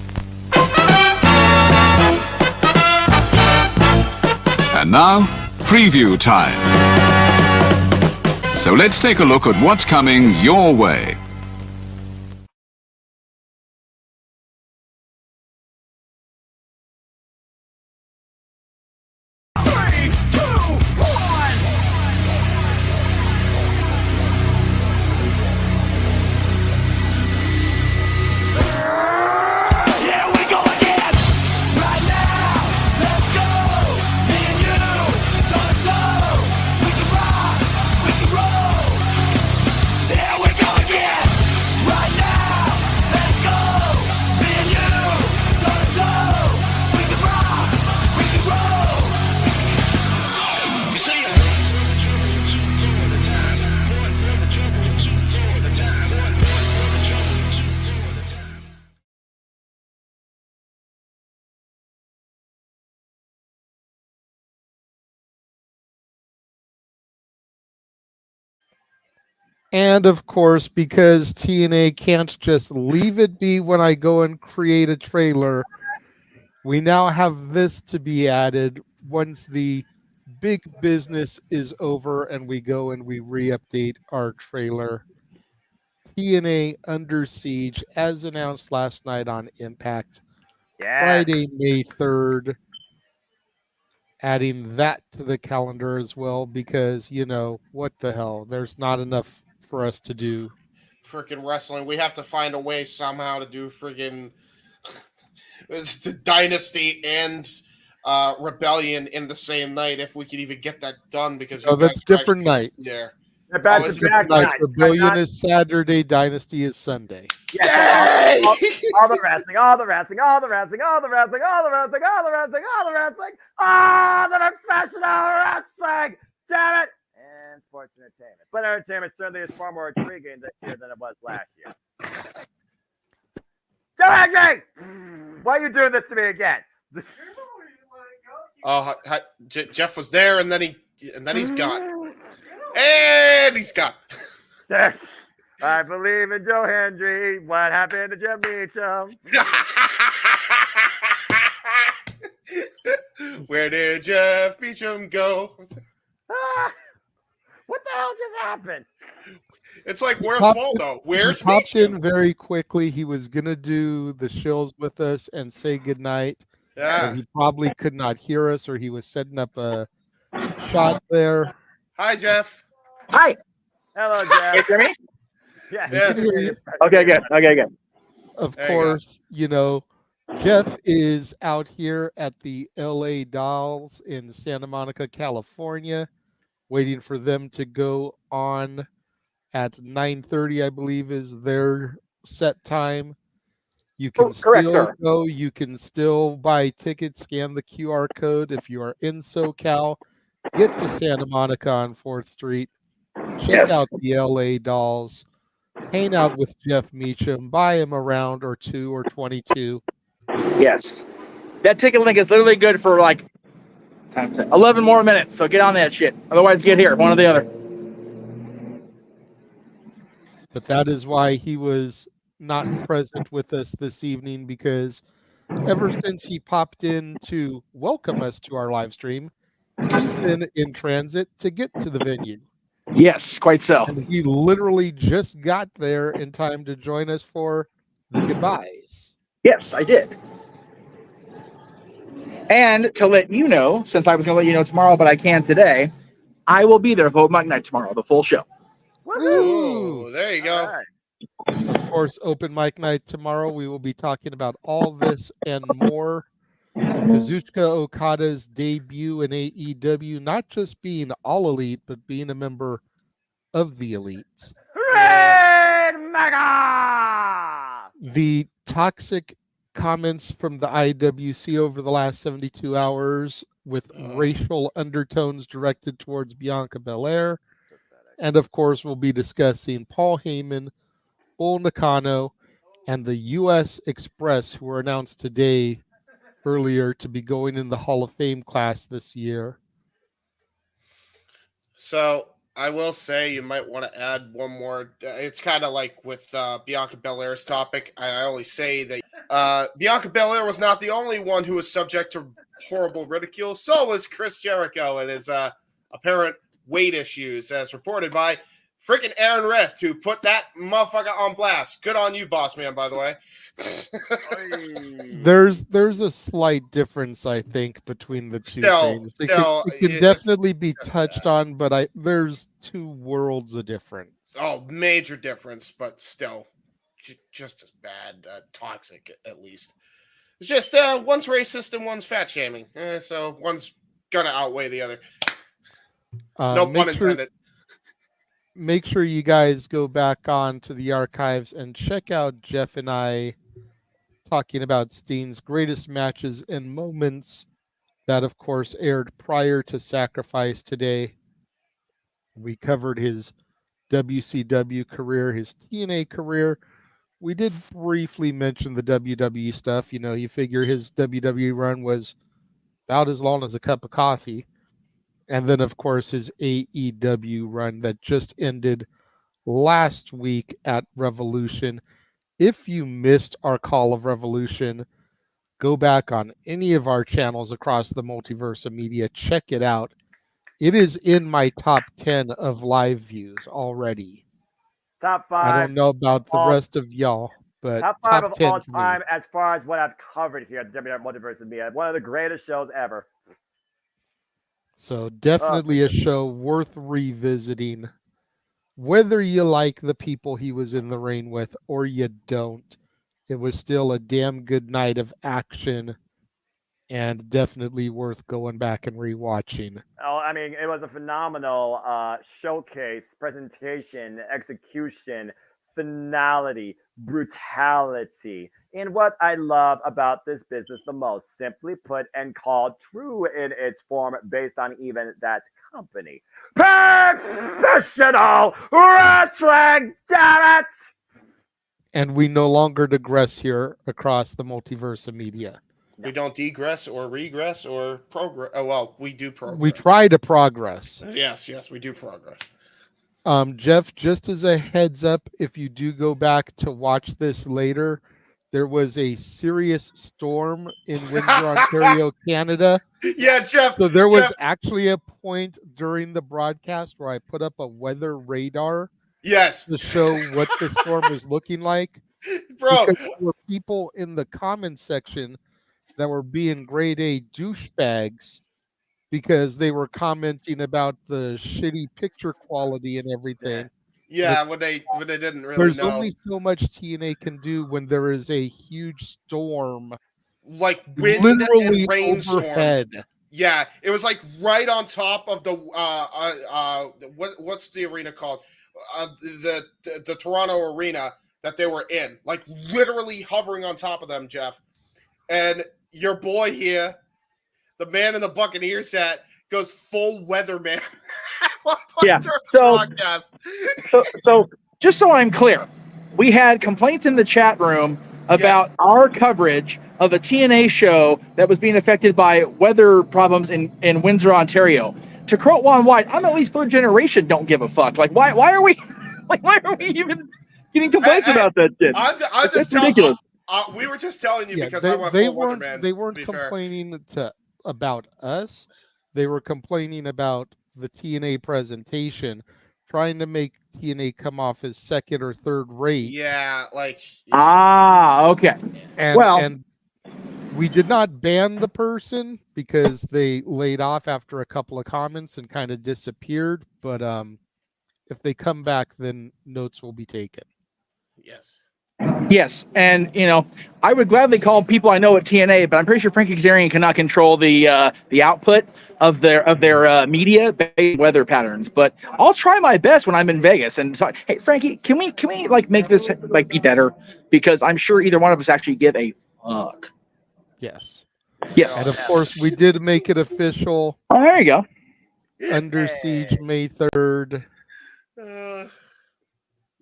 And now, preview time. So let's take a look at what's coming your way. And of course, because TNA can't just leave it be when I go and create a trailer, we now have this to be added once the big business is over and we go and we re-update our trailer. TNA Under Siege, as announced last night on Impact. Yes. Friday, May 3rd. Adding that to the calendar as well because, what the hell? There's not enough for us to do. Freaking wrestling. We have to find a way somehow to do freaking the Dynasty and Rebellion in the same night if we could even get that done because that's different nights. There. It's different nights. Rebellion is Saturday, Dynasty is Sunday. Yes, all the wrestling, all the wrestling, all the wrestling, all the wrestling, all the wrestling, all the wrestling, all the wrestling, all the professional wrestling. Damn it! And sports entertainment. But entertainment certainly is far more intriguing this year than it was last year. Jody! Why are you doing this to me again? Oh, Jeff was there, and then he's gone. And he's gone. I believe in Joe Hendry. What happened to Jeff Meacham? Where did Jeff Meacham go? What the hell just happened? It's like, where's Waldo? Where's He popped Meacham? in very quickly. He was going to do the shills with us and say goodnight. Yeah. He probably could not hear us, or he was setting up a shot there. Hi, Jeff. Hi. Hello, Jeff. Can you hear me? Yes. Okay, good. Of course, Jeff is out here at the LA Dolls in Santa Monica, California, waiting for them to go on at 9:30, I believe, is their set time. You can still go. You can still buy tickets, scan the QR code. If you are in SoCal, get to Santa Monica on 4th Street. Check out the LA Dolls. Hang out with Jeff Meacham. Buy him a round or two or 22. Yes. That ticket link is literally good for 11 more minutes. So get on that shit. Otherwise, get here. One or the other. But that is why he was not present with us this evening, because ever since he popped in to welcome us to our live stream, he's been in transit to get to the venue. Yes, quite so. And he literally just got there in time to join us for the goodbyes. Yes, I did. And to let you know, since I was going to let you know tomorrow, but I can today, I will be there for Open Mic Night tomorrow, the full show. Ooh, there you go. Of course, Open Mic Night tomorrow. We will be talking about all this and more. Kazuchika Okada's debut in AEW, not just being all elite, but being a member of the elites. Red Mega! The toxic comments from the IWC over the last 72 hours with racial undertones directed towards Bianca Belair. And of course, we'll be discussing Paul Heyman, Bull Nakano, and the U.S. Express, who were announced today earlier to be going in the Hall of Fame class this year. So I will say you might want to add one more. It's kind of like with Bianca Belair's topic. I only say that Bianca Belair was not the only one who was subject to horrible ridicule. So was Chris Jericho and his apparent weight issues, as reported by freaking Aaron Rift, who put that motherfucker on blast. Good on you, boss man, by the way. There's a slight difference, I think, between the two things. It can definitely be touched on, but there's two worlds of difference. Oh, major difference, but still just as bad, toxic at least. It's just one's racist and one's fat shaming, so one's gonna outweigh the other. No pun intended. Make sure you guys go back on to the archives and check out Jeff and I talking about Steen's greatest matches and moments. That, of course, aired prior to Sacrifice today. We covered his WCW career, his TNA career. We did briefly mention the WWE stuff. You figure his WWE run was about as long as a cup of coffee. And then, of course, his AEW run that just ended last week at Revolution. If you missed our Call of Revolution, go back on any of our channels across the Multiverse of Media. Check it out. It is in my top 10 of live views already. Top 5. I don't know about the rest of y'all, but top 5 of 10 all for me. time as far as what I've covered here at JMN Multiverse of Media. One of the greatest shows ever. So definitely a show worth revisiting. Whether you like the people he was in the ring with or you don't, it was still a damn good night of action and definitely worth going back and rewatching. Oh, I mean, it was a phenomenal showcase, presentation, execution, finality, brutality. And what I love about this business the most, simply put and called true in its form based on even that company. Professional wrestling, damn it! And we no longer digress here across the Multiverse of Media. We don't degress or regress or progress. Oh, well, we do progress. We try to progress. Yes, we do progress. Jeff, just as a heads up, if you do go back to watch this later, there was a serious storm in Windsor, Ontario, Canada. Yeah, Jeff. So there was actually a point during the broadcast where I put up a weather radar. Yes. To show what the storm was looking like. Bro. Because there were people in the comments section that were being grade A douchebags because they were commenting about the shitty picture quality and everything. Yeah, when they didn't really There's know. only so much TNA can do when there is a huge storm, like wind literally and rainstorm. overhead. Yeah, it was like right on top of the what's the arena called? The Toronto arena that they were in, like literally hovering on top of them, Jeff. And your boy here, the man in the Buccaneers hat, goes full weatherman. Yeah. So just so I'm clear, we had complaints in the chat room about our coverage of a TNA show that was being affected by weather problems in Windsor, Ontario. To quote Juan White, I'm at least third generation. Don't give a fuck. Like, why are we even getting complaints about that shit? I'm just ridiculous. We were just telling you because they, I went they full weren't weatherman. they weren't complaining about us. They were complaining about the TNA presentation, trying to make TNA come off as second or third rate. Yeah, like okay. And we did not ban the person because they laid off after a couple of comments and kind of disappeared. But if they come back, then notes will be taken. Yes, and I would gladly call people I know at TNA, but I'm pretty sure Frankie Kazarian cannot control the output of their media weather patterns. But I'll try my best when I'm in Vegas. And so, hey, Frankie, can we like make this like be better? Because I'm sure either one of us actually give a fuck. Yes. Yes. And of course, we did make it official. Oh, there you go. Under Siege May 3rd. There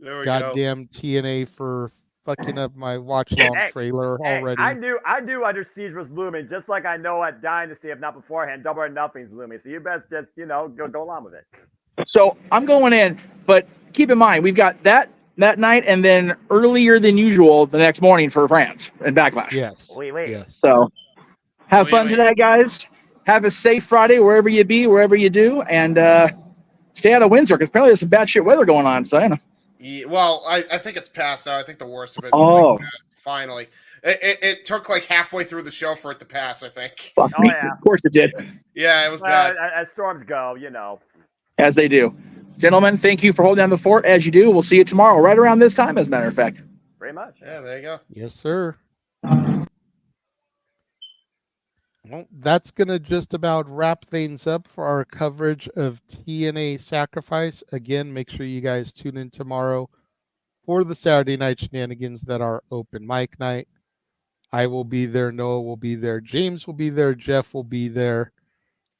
we Goddamn TNA for fucking up my watch long trailer already. I knew Under Siege was looming, just like I know at Dynasty, if not beforehand, Double or Nothing's looming. So you best just, go along with it. So I'm going in, but keep in mind, we've got that night and then earlier than usual the next morning for France and Backlash. Yes. Yes. So have fun tonight, guys. Have a safe Friday wherever you be, wherever you do, and stay out of Windsor because apparently there's some bad shit weather going on. So, Yeah, well, I think it's passed now. I think the worst of it. Oh. Finally. It took like halfway through the show for it to pass, I think. Fuck me. Of course it did. Yeah, it was bad. As storms go, As they do. Gentlemen, thank you for holding down the fort as you do. We'll see you tomorrow, right around this time, as a matter of fact. Pretty much. Yeah, there you go. Yes, sir. Well, that's going to just about wrap things up for our coverage of TNA Sacrifice. Again, make sure you guys tune in tomorrow for the Saturday night shenanigans that are open mic night. I will be there. Noah will be there. James will be there. Jeff will be there.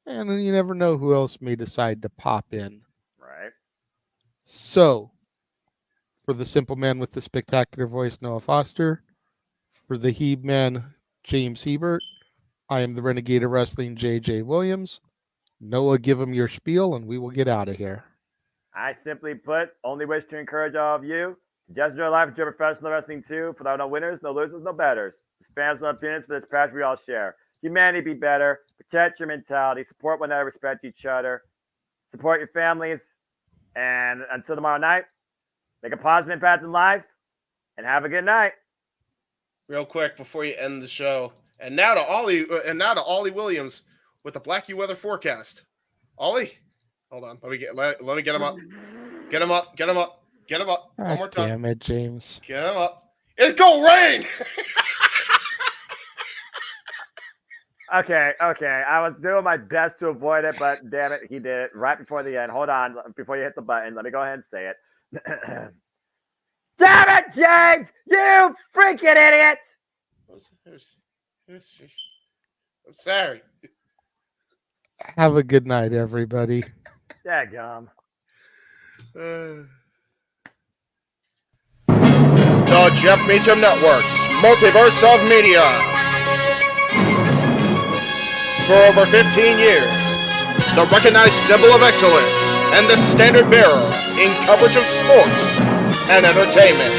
And then you never know who else may decide to pop in. Right. So, for the simple man with the spectacular voice, Noah Foster. For the Heeb man, James Hebert. I am the Renegade of Wrestling, JJ Williams. Noah, give him your spiel, and we will get out of here. I simply put, only wish to encourage all of you to just enjoy life, enjoy professional wrestling too. For there are no winners, no losers, no betters. Spans no opinions, but this passion we all share. Humanity be better. Protect your mentality. Support one another. Respect each other. Support your families. And until tomorrow night, make a positive impact in life and have a good night. Real quick before you end the show, and now to Ollie Williams with the Blackie weather forecast. Ollie, hold on. Let me get him up. Get him up. Get him up. Get him up. One more time. Damn it, James. Get him up. It's gonna rain. Okay. I was doing my best to avoid it, but damn it, he did it right before the end. Hold on, before you hit the button, let me go ahead and say it. Damn it, James! You freaking idiot! I'm sorry. Have a good night, everybody. Daggum. The Jeff Meacham Network's Multiverse of Media. For over 15 years, the recognized symbol of excellence and the standard bearer in coverage of sports and entertainment.